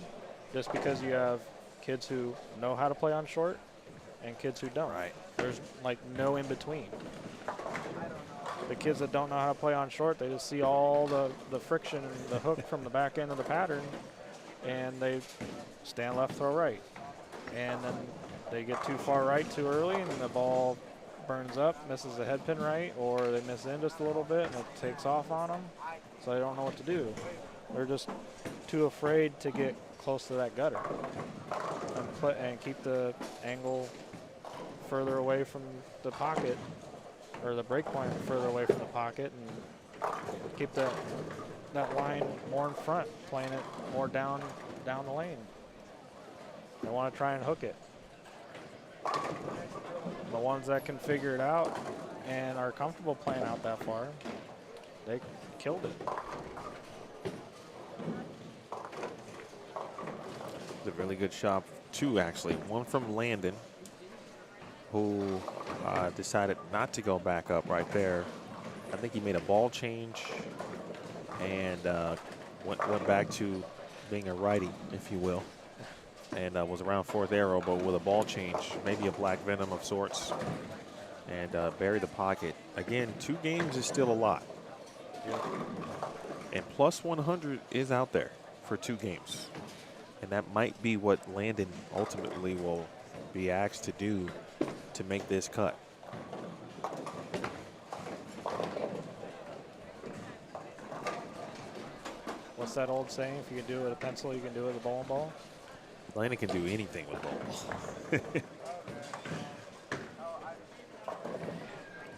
just because you have kids who know how to play on short and kids who don't. Right. There's like no in between. The kids that don't know how to play on short, they just see all the friction and the hook from the back end of the pattern, and they stand left, throw right. And then they get too far right too early, and the ball burns up, misses the head pin right, or they miss in just a little bit, and it takes off on them, so they don't know what to do. They're just too afraid to get close to that gutter and keep the angle further away from the pocket, or the break point further away from the pocket, and keep that line more in front, playing it more down the lane. They want to try and hook it. The ones that can figure it out and are comfortable playing out that far, they killed it. It's a really good shot, two actually. One from Landon, who decided not to go back up right there. I think he made a ball change and went back to being a righty, if you will, and was around fourth arrow, but with a ball change, maybe a black venom of sorts, and buried the pocket. Again, 2 games is still a lot. Yep. And plus 100 is out there for 2 games. And that might be what Landon ultimately will be asked to do to make this cut. What's that old saying? If you can do it with a pencil, you can do it with a bowling ball? Landon can do anything with balls.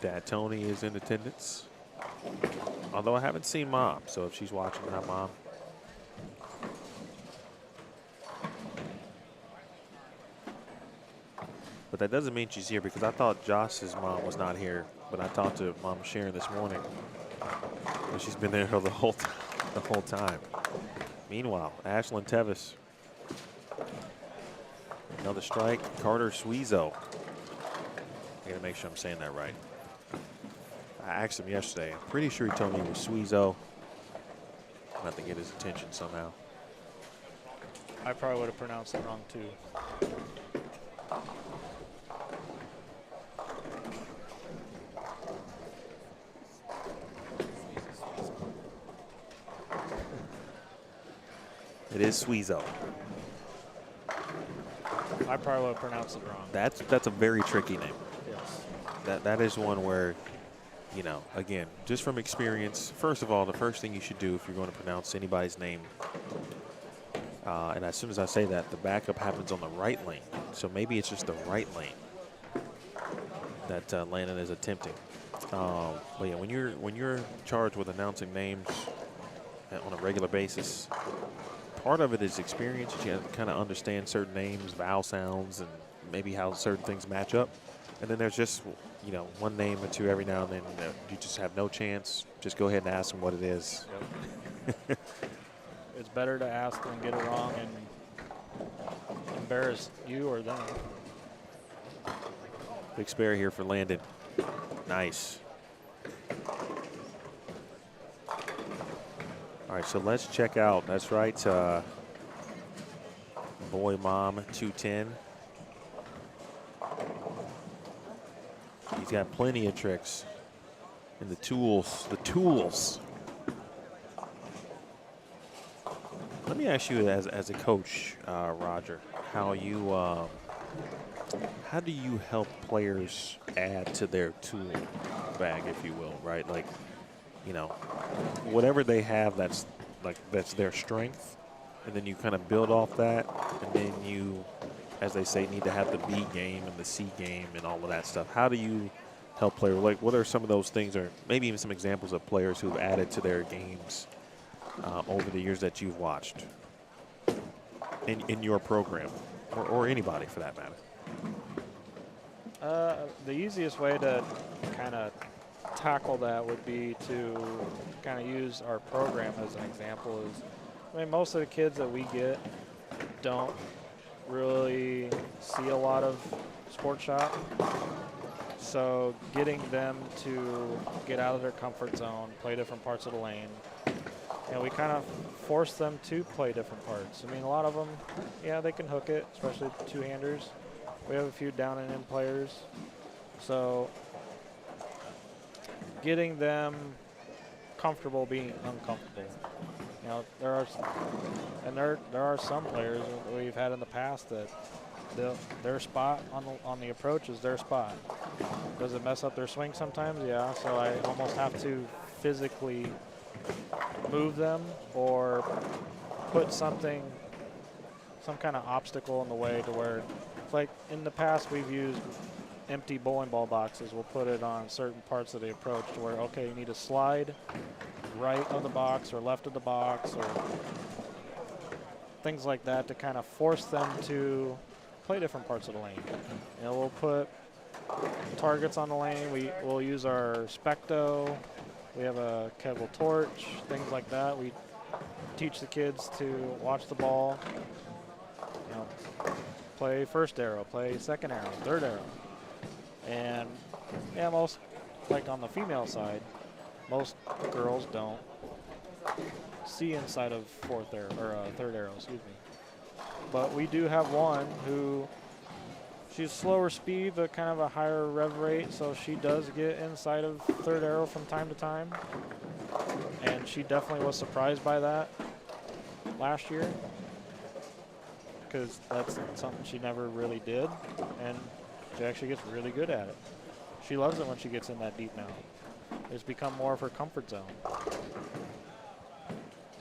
Dad Tony is in attendance. Although I haven't seen Mom, so if she's watching, hi Mom. But that doesn't mean she's here, because I thought Josh's mom was not here, but I talked to Mom Sharon this morning, and she's been there the whole time. Meanwhile, Ashlyn Tevis. Another strike. Carter Suizo. I gotta make sure I'm saying that right. I asked him yesterday. I'm pretty sure he told me it was Suizo. I have to get his attention somehow. I probably would have pronounced it wrong too. It is Suizo. I probably would have pronounced it wrong. That's a very tricky name. Yes. That is one where, you know, again, just from experience, first of all, the first thing you should do if you're going to pronounce anybody's name, and as soon as I say that, the backup happens on the right lane. So maybe it's just the right lane that Landon is attempting. But yeah, when you're charged with announcing names on a regular basis, part of it is experience. You have to kind of understand certain names, vowel sounds, and maybe how certain things match up. And then there's just, you know, one name or two every now and then you just have no chance. Just go ahead and ask them what it is. Yep. It's better to ask than get it wrong and embarrass you or them. Big spare here for Landon. Nice. All right, so let's check out. That's right. Boy Mom 210. He's got plenty of tricks. And the tools. Let me ask you as a coach, Roger, how do you help players add to their tool bag, if you will, right? Like, you know, whatever they have that's their strength, and then you kind of build off that, and then you, as they say, need to have the B game and the C game and all of that stuff. How do you help players? Like, what are some of those things, or maybe even some examples of players who've added to their games over the years that you've watched in your program, or anybody for that matter? The easiest way to kind of tackle that would be to kind of use our program as an example. I mean, most of the kids that we get don't really see a lot of sport shop. So getting them to get out of their comfort zone, play different parts of the lane, we kind of force them to play different parts. I mean, a lot of them, yeah, they can hook it, especially two-handers. We have a few down and in players. So getting them comfortable being uncomfortable. There are some players that we've had in the past that their spot on the approach is their spot. Does it mess up their swing sometimes? Yeah. So I almost have to physically move them or put some kind of obstacle in the way to where, like in the past we've used empty bowling ball boxes. We'll put it on certain parts of the approach to where, okay, you need to slide right of the box or left of the box or things like that to kind of force them to play different parts of the lane. We'll put targets on the lane. We'll use our Specto. We have a Kegel torch, things like that. We teach the kids to watch the ball, play first arrow, play second arrow, third arrow. And most, like on the female side, most girls don't see inside of third arrow, excuse me. But we do have one who, she's slower speed, but kind of a higher rev rate, so she does get inside of third arrow from time to time. And she definitely was surprised by that last year, because that's something she never really did, and she actually gets really good at it. She loves it when she gets in that deep now. It's become more of her comfort zone.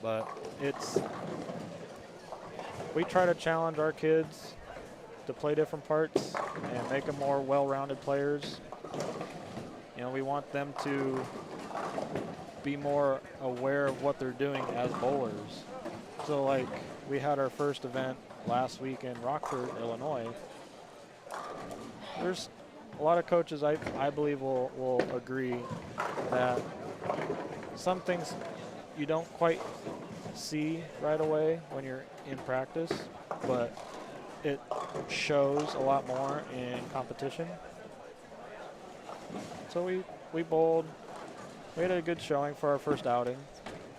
But we try to challenge our kids to play different parts and make them more well-rounded players. We want them to be more aware of what they're doing as bowlers. So like we had our first event last week in Rockford, Illinois. There's a lot of coaches I believe will agree that some things you don't quite see right away when you're in practice, but it shows a lot more in competition. So we bowled. We had a good showing for our first outing,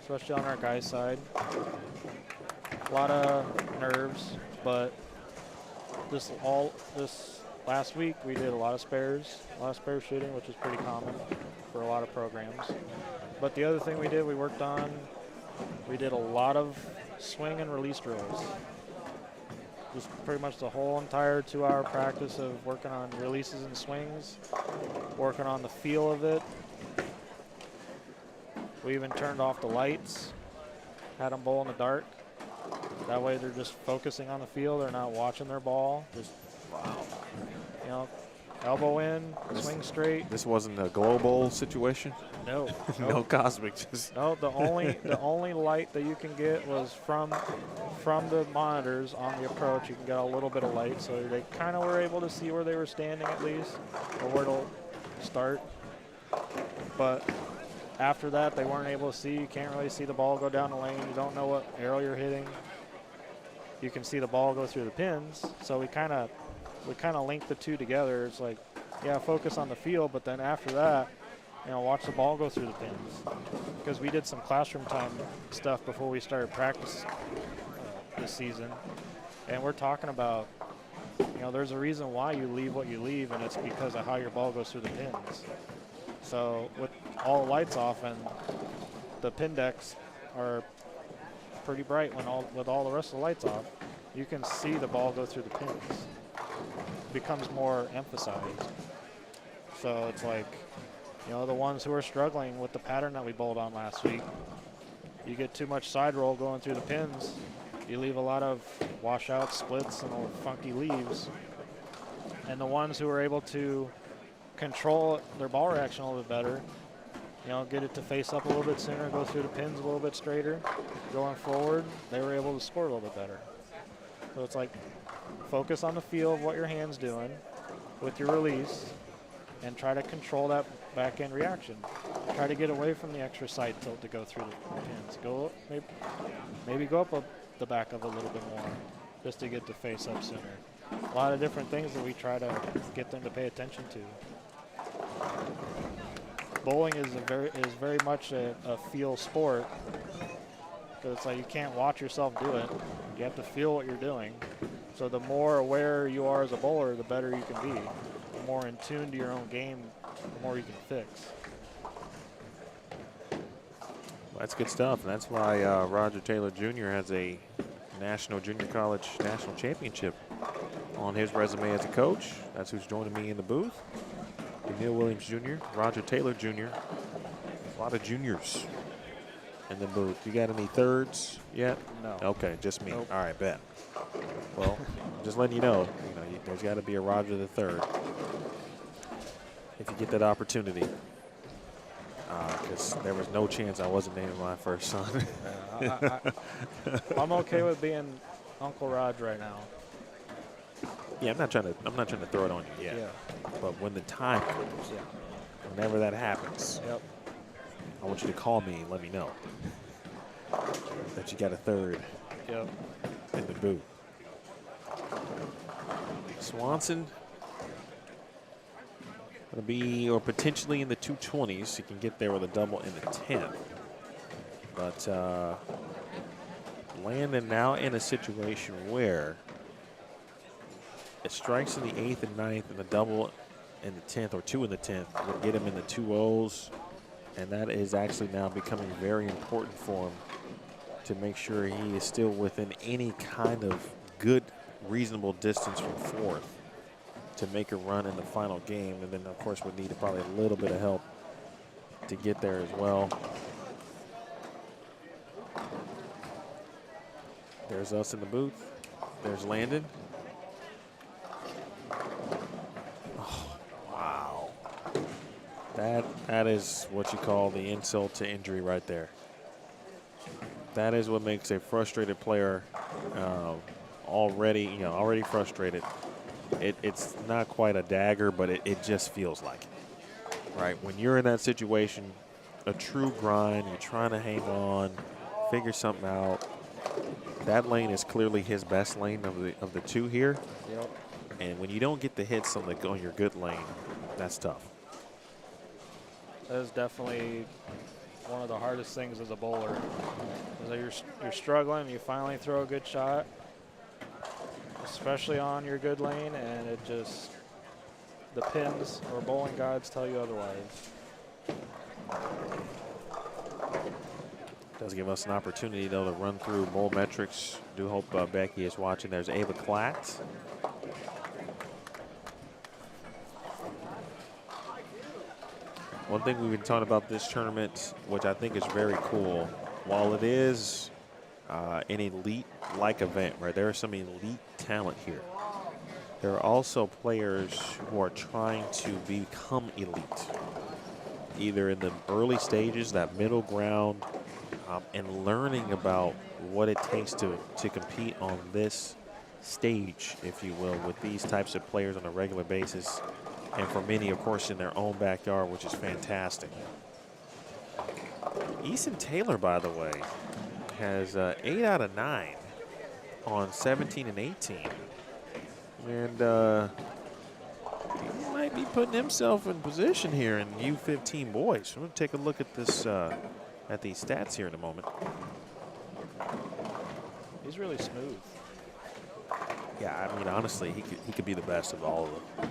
especially on our guys' side. A lot of nerves, but this last week we did a lot of spare shooting, which is pretty common for a lot of programs. But the other thing we did a lot of swing and release drills. Just pretty much the whole entire 2-hour practice of working on releases and swings, working on the feel of it. We even turned off the lights, had them bowl in the dark. That way they're just focusing on the field. They're not watching their ball. Just, elbow in, swing straight. This wasn't a global situation? No. No cosmic. No, the only light that you can get was from the monitors on the approach. You can get a little bit of light, so they kind of were able to see where they were standing at least, or where to start. But after that, they weren't able to see. You can't really see the ball go down the lane. You don't know what arrow you're hitting. You can see the ball go through the pins. So we kind of link the two together. It's like, yeah, focus on the field, but then after that, watch the ball go through the pins. Because we did some classroom time stuff before we started practice this season, and we're talking about, there's a reason why you leave what you leave, and it's because of how your ball goes through the pins. So with all the lights off and the pin decks are pretty bright with all the rest of the lights off, you can see the ball go through the pins. It becomes more emphasized. So it's like, the ones who are struggling with the pattern that we bowled on last week, you get too much side roll going through the pins, you leave a lot of washout splits and old funky leaves. And the ones who are able to control their ball reaction a little bit better, get it to face up a little bit sooner, go through the pins a little bit straighter, going forward, they were able to score a little bit better. So it's like, focus on the feel of what your hand's doing with your release and try to control that back end reaction. Try to get away from the extra side tilt to go through the pins. Maybe go up the back of a little bit more. just to get to face up sooner. A lot of different things that we try to get them to pay attention to. Bowling is very much a feel sport. So it's like you can't watch yourself do it. You have to feel what you're doing. So the more aware you are as a bowler, the better you can be. The more in tune to your own game, the more you can fix. That's good stuff, and that's why Roger Taylor Jr. has a National Junior College National Championship on his resume as a coach. That's who's joining me in the booth. Emil Williams Jr., Roger Taylor Jr. A lot of juniors in the booth. You got any thirds yet? No. Okay, just me. Nope. All right, bet. Well, just letting you know, there's got to be a Roger the Third if you get that opportunity. Because there was no chance I wasn't naming my first son. I'm okay with being Uncle Raj right now. Yeah, I'm not trying to throw it on you yet. Yeah. But when the time comes, Yeah. whenever that happens, Yep. I want you to call me and let me know that you got a third Yep. in the booth. Swanson going to be, or potentially in the 220s. He can get there with a double in the 10th. But Landon now in a situation where it strikes in the 8th and 9th and the double in the 10th, or 2 in the 10th, would get him in the 2-0s. And that is actually now becoming very important for him to make sure he is still within any kind of good, reasonable distance from 4th to make a run in the final game. And then, of course, would need probably a little bit of help to get there as well. There's us in the booth. There's Landon. Oh, wow. That is what you call the insult to injury right there. That is what makes a frustrated player already frustrated. It's not quite a dagger, but it just feels like it, right? When you're in that situation, a true grind, you're trying to hang on, figure something out. That lane is clearly his best lane of the two here. Yep. And when you don't get the hits on your good lane, that's tough. That is definitely one of the hardest things as a bowler. Is that you're struggling, you finally throw a good shot, especially on your good lane, and it just, the pins or bowling gods tell you otherwise. Does give us an opportunity, though, to run through bowl metrics. Do hope Becky is watching. There's Ava Klatt. One thing we've been talking about this tournament, which I think is very cool, while it is an elite-like event, right? There is some elite talent here. There are also players who are trying to become elite, either in the early stages, that middle ground, and learning about what it takes to compete on this stage, if you will, with these types of players on a regular basis. And for many, of course, in their own backyard, which is fantastic. Eason Taylor, by the way, has 8 out of 9 on 17 and 18. And he might be putting himself in position here in U15 boys. We'll take a look at this, at these stats here in a moment. He's really smooth. Yeah, I mean, honestly, he could be the best of all of the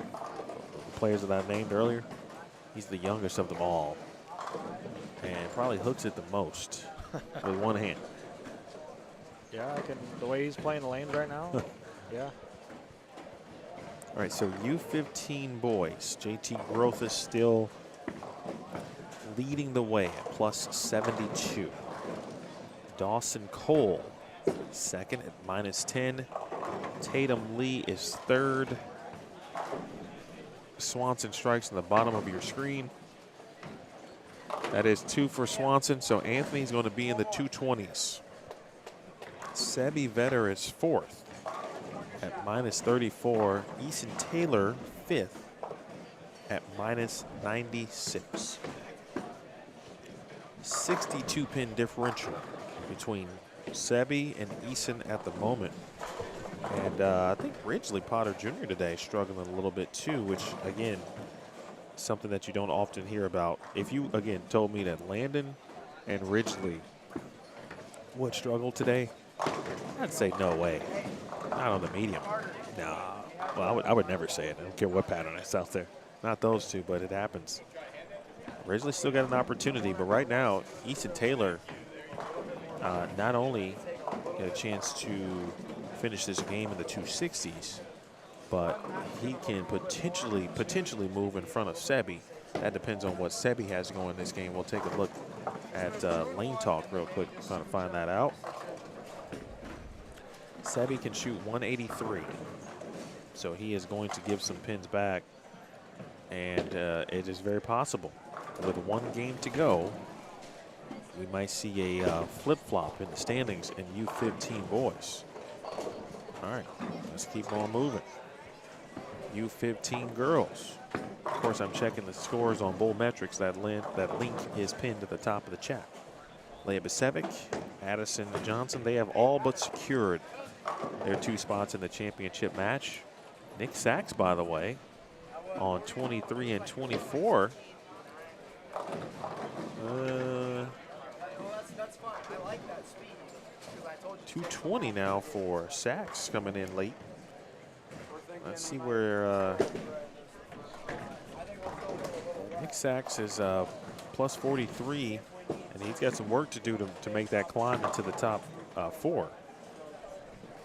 players that I named earlier. He's the youngest of them all, and probably hooks it the most with one hand. Yeah, the way he's playing the lanes right now, yeah. All right, so U15 boys, JT Groth is still leading the way at plus 72. Dawson Cole, second at minus 10. Tatum Lee is third. Swanson strikes in the bottom of your screen. That is 2 for Swanson, so Anthony's going to be in the 220s. Sebi Vetter is fourth at minus 34. Eason Taylor, fifth at minus 96. 62 pin differential between Sebi and Eason at the moment. And I think Ridgely Potter Jr. today struggling a little bit too, which again, something that you don't often hear about. If you again told me that Landon and Ridgely would struggle today, I'd say no way. Not on the medium. Nah. Well, I would never say it. I don't care what pattern it's out there. Not those two, but it happens. Ridgely still got an opportunity, but right now, Easton Taylor not only get a chance to finish this game in the 260s, but he can potentially move in front of Sebi. That depends on what Sebi has going in this game. We'll take a look at Lane Talk real quick, trying to find that out. Sebi can shoot 183, so he is going to give some pins back, and it is very possible. With one game to go, we might see a flip-flop in the standings in U15 boys. All right, let's keep on moving. U15 girls. Of course, I'm checking the scores on Bull Metrics that link is pinned at the top of the chat. Leah Basevic, Addison Johnson, they have all but secured their 2 spots in the championship match. Nick Sachs, by the way, on 23 and 24. That's fine. I like that speed. 220 now for Sachs coming in late. Let's see where Nick Sachs is plus 43, and he's got some work to do to make that climb into the top 4.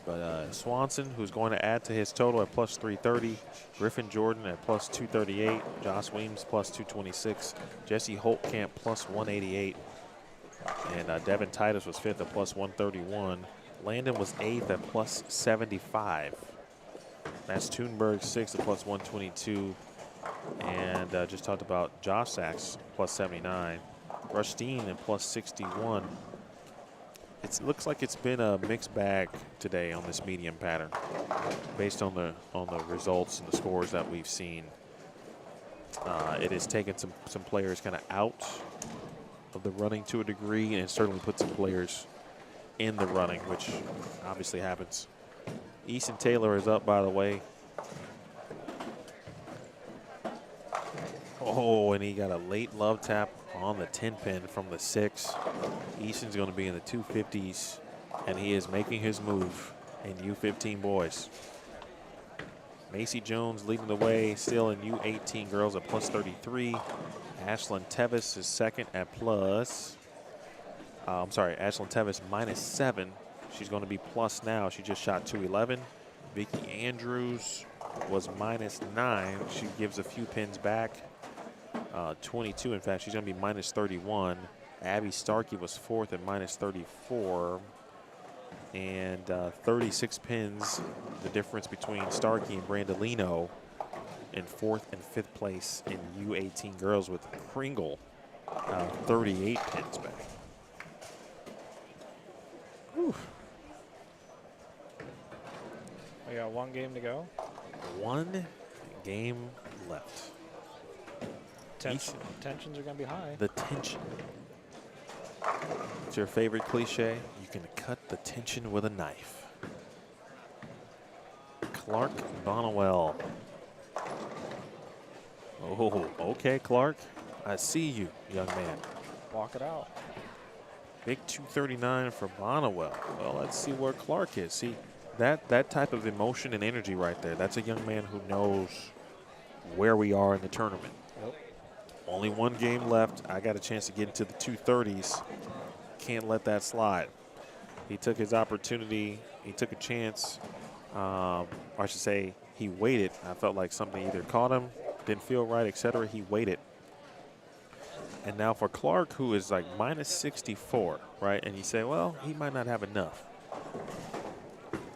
But Swanson, who's going to add to his total at plus 330. Griffin Jordan at plus 238. Josh Weems plus 226. Jesse Holtkamp plus 188. And Devin Titus was 5th at plus 131. Landon was 8th at plus 75. That's Thunberg 6th at plus 122. And just talked about Josh Sachs plus 79. Rushdeen at plus 61. It looks like it's been a mixed bag today on this medium pattern, based on the results and the scores that we've seen. It has taken some players kind of out of the running to a degree, and certainly put some players in the running, which obviously happens. Easton Taylor is up, by the way. Oh, and he got a late love tap on the 10 pin from the 6. Easton's going to be in the 250s, and he is making his move in U15 boys. Macy Jones leading the way, still in U18 girls at plus 33. Ashlyn Tevis is second at plus. Ashlyn Tevis minus 7. She's going to be plus now. She just shot 211. Vicky Andrews was minus 9. She gives a few pins back. 22, in fact, she's going to be minus 31. Abby Starkey was 4th at minus 34. And 36 pins, the difference between Starkey and Brandolino in 4th and 5th place in U18 girls, with Kringle 38 pins back. Whew. We got 1 game to go. 1 game left. Tensions are going to be high. The tension. It's your favorite cliche. You can cut the tension with a knife. Clark Bonnewell. Oh, okay, Clark. I see you, young man. Walk it out. Big 239 for Bonnewell. Well, let's see where Clark is. See, that type of emotion and energy right there, that's a young man who knows where we are in the tournament. Yep. Only 1 game left. I got a chance to get into the 230s. Can't let that slide. He took his opportunity. He took a chance. Or I should say, he waited. I felt like something either caught him, didn't feel right, etc. He waited. And now for Clark, who is like minus 64, right? And you say, well, he might not have enough.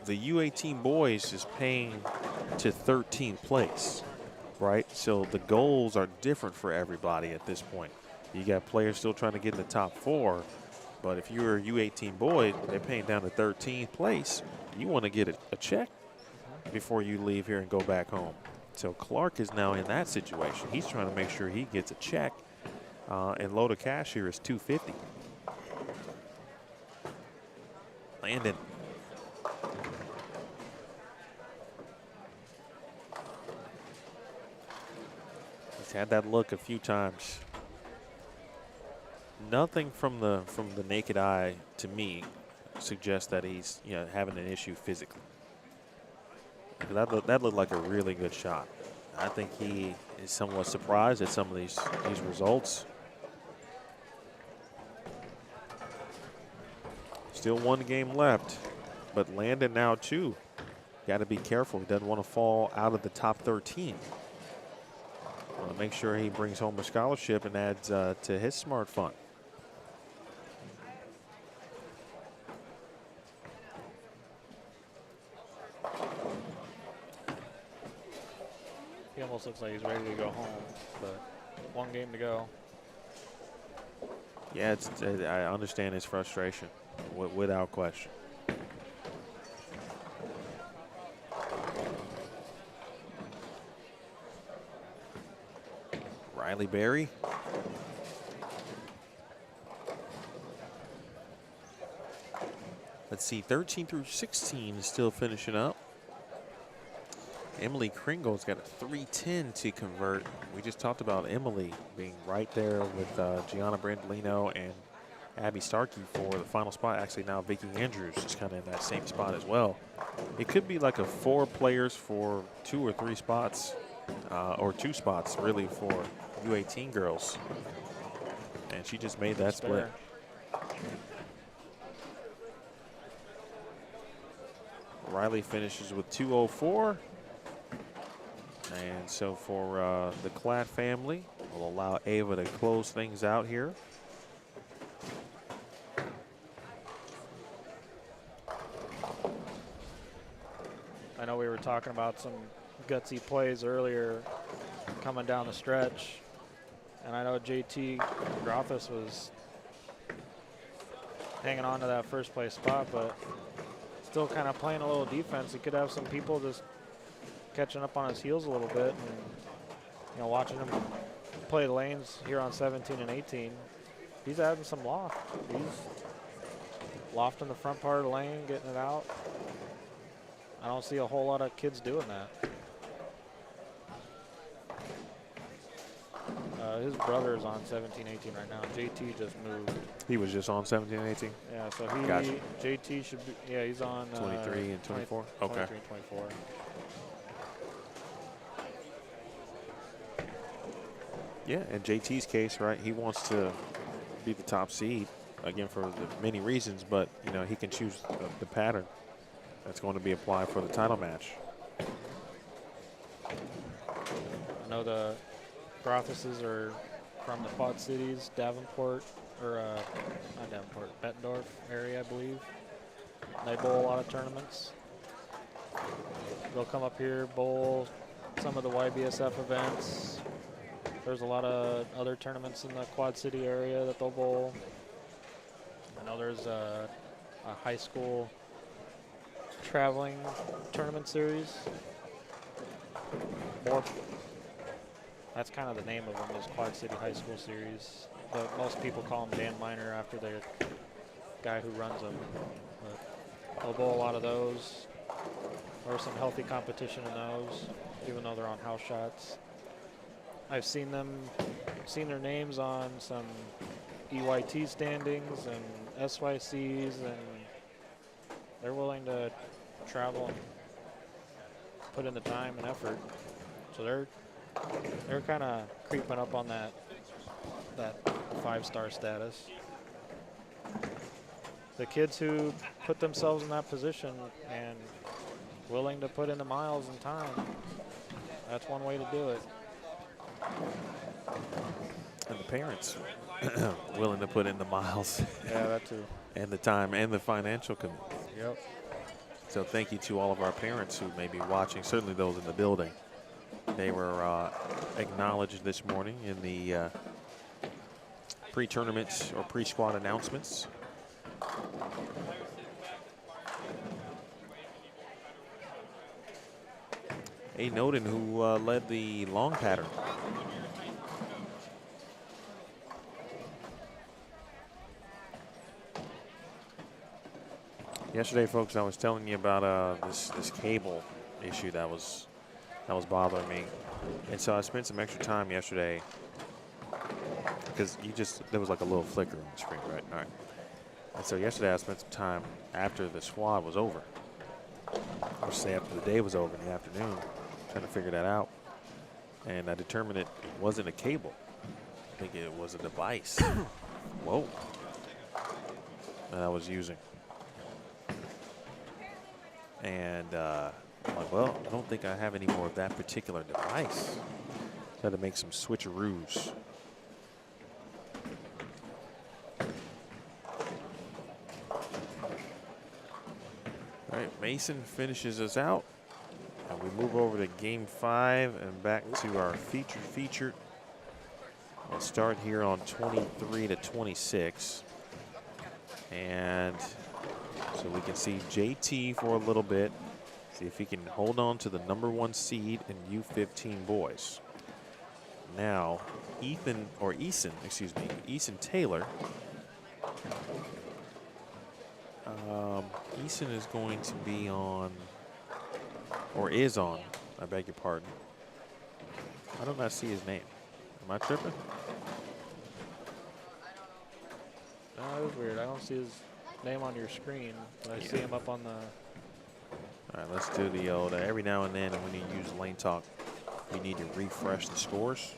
The U18 boys is paying to 13th place, right? So the goals are different for everybody at this point. You got players still trying to get in the top 4, but if you're a U18 boy, they're paying down to 13th place. You want to get a check before you leave here and go back home. So Clark is now in that situation. He's trying to make sure he gets a check, and load of cash here is 250. Landon. He's had that look a few times. Nothing from the naked eye to me suggests that he's having an issue physically. That looked like a really good shot. I think he is somewhat surprised at some of these results. Still one game left, but Landon now too. Got to be careful. He doesn't want to fall out of the top 13. Want to make sure he brings home a scholarship and adds to his smart fund. He almost looks like he's ready to go home, but one game to go. Yeah, I understand his frustration, without question. Riley Berry. Let's see, 13 through 16 is still finishing up. Emily Kringle's got a 310 to convert. We just talked about Emily being right there with Gianna Brandolino and Abby Starkey for the final spot. Actually, now Vicky Andrews is kind of in that same spot as well. It could be like a 4 players for 2 or 3 spots, or 2 spots really for U18 girls. And she just made that split. Riley finishes with 204. And so for the Klatt family, we'll allow Ava to close things out here. I know we were talking about some gutsy plays earlier coming down the stretch. And I know JT Grothus was hanging on to that first place spot, but still kind of playing a little defense. He could have some people just catching up on his heels a little bit, and watching him play the lanes here on 17 and 18. He's adding some loft. He's lofting the front part of the lane, getting it out. I don't see a whole lot of kids doing that. His brother is on 17, 18 right now. JT just moved. He was just on 17 and 18? Yeah, so Gotcha. JT should be, yeah, he's on 23 and 24? Okay. 23 and 24. Yeah, in JT's case, right, he wants to be the top seed, again, for the many reasons, but, he can choose the pattern that's going to be applied for the title match. I know the Grothuses are from the Quad Cities, Davenport, or not Davenport, Bettendorf area, I believe. They bowl a lot of tournaments. They'll come up here, bowl some of the YBSF events. There's a lot of other tournaments in the Quad City area that they'll bowl. I know there's a high school traveling tournament series. That's kind of the name of them, is Quad City High School Series. But most people call them Dan Minor after the guy who runs them. But they'll bowl a lot of those. There's some healthy competition in those, even though they're on house shots. I've seen their names on some EYT standings and SYCs, and they're willing to travel and put in the time and effort. So they're kind of creeping up on that 5-star status. The kids who put themselves in that position and willing to put in the miles and time, that's one way to do it. And the parents willing to put in the miles. Yeah, that too. And the time and the financial commitment. Yep. So thank you to all of our parents who may be watching, certainly those in the building. They were acknowledged this morning in the pre-tournament or pre-squad announcements. A. Noden, who led the long pattern. Yesterday, folks, I was telling you about this cable issue that was that was bothering me. And so I spent some extra time yesterday because there was like a little flicker on the screen, right? All right. And so yesterday I spent some time after the squad was over, or say after the day was over in the afternoon, trying to figure that out. And I determined it wasn't a cable. I think it was a device. Whoa. That I was using. And I'm like, well, I don't think I have any more of that particular device. So I had to make some switcheroos. All right, Mason finishes us out. And we move over to game 5 and back to our featured. We'll start here on 23 to 26. And so we can see JT for a little bit. See if he can hold on to the #1 seed in U15 boys. Now, Eason Taylor. Eason is going to be on, or is on, I beg your pardon. I do not see his name. Am I tripping? No, that is weird. I don't see his name on your screen, but I see him up on the. All right, let's do the old. Every now and then when you use Lane Talk, you need to refresh the scores.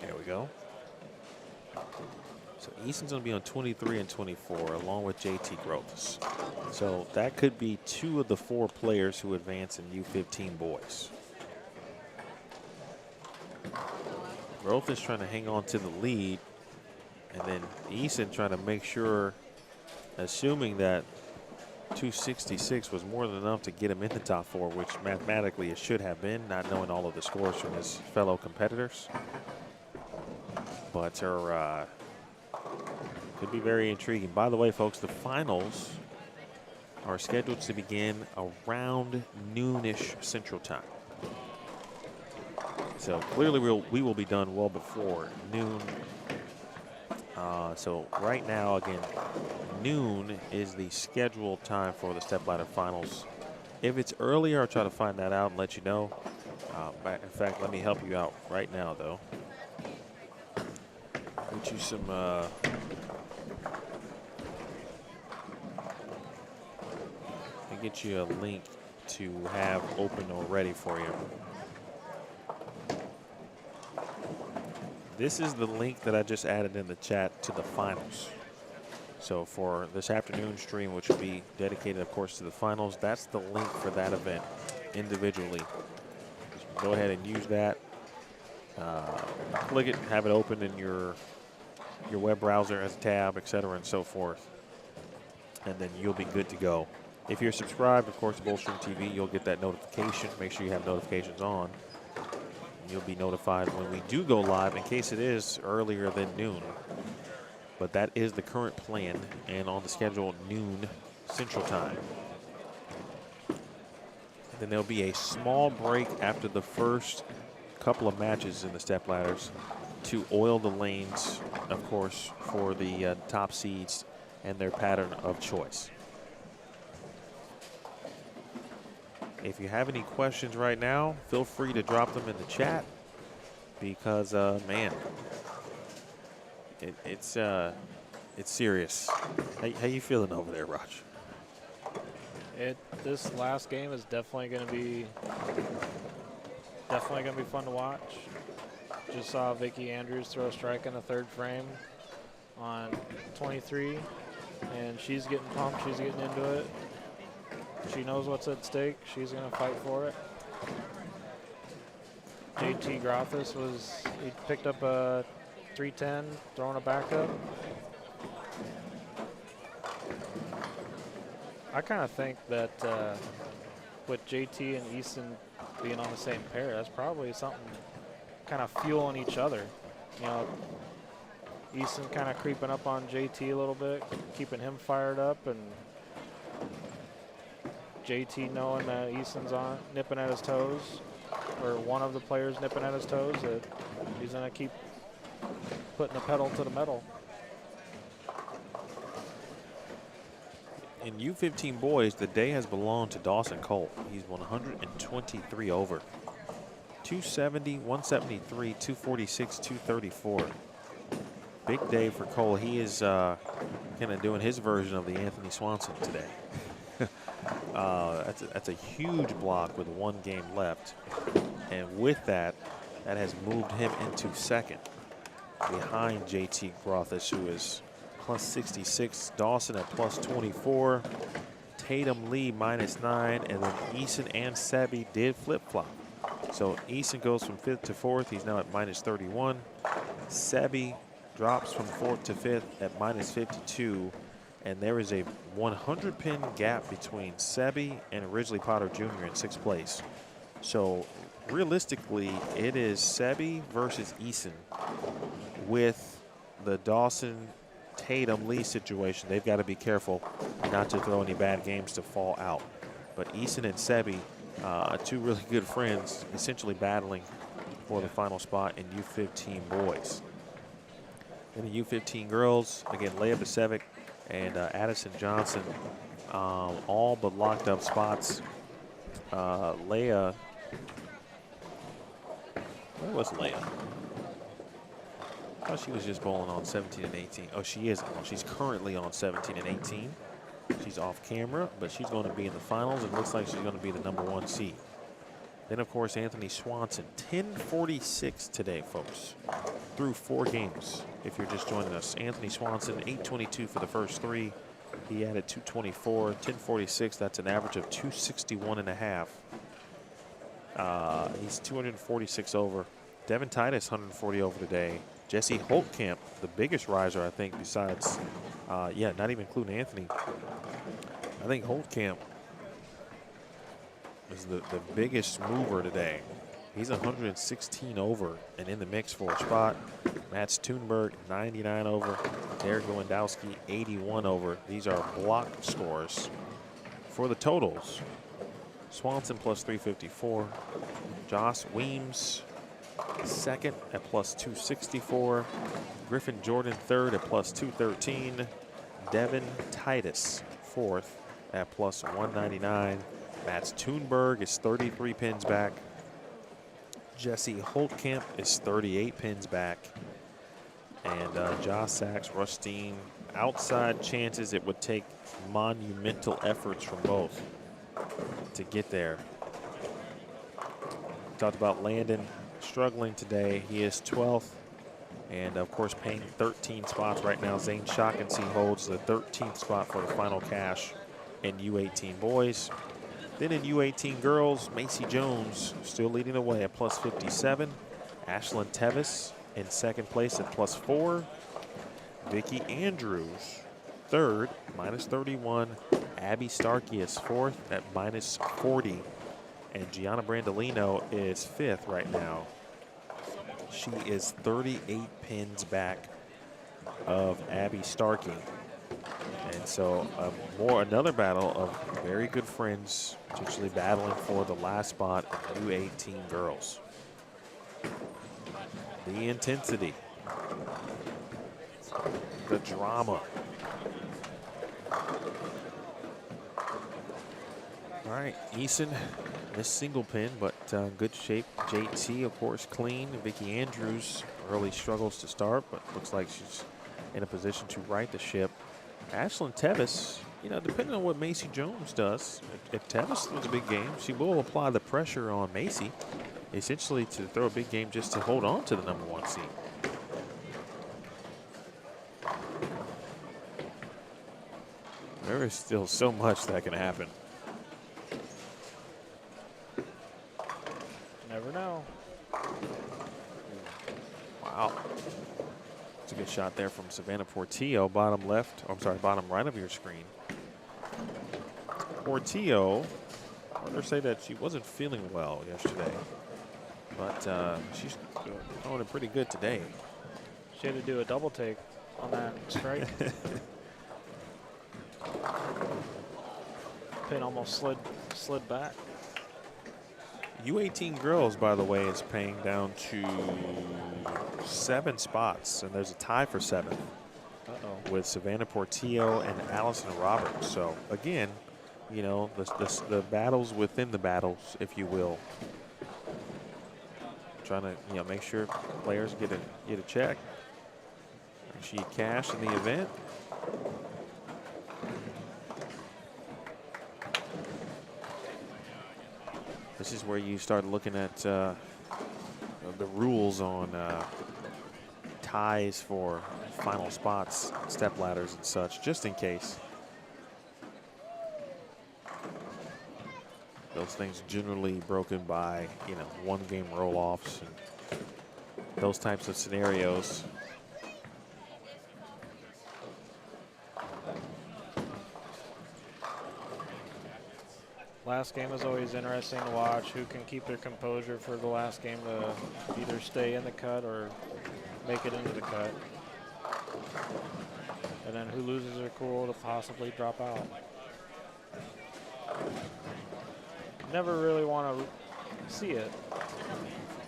There we go. So Easton's going to be on 23 and 24, along with JT Grothus. So that could be 2 of the 4 players who advance in U15 boys. Grothus trying to hang on to the lead, and then Easton trying to make sure, assuming that 266 was more than enough to get him in the top 4, which mathematically it should have been, not knowing all of the scores from his fellow competitors. But could be very intriguing. By the way, folks, the finals are scheduled to begin around noonish Central Time. So clearly we will be done well before noon. So right now, again, noon is the scheduled time for the Stepladder finals. If it's earlier, I'll try to find that out and let you know. In fact, let me help you out right now, though. Get you some. Get you a link to have open or ready for you. This is the link that I just added in the chat to the finals. So for this afternoon stream, which will be dedicated, of course, to the finals, that's the link for that event individually. Just go ahead and use that. Click it, have it open in your web browser as a tab, etc., and so forth. And then you'll be good to go. If you're subscribed, of course, to Bullstream TV, you'll get that notification. Make sure you have notifications on. And you'll be notified when we do go live, in case it is earlier than noon. But that is the current plan, and on the schedule, noon Central Time. Then there'll be a small break after the first couple of matches in the Stepladders to oil the lanes, of course, for the top seeds and their pattern of choice. If you have any questions right now, feel free to drop them in the chat, because man, it's serious. How you feeling over there, Raj? This last game is definitely going to be fun to watch. Just saw Vicky Andrews throw a strike in the 3rd frame on 23, and she's getting pumped. She's getting into it. She knows what's at stake. She's going to fight for it. JT Grothus he picked up a 310, throwing a backup. I kind of think that with JT and Easton being on the same pair, that's probably something kind of fueling each other. You know, Easton kind of creeping up on JT a little bit, keeping him fired up, and JT knowing that Easton's nipping at his toes, or one of the players nipping at his toes, that he's going to keep putting the pedal to the metal. In U15 boys, the day has belonged to Dawson Cole. He's 123 over. 270, 173, 246, 234. Big day for Cole. He is kind of doing his version of the Anthony Swanson today. That's a huge block with 1 game left. And with that, that has moved him into second behind JT Grothis, who is plus 66. Dawson at plus 24. Tatum Lee -9. And then Eason and Sebi did flip-flop. So Eason goes from 5th to 4th. He's now at -31. Sebi drops from 4th to 5th at -52. And there is a 100-pin gap between Sebi and Ridgely Potter Jr. in 6th place. So realistically, it is Sebi versus Eason with the Dawson Tatum Lee situation. They've got to be careful not to throw any bad games to fall out. But Eason and Sebi, 2 really good friends, essentially battling for the final spot in U15 boys. In the U15 girls, again, Leah Basevic and Addison Johnson, all but locked up spots. Leah, where was Leah? I thought she was just bowling on 17 and 18. Oh, she isn't. Well, she's currently on 17 and 18. She's off camera, but she's going to be in the finals. It looks like she's going to be the #1 seed. Then, of course, Anthony Swanson, 1046 today, folks, through 4 games. If you're just joining us, Anthony Swanson, 822 for the first 3. He added 224, 1046. That's an average of 261.5. He's 246 over. Devin Titus, 140 over today. Jesse Holtkamp, the biggest riser, I think, besides, not even including Anthony. I think Holtkamp is the biggest mover today. He's 116 over and in the mix for a spot. Mats Thunberg, 99 over. Derek Lewandowski, 81 over. These are block scores. For the totals, Swanson plus 354. Joss Weems, second at plus 264. Griffin Jordan, third at plus 213. Devin Titus, fourth at plus 199. Mats Thunberg is 33 pins back. Jesse Holtkamp is 38 pins back. And Josh Sachs, Rustine, outside chances. It would take monumental efforts from both to get there. Talked about Landon struggling today. He is 12th. And, of course, paying 13 spots right now. Zane Shaughnessy holds the 13th spot for the final cash in U18 boys. Then in U18 girls, Macy Jones still leading the way at plus 57. Ashlyn Tevis in second place at plus 4. Vicky Andrews, third, minus 31. Abby Starkey is fourth at minus 40. And Gianna Brandolino is fifth right now. She is 38 pins back of Abby Starkey. And so another battle of very good friends potentially battling for the last spot in U18 girls. The intensity, the drama. All right, Eason missed single pin, but good shape. JT, of course, clean. Vicky Andrews early struggles to start, but looks like she's in a position to right the ship. Ashlyn Tevis, you know, depending on what Macy Jones does, if Tevis throws a big game, she will apply the pressure on Macy, essentially to throw a big game just to hold on to the #1 seed. There is still so much that can happen. Never know. Wow. It's a good shot there from Savannah Portillo, bottom left, I'm sorry, bottom right of your screen. Portillo, others say that she wasn't feeling well yesterday, but she's throwing it pretty good today. She had to do a double take on that strike. Pin almost slid back. U18 girls, by the way, is paying down to 7 spots, and there's a tie for 7th with Savannah Portillo and Allison Roberts. So again, you know, the battles within the battles, if you will. Trying to, you know, make sure players get a check. She cashed in the event. This is where you start looking at the rules on ties for final spots, step ladders and such, just in case. Those things generally broken by, you know, 1-game roll-offs and those types of scenarios. Last game is always interesting to watch. Who can keep their composure for the last game to either stay in the cut or make it into the cut. And then who loses their cool to possibly drop out. Never really want to see it,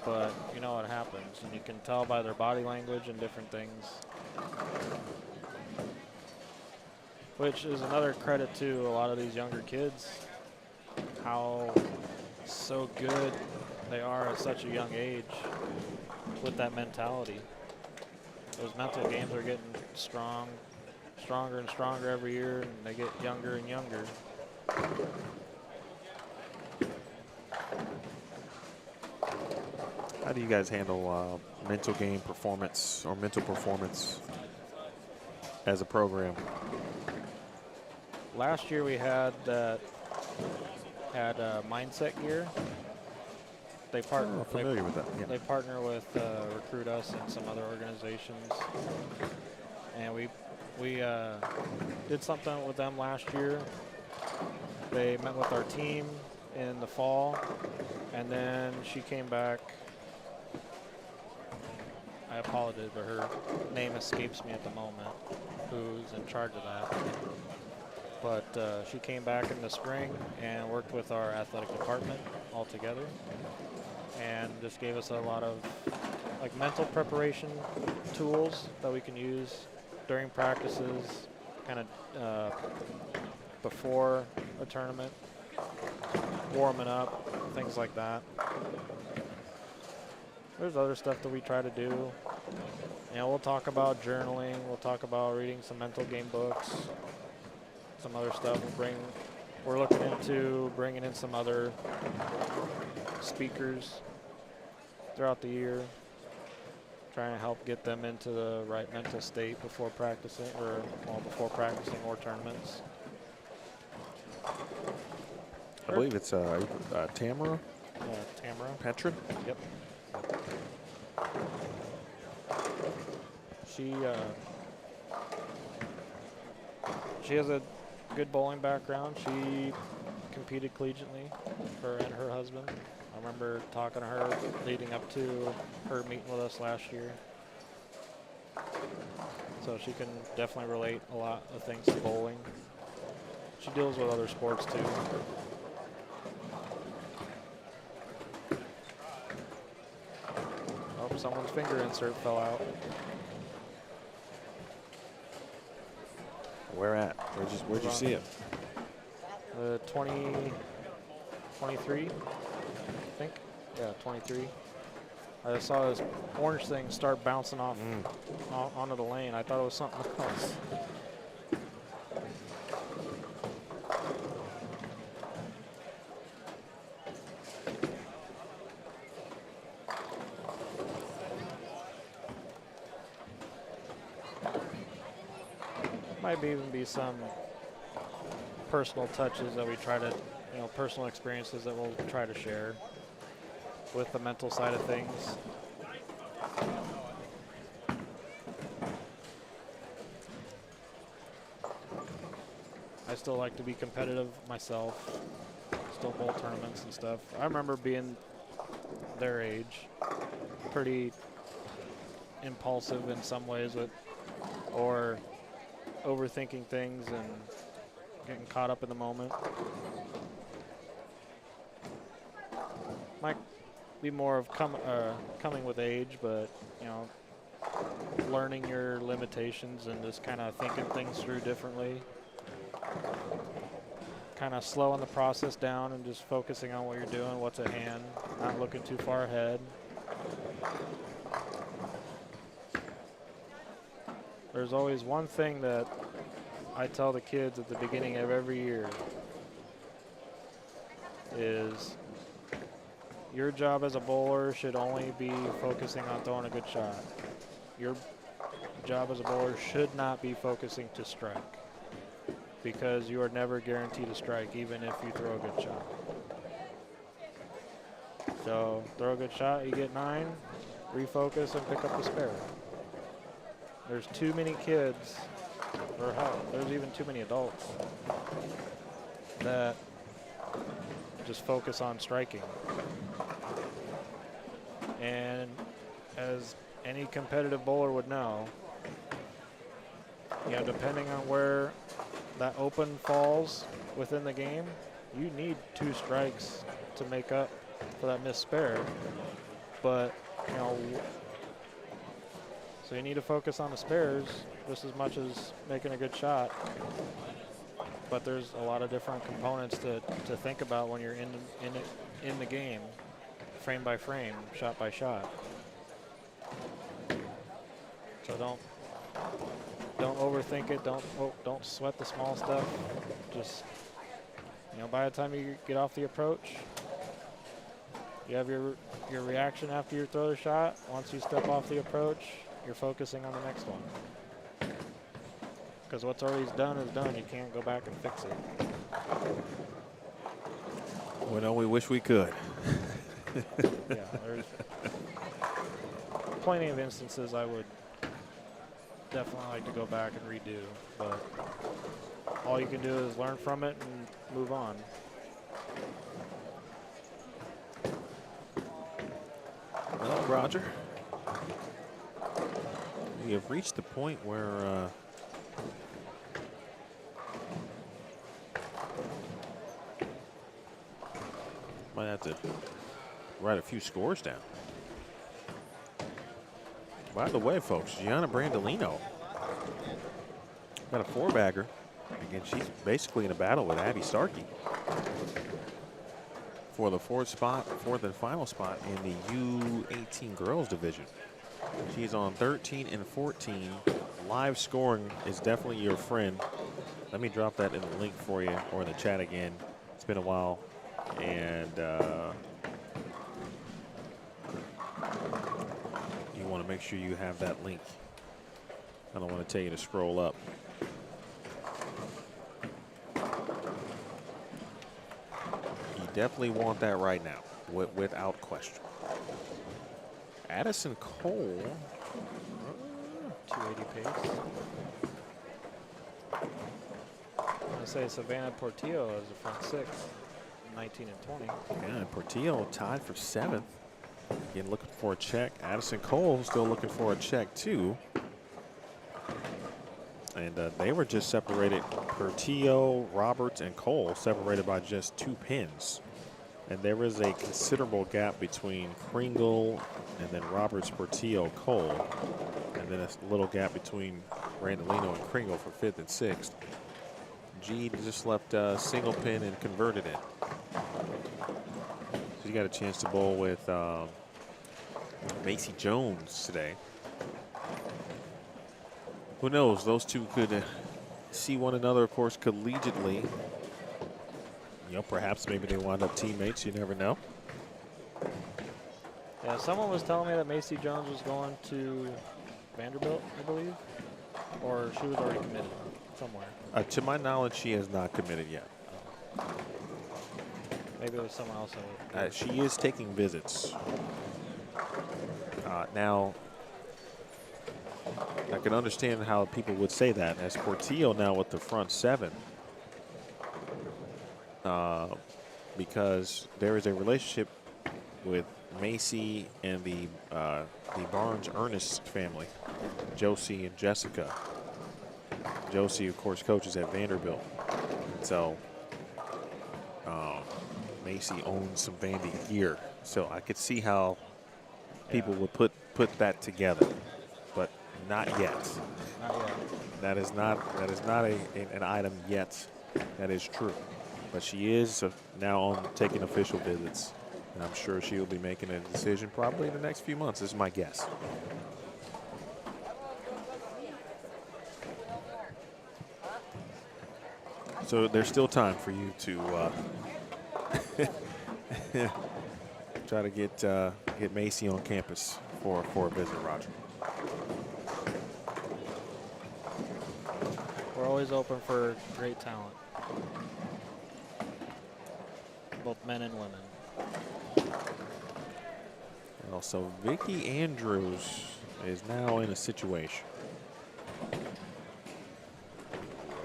but you know what happens. And you can tell by their body language and different things. Which is another credit to a lot of these younger kids. How so good they are at such a young age with that mentality. Those mental games are getting stronger and stronger every year, and they get younger and younger. How do you guys handle mental game performance or mental performance as a program? Last year we had mindset gear. They partner. Familiar with that. Yeah. They partner with Recruit Us and some other organizations, and we did something with them last year. They met with our team in the fall, and then she came back. I apologize, but her name escapes me at the moment. Who's in charge of that? But she came back in the spring and worked with our athletic department all together, and just gave us a lot of like mental preparation tools that we can use during practices, kind of before a tournament, warming up, things like that. There's other stuff that we try to do. You know, we'll talk about journaling. We'll talk about reading some mental game books, some other stuff. We're looking into bringing in some other speakers throughout the year, trying to help get them into the right mental state before practicing or tournaments. I believe it's Tamara. Yeah, Tamara. Petra. Yep. She has a good bowling background. She competed collegiately, her and her husband. I remember talking to her leading up to her meeting with us last year. So she can definitely relate a lot of things to bowling. She deals with other sports too. Oh, someone's finger insert fell out. Where at? Where'd you see it? 23, I think. Yeah, 23. I saw this orange thing start bouncing off onto the lane. I thought it was something else. Might even be some personal touches that we try to, personal experiences that we'll try to share with the mental side of things. I still like to be competitive myself, still bowl tournaments and stuff. I remember being their age, pretty impulsive in some ways or overthinking things and getting caught up in the moment. be more of coming with age, but you know, learning your limitations and just kind of thinking things through differently. Kind of slowing the process down and just focusing on what you're doing, what's at hand, not looking too far ahead. There's always one thing that I tell the kids at the beginning of every year is your job as a bowler should only be focusing on throwing a good shot. Your job as a bowler should not be focusing to strike, because you are never guaranteed a strike even if you throw a good shot. So throw a good shot, you get 9, refocus and pick up the spare. There's too many kids, or hell, there's even too many adults that just focus on striking. And as any competitive bowler would know, you know, depending on where that open falls within the game, you need 2 strikes to make up for that missed spare. But, you know, so you need to focus on the spares just as much as making a good shot. But there's a lot of different components to think about when you're in the game, frame by frame, shot by shot. So don't overthink it. Don't sweat the small stuff. Just, you know, by the time you get off the approach, you have your reaction after you throw the shot. Once you step off the approach, you're focusing on the next one. Because what's already done is done. You can't go back and fix it. Well, no, we wish we could. Yeah, there's plenty of instances I would definitely like to go back and redo, but all you can do is learn from it and move on. Well, Roger, we have reached the point where might have to write a few scores down. By the way, folks, Gianna Brandolino got a 4-bagger. Again, she's basically in a battle with Abby Starkey for the fourth and final spot in the U18 girls division. She's on 13 and 14. Live scoring is definitely your friend. Let me drop that in the link for you, or in the chat again. It's been a while, and you want to make sure you have that link. I don't want to tell you to scroll up. You definitely want that right now, without question. Addison Cole, 280 pace. I'm going to say Savannah Portillo as a front 6, 19 and 20. yeah, and Portillo tied for 7th. Again, looking for a check. Addison Cole still looking for a check too. And they were just separated. Portillo, Roberts, and Cole separated by just 2 pins. And there is a considerable gap between Kringle and then Roberts, Portillo, Cole. And then a little gap between Brandolino and Kringle for 5th and 6th. G just left a single pin and converted it. So you got a chance to bowl with Macy Jones today. Who knows? Those two could see one another, of course, collegiately. You know, perhaps maybe they wind up teammates. You never know. Yeah, someone was telling me that Macy Jones was going to Vanderbilt, I believe, or she was already committed somewhere. To my knowledge, she has not committed yet. Maybe it was someone else. She is taking visits. Now, I can understand how people would say that, as Portillo now with the front 7. Because there is a relationship with Macy and the Barnes Ernest family, Josie and Jessica. Josie, of course, coaches at Vanderbilt. So Macy owns some Vandy gear, so I could see how people would put that together, but not yet. Not yet. That is not an item yet. That is true, but she is now on taking official visits, and I'm sure she will be making a decision probably in the next few months. Is my guess. So there's still time for you to try to get Macy on campus for a visit, Roger. We're always open for great talent, both men and women. Well, so Vicky Andrews is now in a situation.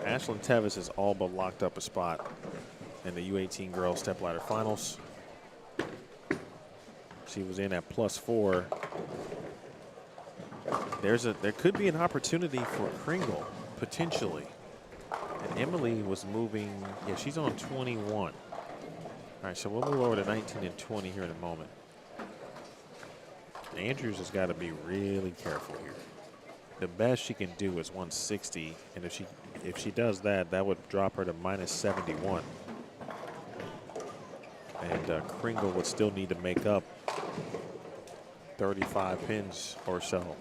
Ashlyn Tevis has all but locked up a spot in the U18 girls stepladder finals. She was in at +4. There could be an opportunity for Kringle potentially. And Emily was moving. Yeah, she's on 21. All right, so we'll move over to 19 and 20 here in a moment. Andrews has got to be really careful here. The best she can do is 160, and if she does that, that would drop her to -71. And Kringle would still need to make up 35 pins or so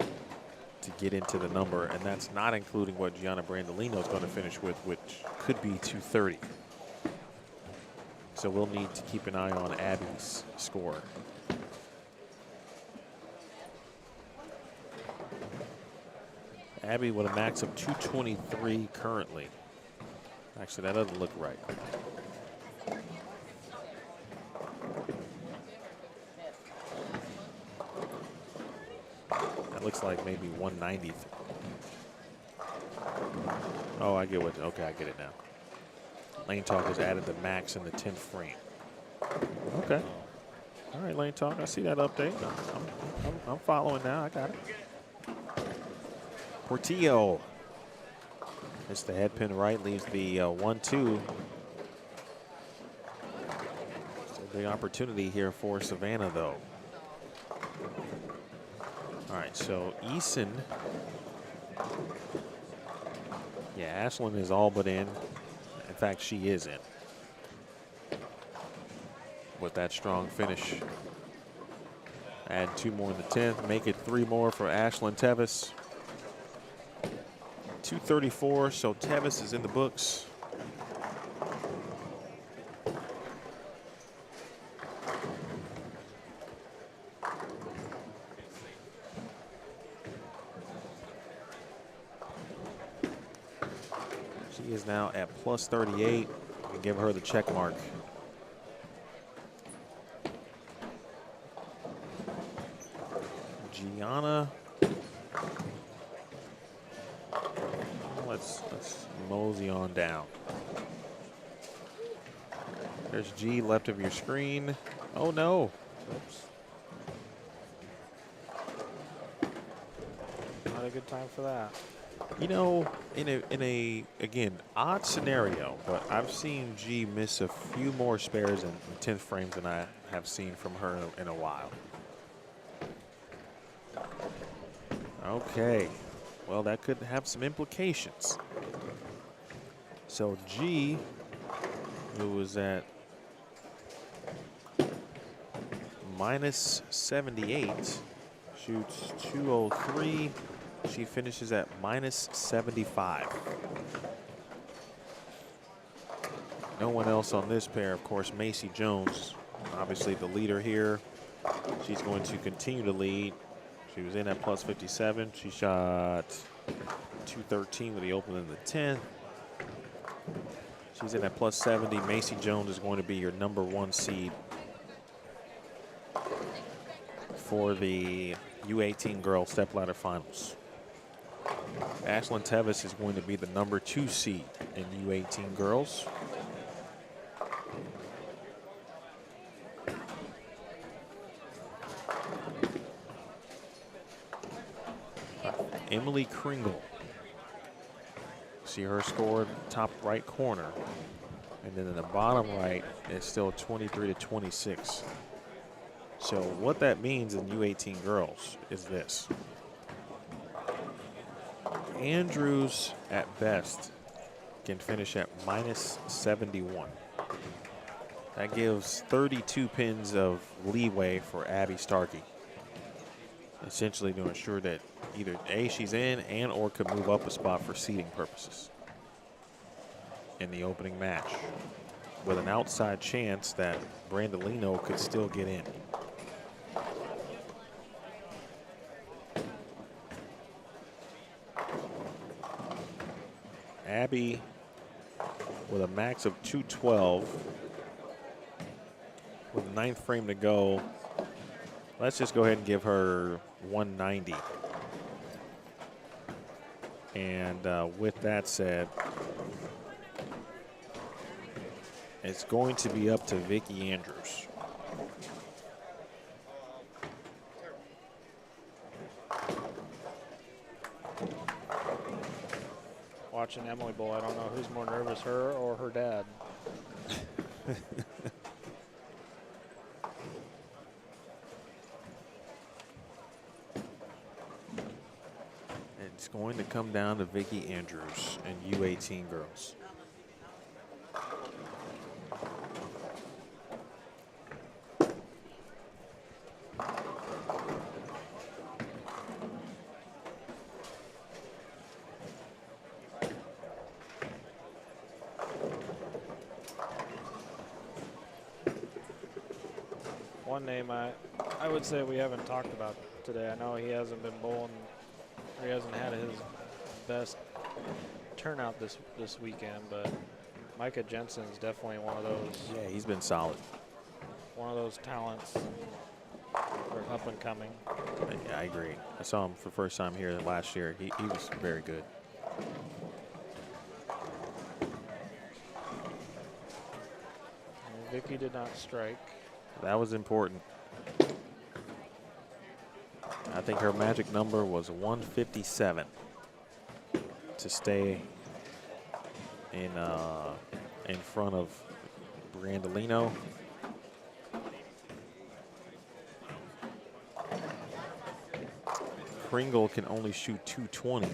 to get into the number, and that's not including what Gianna Brandolino is going to finish with, which could be 230. So we'll need to keep an eye on Abby's score. Abby with a max of 223 currently. Actually, that doesn't look right. That looks like maybe 190. Oh, I get what, okay, I get it now. Lane Talk has added the max in the 10th frame. Okay. All right, Lane Talk, I see that update. I'm following now, I got it. Portillo. It's the head pin right, leaves the 1-2. It's a big opportunity here for Savannah, though. All right, so Eason. Yeah, Ashlyn is all but in. In fact, she is in. With that strong finish. Add 2 more in the 10th, make it 3 more for Ashlyn Tevis. 234, so Tevis is in the books. She is now at +38. We give her the check mark. Gianna. Let's mosey on down. There's G left of your screen. Oh no. Oops. Not a good time for that. You know, in a again odd scenario, but I've seen G miss a few more spares in 10th frames than I have seen from her in a while. Okay. Well, that could have some implications. So G, who was at -78, shoots 203. She finishes at -75. No one else on this pair, of course. Macy Jones, obviously the leader here. She's going to continue to lead. She was in at +57. She shot 213 with the open in the 10th. She's in at +70. Macy Jones is going to be your #1 seed for the U18 girls stepladder finals. Ashlyn Tevis is going to be the #2 seed in U18 girls. Emily Kringle. See her score top right corner. And then in the bottom right, it's still 23 to 26. So what that means in U18 girls is this. Andrews, at best, can finish at minus 71. That gives 32 pins of leeway for Abby Starkey, essentially to ensure that either A, she's in, and or could move up a spot for seeding purposes in the opening match, with an outside chance that Brandolino could still get in. Abby with a max of 212, with the 9th frame to go. Let's just go ahead and give her 190. And with that said, it's going to be up to Vicky Andrews. Watching Emily Bowl, I don't know who's more nervous, her or her dad. It's going to come down to Vicky Andrews and U18 girls. One name I would say we haven't talked about today. I know he hasn't been bowling, or he hasn't had his best turnout this weekend, but Micah Jensen's definitely one of those. Yeah, he's been solid. One of those talents for up and coming. Yeah, I agree. I saw him for the first time here last year. He was very good. And Vicky did not strike. That was important. I think her magic number was 157 to stay in front of Brandolino. Pringle can only shoot 220.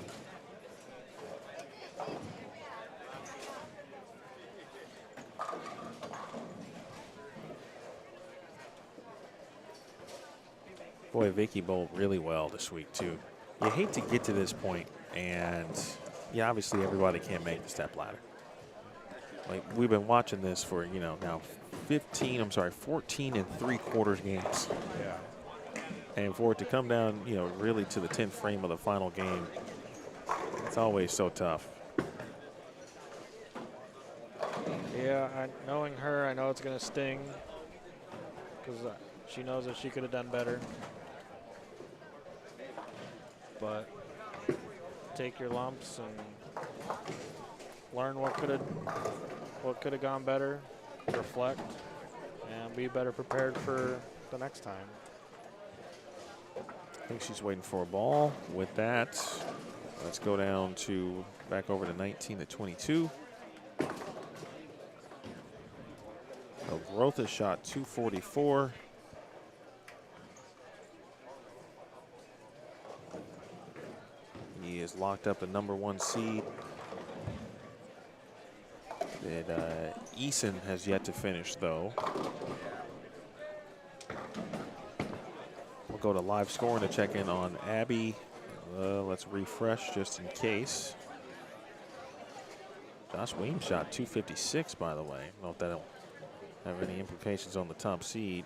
Boy, Vicky bowled really well this week, too. You hate to get to this point, and yeah, obviously everybody can't make the step ladder. Like, we've been watching this for, you know, now 14 and 3/4 games. Yeah. And for it to come down, you know, really to the 10th frame of the final game, it's always so tough. Yeah, knowing her, I know it's going to sting because she knows that she could have done better. But take your lumps and learn what could have gone better, reflect, and be better prepared for the next time. I think she's waiting for a ball. With that, let's go down to back over to 19 to 22. Growth has shot 244. He is locked up the #1 seed. Eason has yet to finish, though. We'll go to live scoring to check in on Abby. Let's refresh just in case. Josh Weems shot 256, by the way. I don't know if that'll have any implications on the top seed.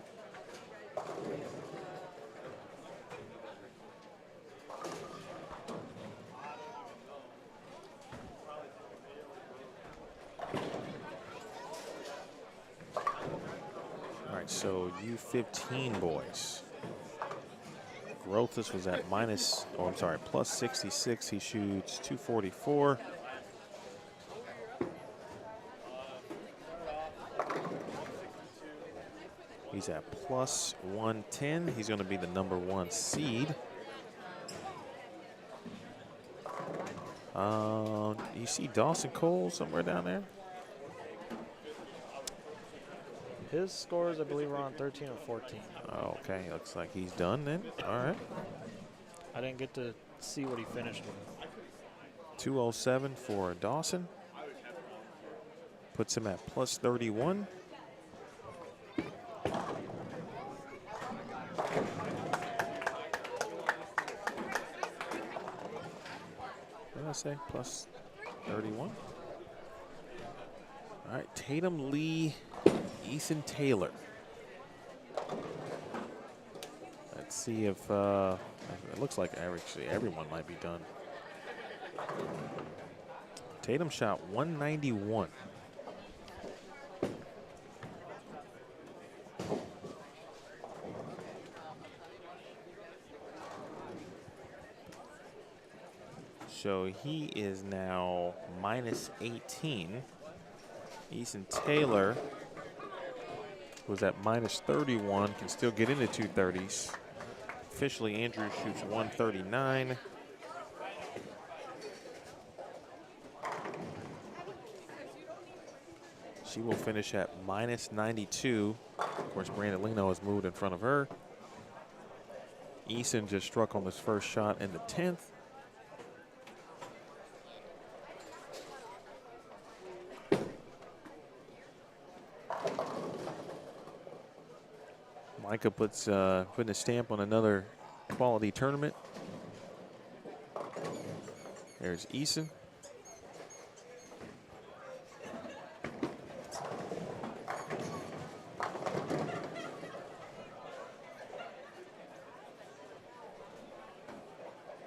All right, so U15 boys. Grothus was at plus 66. He shoots 244. He's at plus 110. He's going to be the #1 seed. You see Dawson Cole somewhere down there? His scores, I believe, were on 13 and 14. Oh, okay, looks like he's done then. All right. I didn't get to see what he finished with. 207 for Dawson. Puts him at plus 31. What did I say? Plus 31. All right, Tatum, Lee, Ethan Taylor. Let's see if it looks like actually everyone might be done. Tatum shot 191. So he is now minus 18. Ethan Taylor was at minus 31, can still get into 230s. Officially, Andrew shoots 139. She will finish at minus 92. Of course, Brandolino has moved in front of her. Eason just struck on his first shot in the 10th. Micah puts putting a stamp on another quality tournament. There's Eason.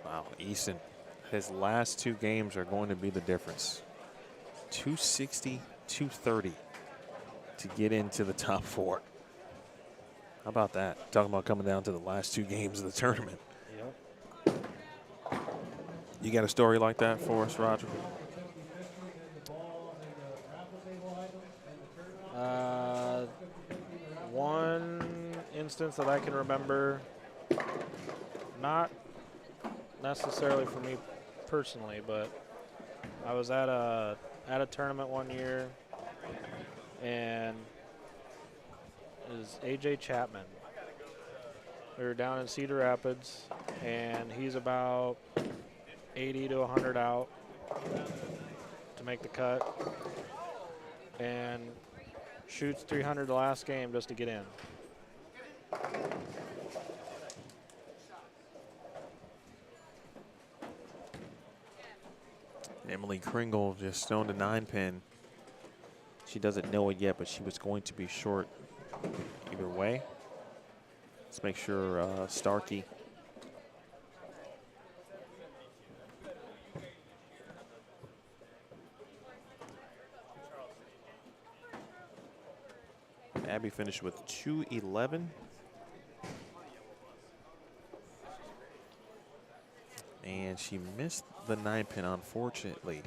Wow, Eason, his last two games are going to be the difference. 260, 230 to get into the top four. How about that? Talking about coming down to the last two games of the tournament. Yep. You got a story like that for us, Roger? One instance that I can remember, not necessarily for me personally, but I was at a tournament one year, and it was AJ Chapman. We were down in Cedar Rapids, and he's about 80 to 100 out to make the cut, and shoots 300 the last game just to get in. Emily Kringle just stoned a 9-pin. She doesn't know it yet, but she was going to be short either way. Let's make sure Starkey. Abby finished with 211. And she missed the 9-pin, unfortunately.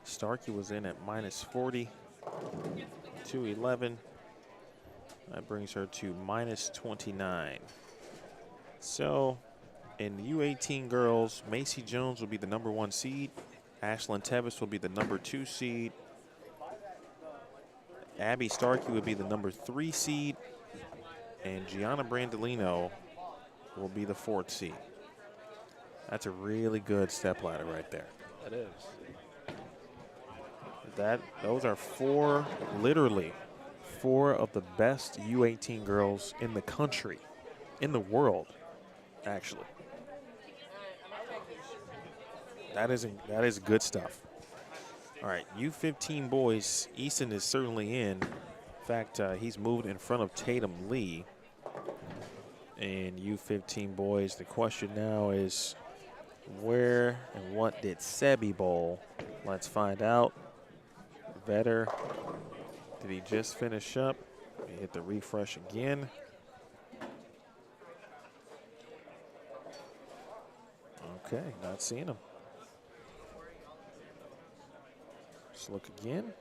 Starkey was in at minus 40, 211. That brings her to minus 29. So in the U18 girls, Macy Jones will be the #1 seed. Ashlyn Tevis will be the #2 seed. Abby Starkey would be the #3 seed. And Gianna Brandolino will be the 4th seed. That's a really good stepladder right there. That is. Those are literally four of the best U18 girls in the country, in the world, actually. That is good stuff. All right, U15 boys, Easton is certainly in. In fact, he's moved in front of Tatum Lee. And U15 boys, the question now is, where and what did Sebi bowl? Let's find out. Vetter, did he just finish up? We hit the refresh again. Okay, not seeing him. Let's look again.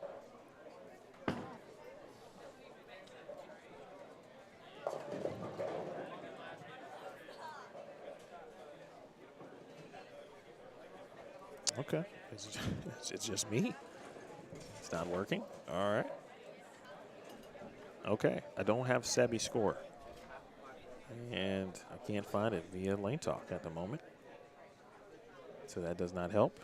Okay. It's just me. It's not working. All right. Okay. I don't have Sebi's score. And I can't find it via Lane Talk at the moment. So that does not help.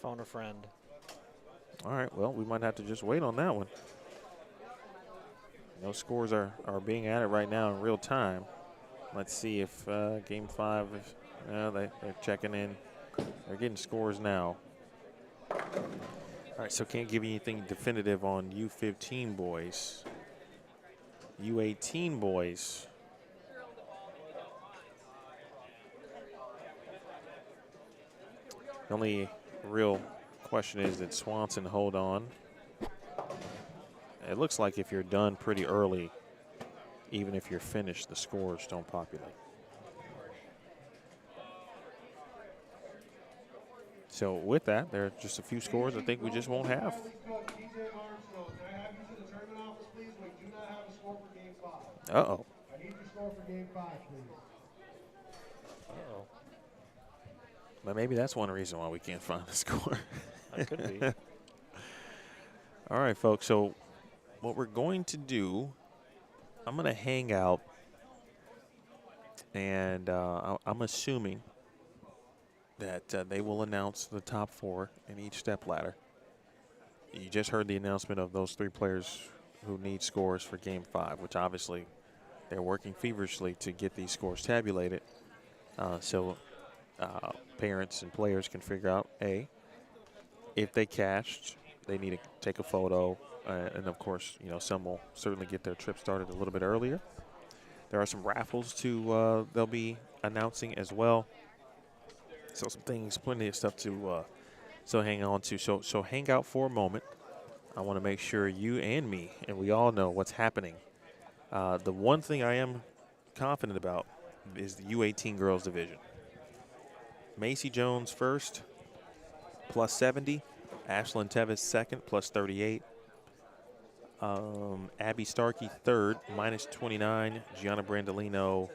Phone a friend. All right. Well, we might have to just wait on that one. Those scores are being added right now in real time. Let's see if Game 5, they're checking in. They're getting scores now. All right, so can't give you anything definitive on U15 boys. U18 boys. The only real question is, did Swanson hold on? It looks like if you're done pretty early, even if you're finished, the scores don't populate. So with that, there are just a few scores I think we just won't have. Uh-oh. I need your score for Game 5, please. Uh-oh. But maybe that's one reason why we can't find the score. That could be. All right, folks. So what we're going to do, I'm going to hang out, and I'm assuming that they will announce the top 4 in each step ladder. You just heard the announcement of those 3 players who need scores for Game 5, which obviously they're working feverishly to get these scores tabulated. So parents and players can figure out, A, if they cashed, they need to take a photo. And, of course, you know, some will certainly get their trip started a little bit earlier. There are some raffles they'll be announcing as well. So some things, plenty of stuff to so hang on to. So hang out for a moment. I want to make sure you and me, and we all know what's happening. The one thing I am confident about is the U18 girls division. Macy Jones first, plus 70. Ashlyn Tevis second, plus 38. Abby Starkey third, minus 29. Gianna Brandolino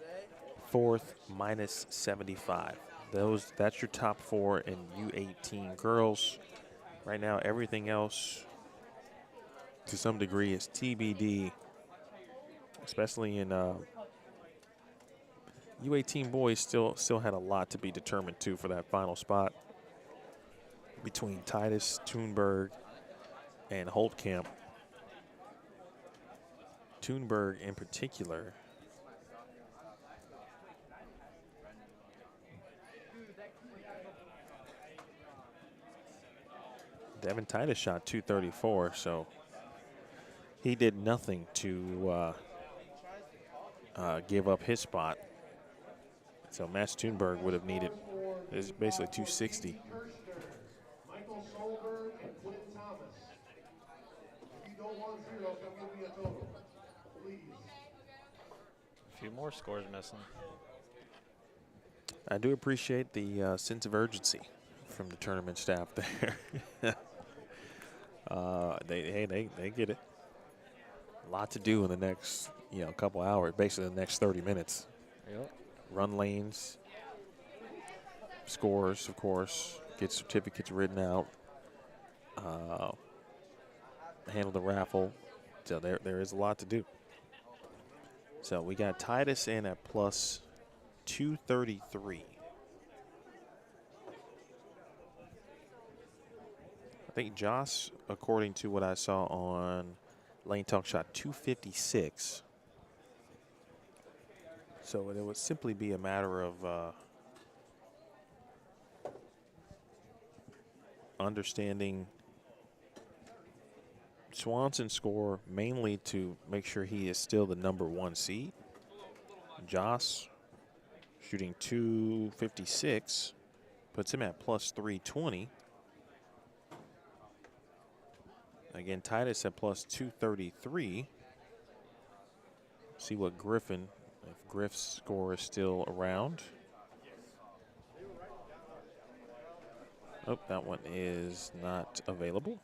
fourth, minus 75. That's your top 4 in U18 girls. Right now, everything else, to some degree, is TBD, especially in U18 boys. Still had a lot to be determined too for that final spot between Titus, Thunberg, and Holtkamp. Thunberg in particular. Devin Titus shot 234, so he did nothing to give up his spot. So Max Thunberg would have needed, is basically 260. Michael Solberg and Quinn Thomas. If you don't want 0, come give me a total, please. A few more scores missing. I do appreciate the sense of urgency from the tournament staff there. They get it. A lot to do in the next, couple hours, basically the next 30 minutes. Yep. Run lanes, scores, of course, get certificates written out, handle the raffle. So there is a lot to do. So we got Titus in at plus 233. I think Joss, according to what I saw on Lane Talk, shot 256. So it would simply be a matter of understanding Swanson's score, mainly to make sure he is still the number 1 seed. Joss shooting 256 puts him at plus 320. Again, Titus at plus 233. See what Griffin, if Griff's score is still around. Oh, that one is not available.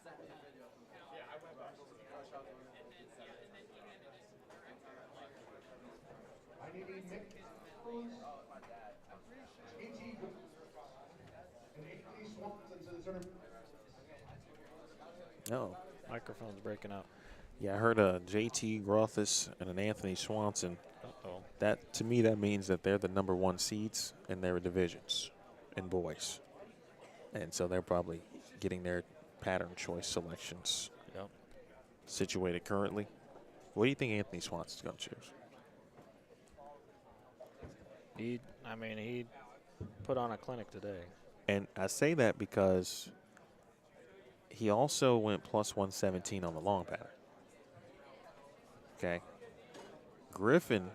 Oh. Microphone's breaking up. Yeah, I heard a JT Grothis and an Anthony Swanson. Uh-oh. That, to me, that means that they're the #1 seeds in their divisions in boys. And so they're probably getting their pattern choice selections Yep. situated currently. What do you think Anthony Swanson's going to choose? He put on a clinic today. And I say that because he also went +117 on the long pattern. Okay. Griffin,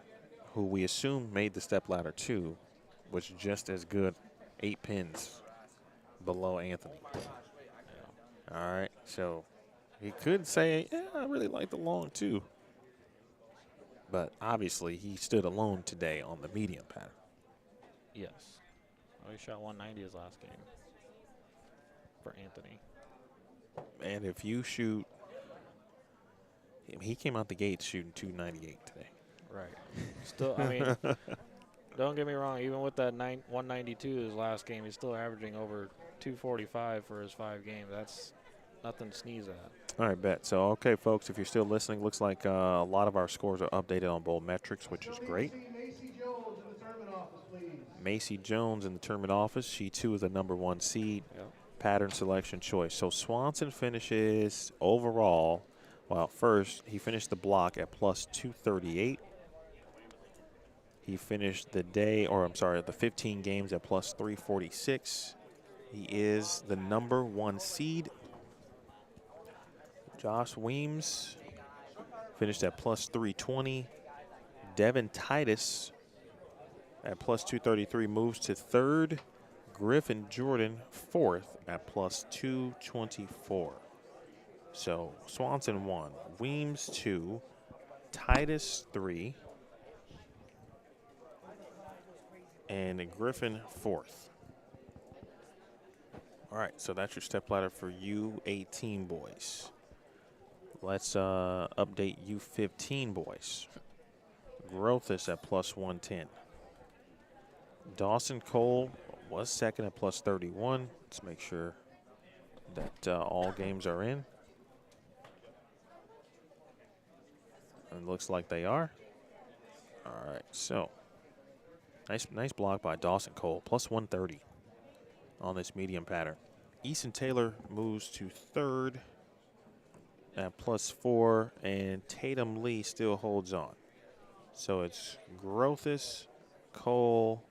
who we assume made the Stepladder 2, was just as good 8 pins below Anthony. Yeah. All right. So he could say, yeah, I really like the long too. But obviously he stood alone today on the medium pattern. Yes. Oh, he shot 190 his last game for Anthony. And if you shoot, he came out the gate shooting 298 today. Right. Still, I mean, don't get me wrong. Even with that 192 his last game, he's still averaging over 245 for his 5 games. That's nothing to sneeze at. All right, bet. So, okay, folks, if you're still listening, looks like a lot of our scores are updated on bowl metrics, which is great. Macy Jones in the tournament office, please. Macy Jones in the tournament office. She, too, is the #1 seed. Yep. Pattern selection choice. So Swanson finishes overall, well, first, he finished the block at +238. He finished the day, or I'm sorry, the 15 games at +346. He is the #1 seed. Josh Weems finished at +320. Devin Titus at +233 moves to 3rd. Griffin Jordan 4th at +224. So Swanson 1, Weems 2, Titus 3, and Griffin 4th. All right, so that's your stepladder for U18 boys. Let's update U15 boys. Grothis at +110. Dawson Cole was second at +31. Let's make sure that all games are in. And it looks like they are. All right, so nice block by Dawson Cole, +130 on this medium pattern. Easton Taylor moves to 3rd at +4, and Tatum Lee still holds on. So it's Grothis, Cole,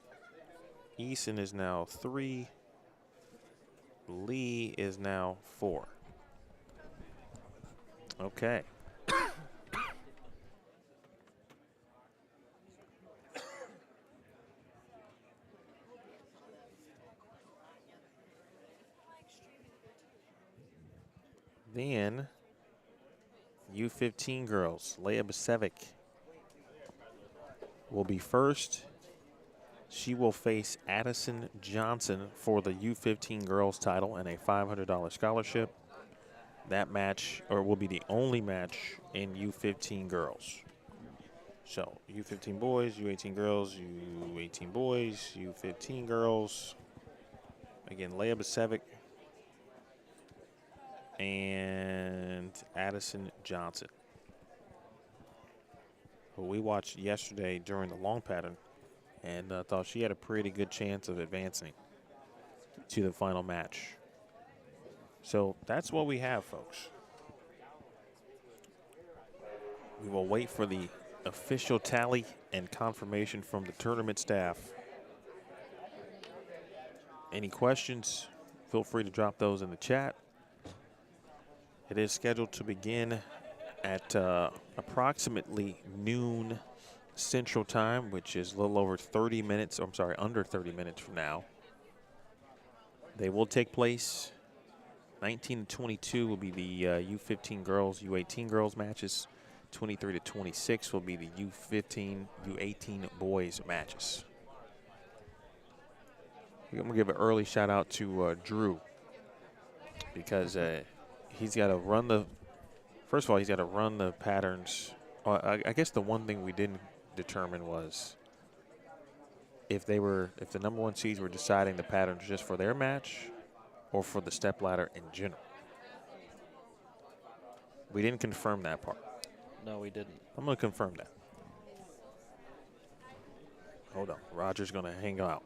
Easton is now 3, Lee is now 4. Okay. Then U15 girls, Leah Basevic will be first. She will face Addison Johnson for the U15 girls title and a $500 scholarship. That match, or will be the only match in U15 girls. So U15 boys, U18 girls, U18 boys, U15 girls. Again, Leah Basevic and Addison Johnson, who we watched yesterday during the long pattern, and thought she had a pretty good chance of advancing to the final match. So that's what we have, folks. We will wait for the official tally and confirmation from the tournament staff. Any questions, feel free to drop those in the chat. It is scheduled to begin at approximately noon Central Time, which is a little over 30 minutes, I'm sorry, under 30 minutes from now. They will take place. 19 to 22 will be the U15 girls, U18 girls matches. 23 to 26 will be the U15, U18 boys matches. I'm going to give an early shout out to Drew, because he's got to run the, first of all, he's got to run the patterns. I guess the one thing we didn't determine was if the #1 seeds were deciding the patterns just for their match, or for the stepladder in general? We didn't confirm that part. No, we didn't. I'm going to confirm that. Hold on. Roger's going to hang out.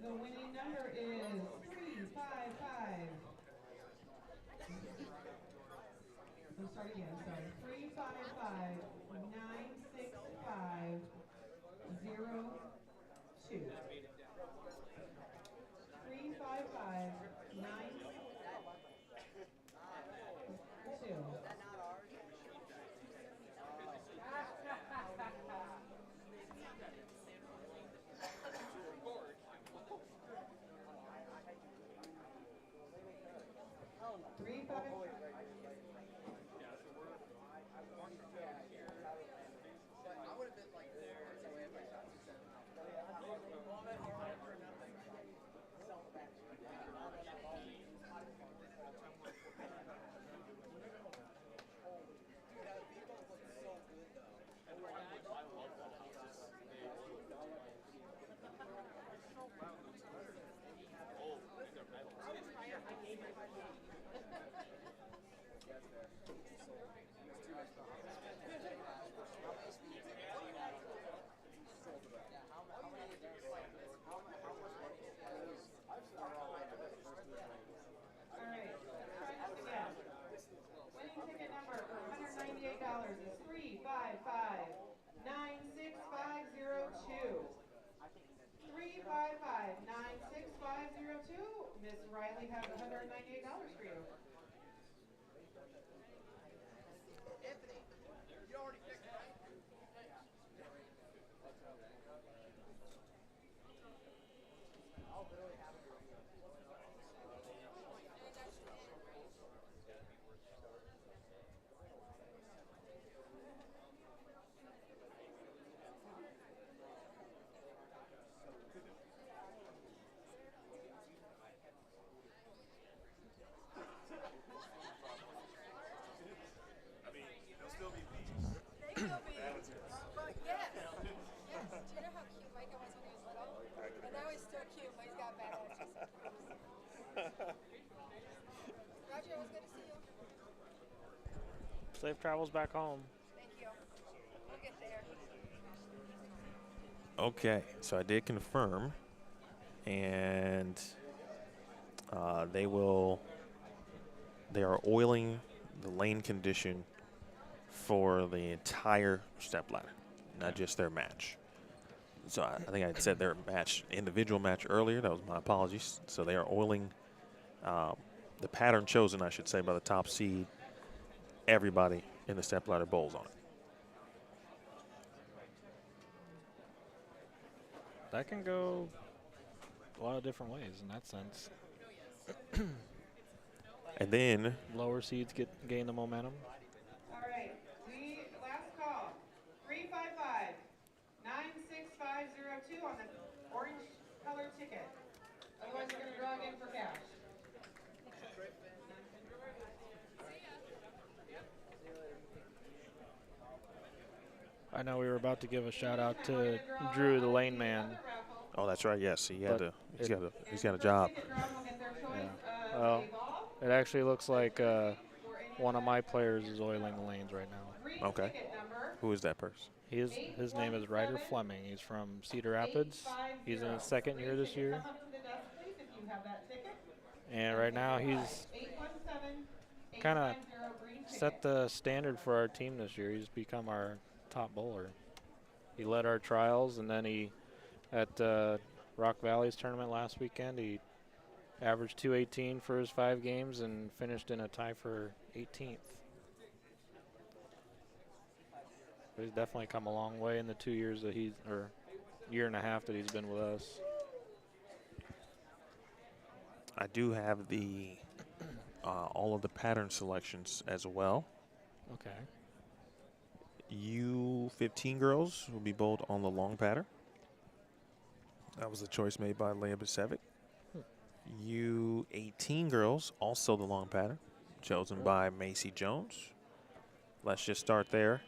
The winning number is 355. Let's start again, sorry. 355 965 02. 355 962. Miss Riley has $198 for you. Safe travels back home. Thank you. We'll get there. Okay, so I did confirm, and they are oiling the lane condition for the entire stepladder, not just their match. So I think I said their individual match earlier. That was my apologies. So they are oiling the pattern chosen, I should say, by the top seed. Everybody in the stepladder bowls on it. That can go a lot of different ways in that sense. And then Lower seeds gain the momentum. All right, last call. 355 96502 on the orange color ticket. Otherwise, you're going to draw again for cash. I know we were about to give a shout out to Drew, the lane man. oh, that's right. Yes, he's got a job. Yeah. Well, it actually looks like one of my players is oiling the lanes right now. Green Okay. ticket number Who is that person? His name is Ryder Fleming. He's from Cedar Rapids. He's in his second year this year. Come up to the desk, please, if you have that ticket. And right now he's 817-850 kind of green ticket. set the standard for our team this year. He's become our top bowler. He led our trials, and then he, at Rock Valley's tournament last weekend, he averaged 218 for his 5 games and finished in a tie for 18th. So he's definitely come a long way in the 2 years that or year and a half that he's been with us. I do have the all of the pattern selections as well. Okay. U15 girls will be bowled on the long pattern. That was a choice made by Leah Basevic. U18 girls, also the long pattern, chosen by Macy Jones. Let's just start there.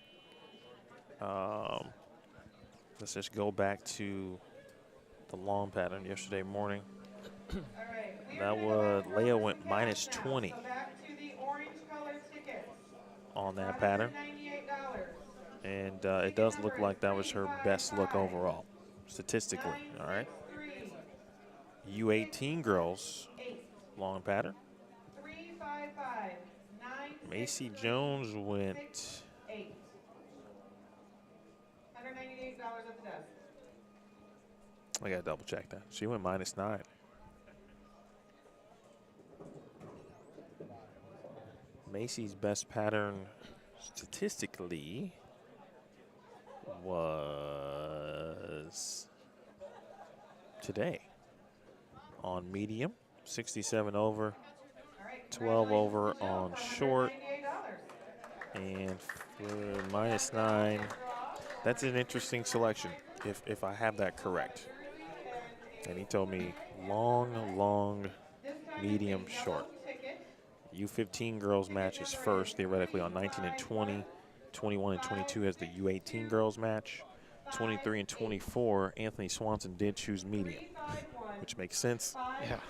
Let's just go back to the long pattern yesterday morning. That was, Leah went minus 20 So back to the orange colored tickets. on that pattern. $198. And it does look like that was her best look overall, statistically, all right? 963. U18 girls, 8. long pattern. 355. 9. Macy Jones went, 8. $198 at the desk. I gotta double check that. She went minus 9. Macy's best pattern statistically was today on medium, 67 over, 12 over on short, and for minus 9. That's an interesting selection, if I have that correct. And he told me long, medium, short. U15 girls matches first, theoretically on 19 and 20. 21 and 22 as the U18 girls match. 23 and 24, Anthony Swanson did choose medium, which makes sense. Yeah.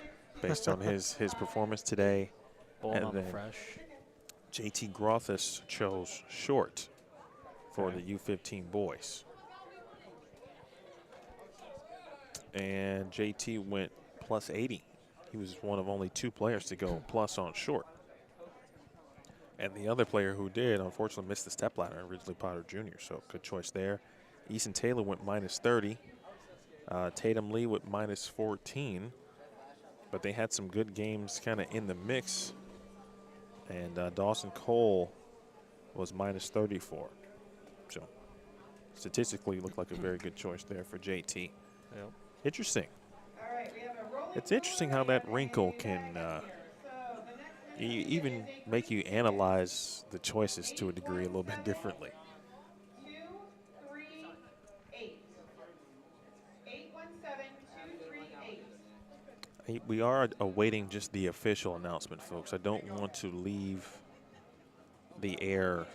Based on his performance today. Bowling on the then fresh. JT Grothus chose short for the U15 boys. And JT went plus 80. He was one of only 2 players to go plus on short. And the other player who did, unfortunately, missed the step ladder, originally Potter Jr., so good choice there. Easton Taylor went minus 30. Tatum Lee went minus 14. But they had some good games kind of in the mix. And Dawson Cole was minus 34. So statistically, looked like a very good choice there for JT. Yep. Interesting. It's interesting how that wrinkle can even make you analyze the choices to a degree a little bit differently. 238. 817-238. We are awaiting just the official announcement, folks. I don't want to leave the air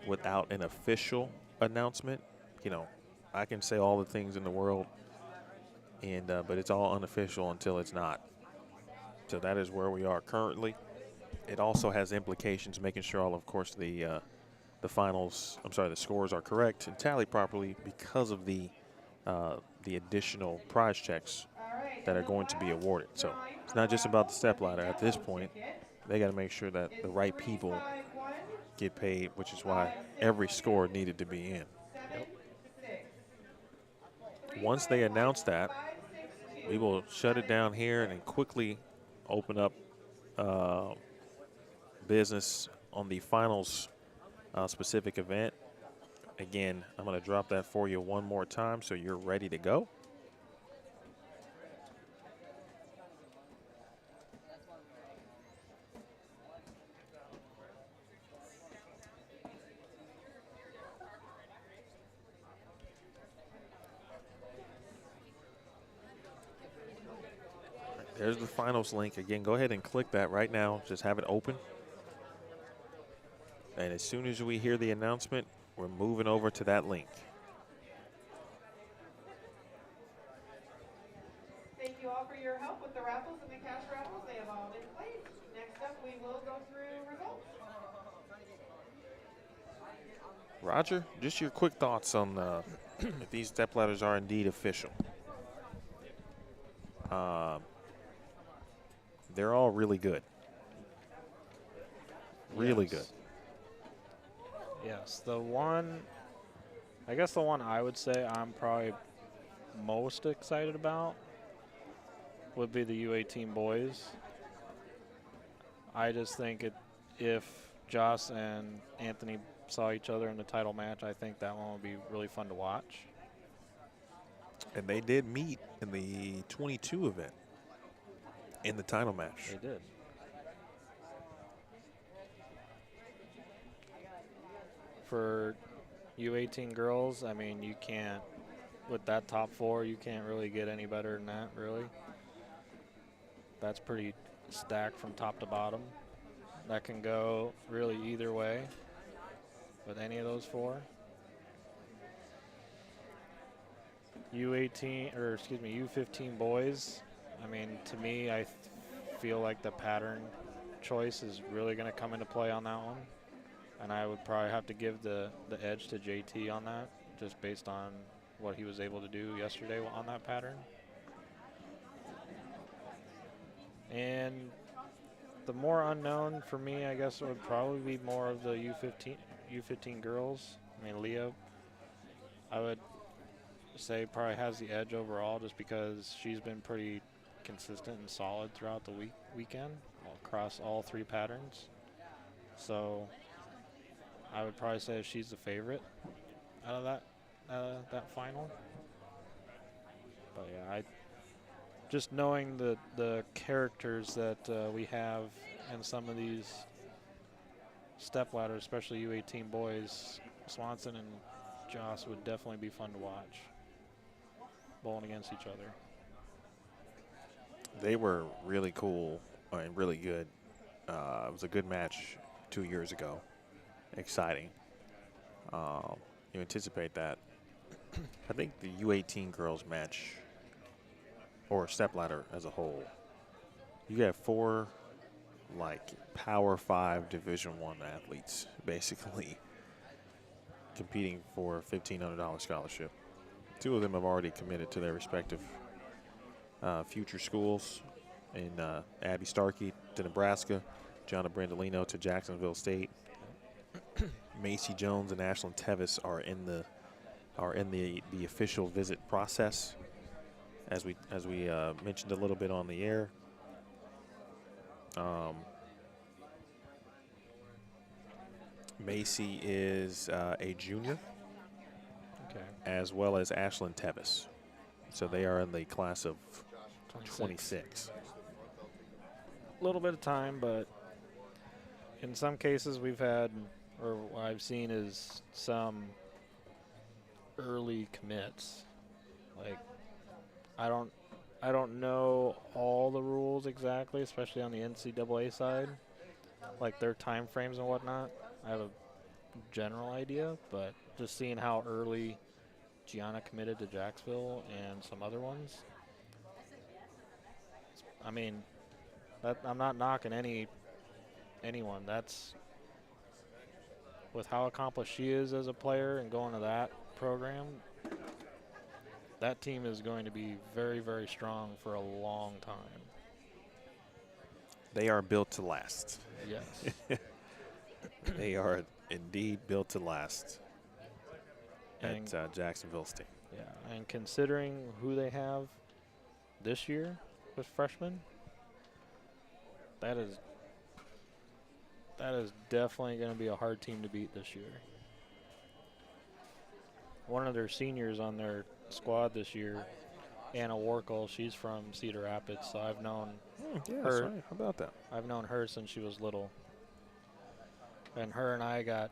without an official announcement. You know, I can say all the things in the world, and but it's all unofficial until it's not. So that is where we are currently. It also has implications, making sure all, of course, the scores are correct and tallied properly because of the additional prize checks that are going to be awarded. So it's not just about the step ladder at this point. They got to make sure that the right people get paid, which is why every score needed to be in. Once they announce that, we will shut it down here and then quickly open up business on the finals specific event. Again, I'm going to drop that for you one more time so you're ready to go. There's the finals link. Again, go ahead and click that right now. Just have it open. And as soon as we hear the announcement, we're moving over to that link. Thank you all for your help with the raffles and the cash raffles. They have all been played. Next up, we will go through results. Roger, just your quick thoughts on if these step ladders are indeed official. They're all really good. Really good. Yes, I guess the one I would say I'm probably most excited about would be the U18 boys. I just think if Joss and Anthony saw each other in the title match, I think that one would be really fun to watch. And they did meet in the 22 event in the title match. They did. For U18 girls, I mean, you can't, with that top 4, you can't really get any better than that, really. That's pretty stacked from top to bottom. That can go really either way with any of those 4. U15 boys, I mean, to me, I feel like the pattern choice is really going to come into play on that one. And I would probably have to give the edge to JT on that, just based on what he was able to do yesterday on that pattern. And the more unknown for me, I guess, it would probably be more of the U15 girls. I mean, Leah, I would say probably has the edge overall, just because she's been pretty consistent and solid throughout the weekend across all 3 patterns. So I would probably say she's the favorite out of that final. But yeah, just knowing the characters that we have in some of these step ladders, especially U18 boys, Swanson and Joss would definitely be fun to watch bowling against each other. They were really cool and really good. It was a good match 2 years ago. Exciting. You anticipate that. I think the U18 girls match, or stepladder as a whole, you have 4 like Power 5 Division I athletes basically competing for a $1,500 scholarship. 2 of them have already committed to their respective future schools. In Abby Starkey to Nebraska, Gianna Brandolino to Jacksonville State. Macy Jones and Ashlyn Tevis are in the official visit process, as we mentioned a little bit on the air. Macy is a junior, as well as Ashlyn Tevis. So they are in the class of 26. A little bit of time, but in some cases we've had, or what I've seen is some early commits. Like, I don't know all the rules exactly, especially on the NCAA side, like their time frames and whatnot. I have a general idea, but just seeing how early Gianna committed to Jacksonville and some other ones, I mean, I'm not knocking anyone. That's with how accomplished she is as a player and going to that program. That team is going to be very, very strong for a long time. They are built to last. Yes. They are indeed built to last at Jacksonville State. Yeah, and considering who they have this year with freshmen, that is definitely going to be a hard team to beat this year. One of their seniors on their squad this year, Anna Warkle, she's from Cedar Rapids, so I've known her. Right. How about that? I've known her since she was little, and her and I got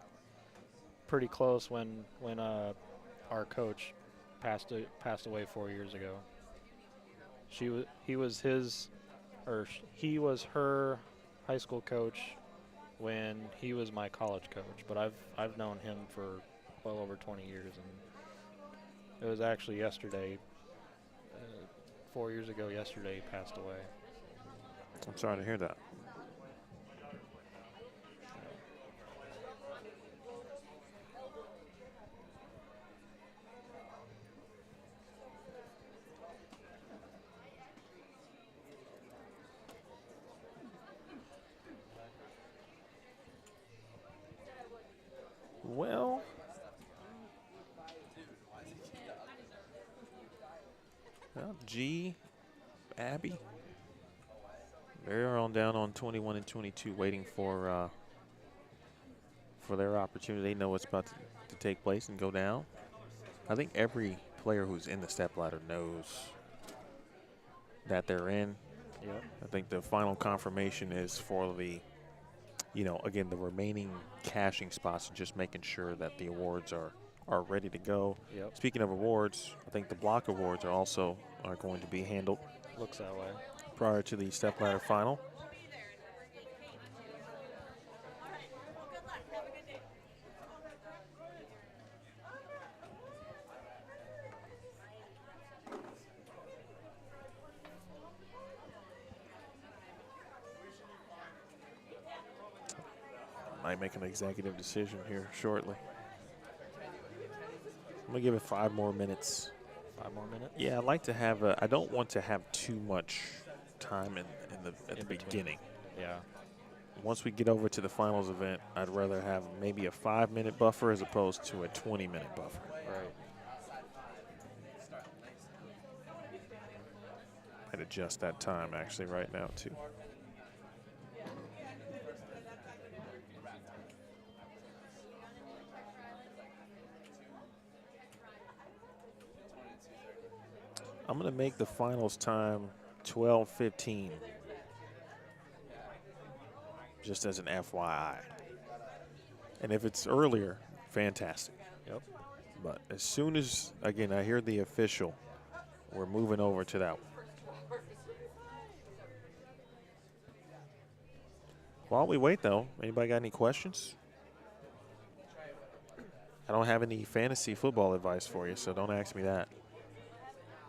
pretty close when our coach passed away 4 years ago. He was her high school coach when he was my college coach, but I've known him for well over 20 years, and it was actually yesterday, 4 years ago yesterday, he passed away. I'm sorry to hear that. G, Abby. They're on down on 21 and 22, waiting for their opportunity. They know what's about to take place and go down. I think every player who's in the stepladder knows that they're in. Yep. I think the final confirmation is for the, again, the remaining cashing spots and just making sure that the awards are ready to go. Yep. Speaking of awards, I think the block awards are going to be handled Looks that way. prior to the stepladder final. Might make an executive decision here shortly. I'm gonna give it 5 more minutes. 5 more minutes? Yeah, I'd like to have I don't want to have too much time at the between. beginning. Yeah. Once we get over to the finals event, I'd rather have maybe a 5-minute buffer as opposed to a 20-minute buffer. Right. I'd adjust that time actually right now too. I'm going to make the finals time 12:15, just as an FYI. And if it's earlier, fantastic. Yep. But as soon as, again, I hear the official, we're moving over to that one. While we wait, though, anybody got any questions? I don't have any fantasy football advice for you, so don't ask me that.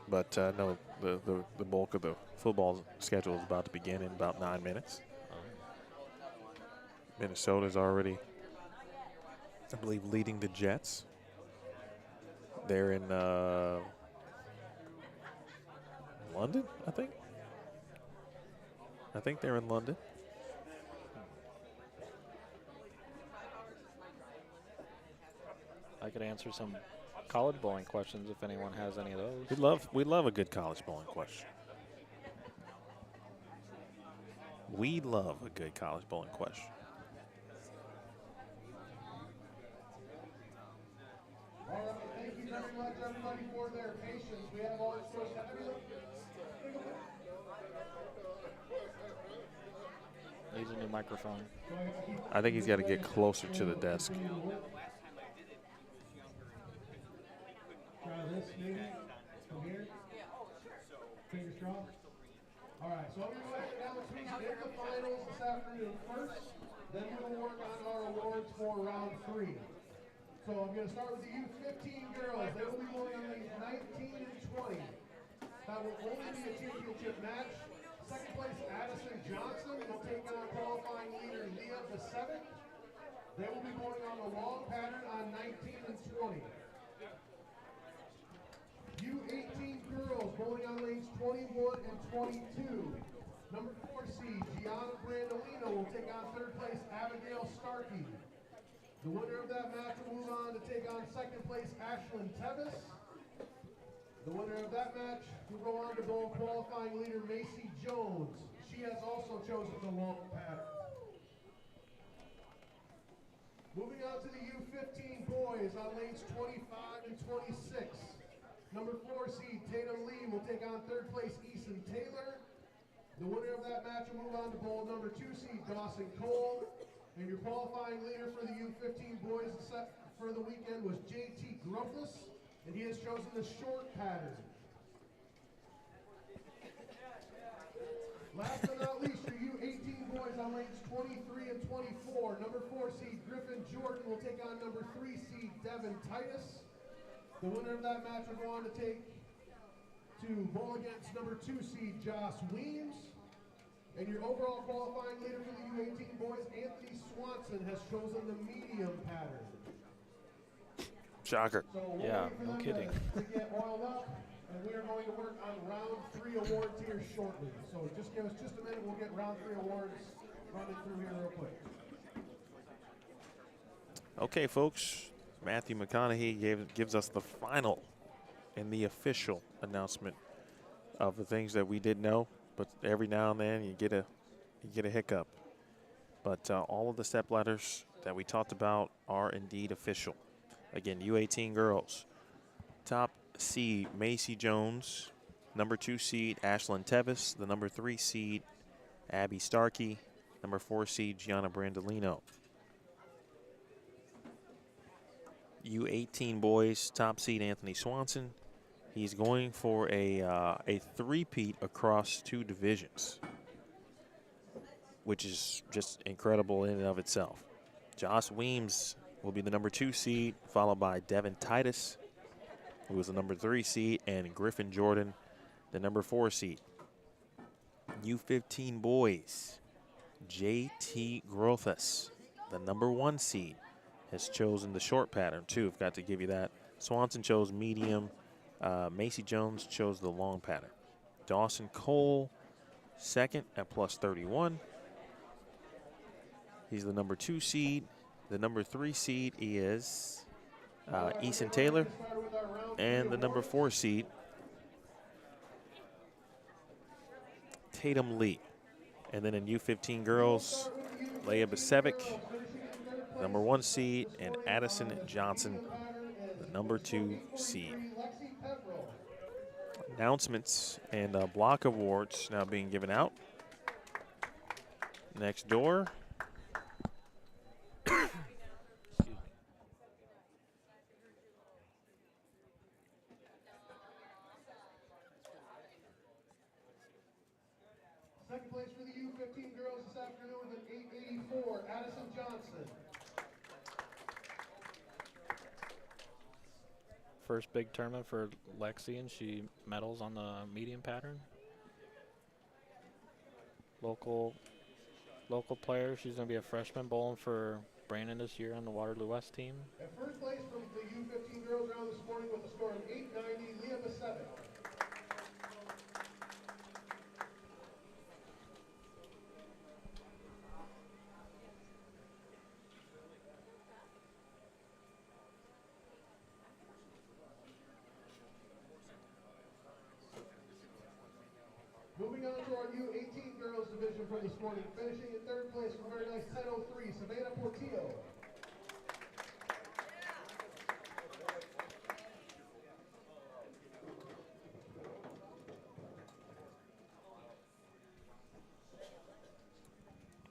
But no, the bulk of the football schedule is about to begin in about 9 minutes. Minnesota's already, I believe, leading the Jets. They're in London, I think. I think they're in London. I could answer some college bowling questions if anyone has any of those. We love a good college bowling question. We love a good college bowling question. All right, thank you very much, everybody, for their patience. We have all this Needs a new microphone. I think he's got to get closer to the desk. Try this, maybe, from here. Fingers crossed. All right, so I'm going to go ahead and now make the finals this afternoon first. Then we'll work on our awards for round 3. So I'm going to start with the U15 girls. They will be going on lanes 19 and 20. That will only be a championship match. Second place, Addison Johnson will take on qualifying leader Leah Basevic. They will be going on the long pattern on 19 and 20. U18 girls bowling on lanes 21 and 22. Number 4 seed, Gianna Brandolino will take on third place, Abigail Starkey. The winner of that match will move on to take on second place, Ashlyn Tevis. The winner of that match will go on to bowl qualifying leader, Macy Jones. She has also chosen the long pattern. Moving on to the U15 boys on lanes 25 and 26. Number 4 seed, Tatum Lee will take on third place, Eason Taylor. The winner of that match will move on to bowl number 2 seed, Dawson Cole. And your qualifying leader for the U15 boys for the weekend was JT Grumpus, and he has chosen the short pattern. Last but not least, your U18 boys on lanes 23 and 24. Number 4 seed, Griffin Jordan will take on number 3 seed, Devin Titus. The winner of that match will go on to bowl against number 2 seed, Josh Weems. And your overall qualifying leader for the U18 boys, Anthony Swanson, has chosen the medium pattern. Shocker. So Yeah, no kidding. To get oiled up, and we are going to work on round 3 awards here shortly. So just give us just a minute, we'll get round 3 awards running through here real quick. Okay, folks. Matthew McConaughey gives us the final and the official announcement of the things that we didn't know, but every now and then you get a hiccup. But all of the step ladders that we talked about are indeed official. Again, U18 girls. Top seed, Macy Jones. Number 2 seed, Ashlyn Tevis. The number 3 seed, Abby Starkey. Number 4 seed, Gianna Brandolino. U18 boys, top seed, Anthony Swanson. He's going for a three-peat across 2 divisions, which is just incredible in and of itself. Josh Weems will be the number 2 seed, followed by Devin Titus, who is the number 3 seed, and Griffin Jordan, the number 4 seed. U15 boys, JT Grothus, the number 1 seed, has chosen the short pattern too. I've got to give you that. Swanson chose medium. Macy Jones chose the long pattern. Dawson Cole, second at plus 31. He's the number 2 seed. The number 3 seed is Eason Taylor. And the number 4 seed, Tatum Lee. And then in U15 girls, Leah Basevic, number 1 seed, and Addison Johnson, the number 2 seed. Announcements and block awards now being given out. Next door. Second place for the U15 girls this afternoon with an 884, Addison Johnson. First big tournament for Lexi, and she medals on the medium pattern. Local player. She's going to be a freshman bowling for Brandon this year on the Waterloo West team. At first place from the U15 girls round this morning with a score of 890, Leah Basevic. Moving on to our U18 girls division for this morning, finishing in 3rd place from very nice 1003, Savannah Portillo.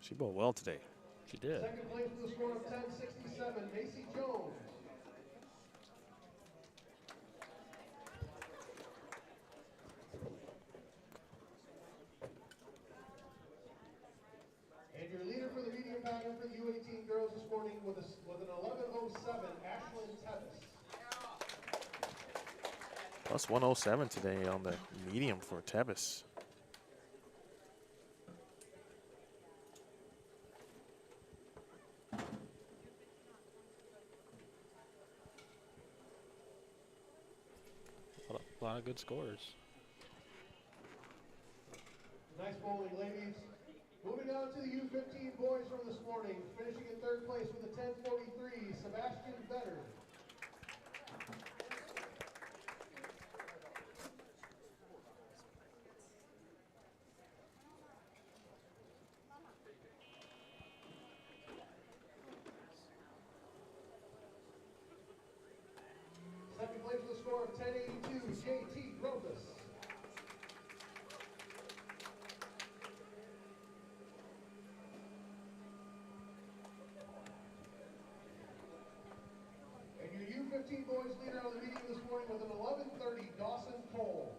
She bowled well today. She did. Second place with a score of 1067, Macy Jones. And your leader for the medium pattern for the U18 girls this morning with an 1107, Ashlyn Tevis. Plus 107 today on the medium for Tevis. A lot of good scores. Nice bowling, ladies. Moving on to the U15 boys from this morning, finishing in 3rd place with a 1043, Sebastian Vetter. Second place with a score of 1082, JT Grothus. And your U15 boys leader on the meeting this morning with an 1130, Dawson Cole.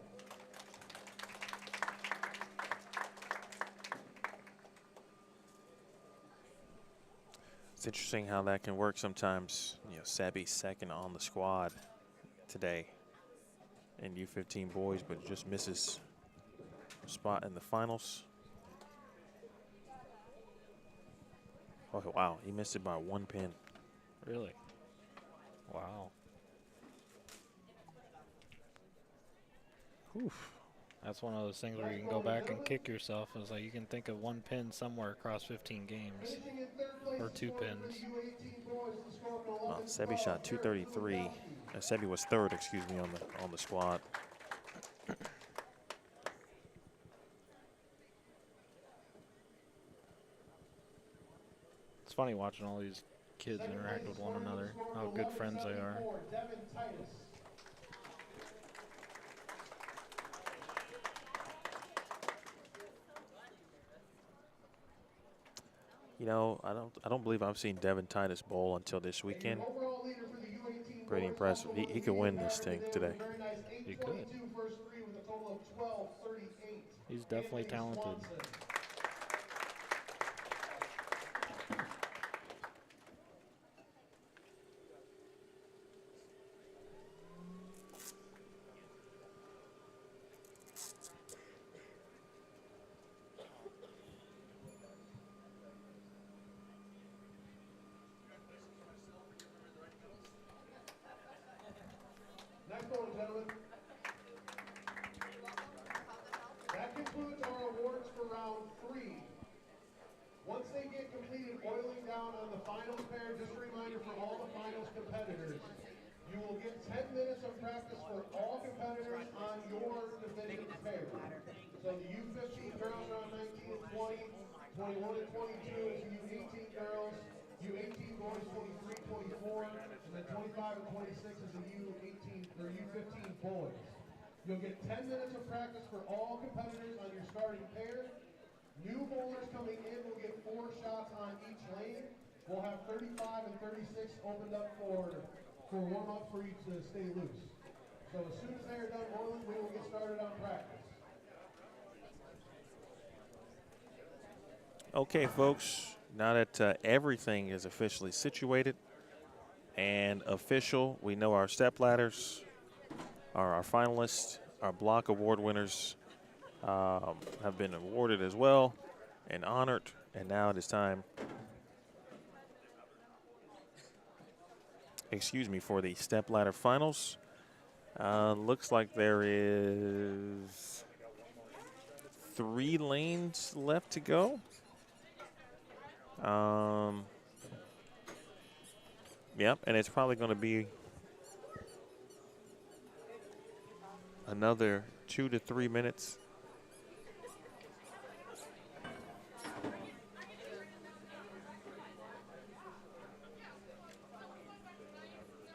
It's interesting how that can work sometimes. You know, Sabby's second on the squad today in U15 boys, but just misses a spot in the finals. Oh, wow. He missed it by 1 pin. Really? Wow. Oof. That's one of those things where you can go back and kick yourself. It's like you can think of 1 pin somewhere across 15 games. Or 2 pins. Sebi shot 233. Sebi was 3rd, excuse me, on the squad. It's funny watching all these kids interact with one another, how good friends they are. You know, I don't believe I've seen Devin Titus bowl until this weekend. Pretty impressive. He could win this thing today. He could. He's definitely talented. Next one, gentlemen. That concludes our awards for round 3. Once they get completed oiling down on the finals pair, just a reminder for all the finals competitors, you will get 10 minutes of practice for all competitors on your division pair. So the U15 girls are on 19 and 20, 21 and 22 is the U18 girls, U18 boys 23, 24, and then 25 and 26 is the U18 or U15 boys. You'll get 10 minutes of practice for all competitors on your starting pair. New bowlers coming in will get 4 shots on each lane. We'll have 35 and 36 opened up for warm-up for each to stay loose. So as soon as they are done bowling, we will get started on practice. Okay, folks, now that everything is officially situated and official, we know our step ladders are our finalists, our block award winners have been awarded as well and honored, and now it is time, for the step ladder finals. Looks like there is 3 lanes left to go. Yep, and it's probably going to be another 2 to 3 minutes.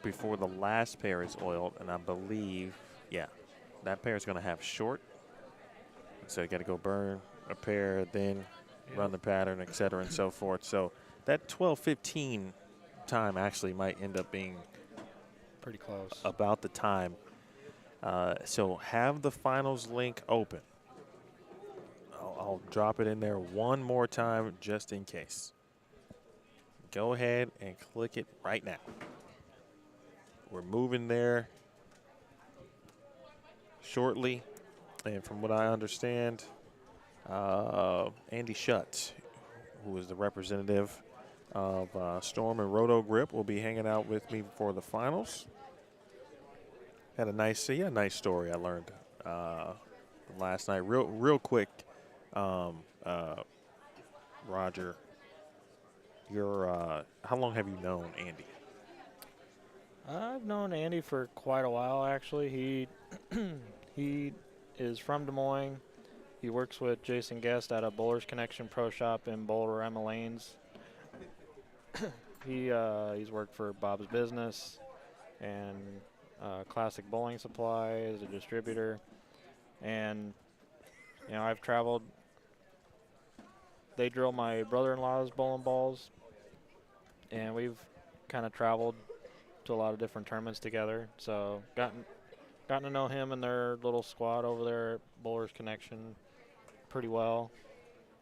Before the last pair is oiled, and I believe, yeah, that pair is going to have short. So you got to go burn a pair, then run the pattern, et cetera, and so forth. So that 12:15 time actually might end up being Pretty close. about the time. So have the finals link open. I'll drop it in there one more time just in case. Go ahead and click it right now. We're moving there shortly. And from what I understand, Andy Schutz, who is the representative of Storm and Roto Grip, will be hanging out with me for the finals. Had a nice story I learned last night. Real quick, Roger, how long have you known Andy? I've known Andy for quite a while, actually. He is from Des Moines. He works with Jason Guest at a Bowlers Connection Pro Shop in Boulder, Emma Lanes. He's worked for Bob's Business and Classic Bowling Supply as a distributor. And, you know, I've traveled. They drill my brother-in-law's bowling balls, and we've kind of traveled to a lot of different tournaments together. So gotten to know him and their little squad over there at Bowlers Connection pretty well.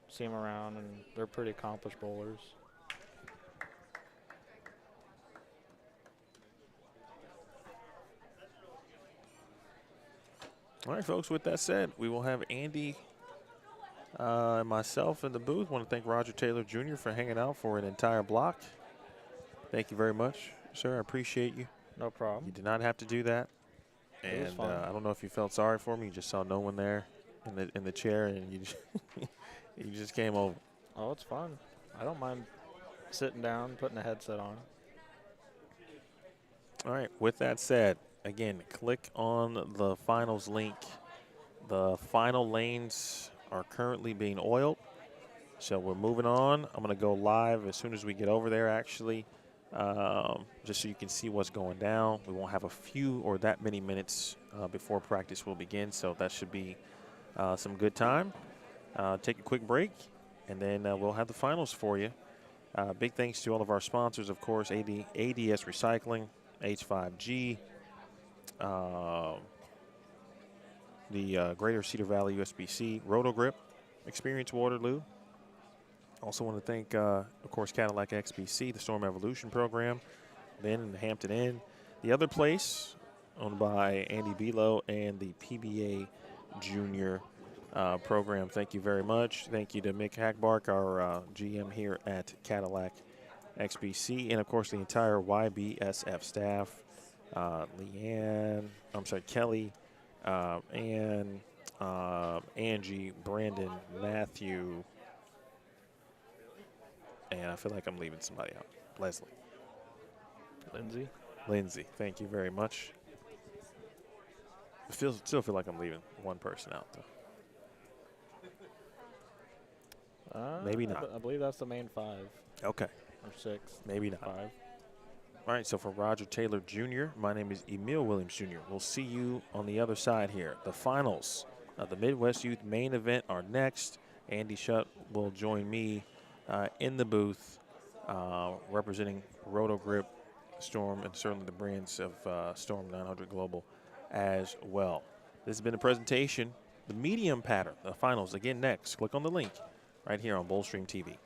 See them around, and they're pretty accomplished bowlers. All right, folks, with that said, we will have Andy and myself in the booth. Want to thank Roger Taylor Jr. for hanging out for an entire block. Thank you very much, sir. I appreciate you. No problem. You did not have to do that. It was And fun. I don't know if you felt sorry for me. You just saw no one there in the chair, and you just, you just came over. Oh, it's fun. I don't mind sitting down, putting a headset on. All right, with that said, again, click on the finals link. The final lanes are currently being oiled. So we're moving on. I'm going to go live as soon as we get over there, actually, just so you can see what's going down. We won't have a few or that many minutes before practice will begin, so that should be some good time. Take a quick break, and then we'll have the finals for you. Big thanks to all of our sponsors, of course, ADS Recycling, H5G, the Greater Cedar Valley USBC, Rotogrip, Experience Waterloo. Also want to thank, of course, Cadillac XBC, the Storm Evolution program, Ben and the Hampton Inn. The other place, owned by Andy Belo and the PBA Junior program. Thank you very much. Thank you to Mick Hackbark, our GM here at Cadillac XBC, and, of course, the entire YBSF staff, Kelly, Ann, Angie, Brandon, Matthew, and I feel like I'm leaving somebody out. Leslie. Lindsay, thank you very much. I still feel like I'm leaving one person out, though. Maybe not. I believe that's the main 5. Okay. Or 6. Maybe not. 5. All right, so for Roger Taylor Jr., my name is Emil Williams Jr. We'll see you on the other side here. The finals of the Midwest Youth main event are next. Andy Schutt will join me in the booth representing Rotogrip, Storm, and certainly the brands of Storm 900 Global as well. This has been a presentation, the medium pattern, the finals again next. Click on the link right here on Bullstream TV.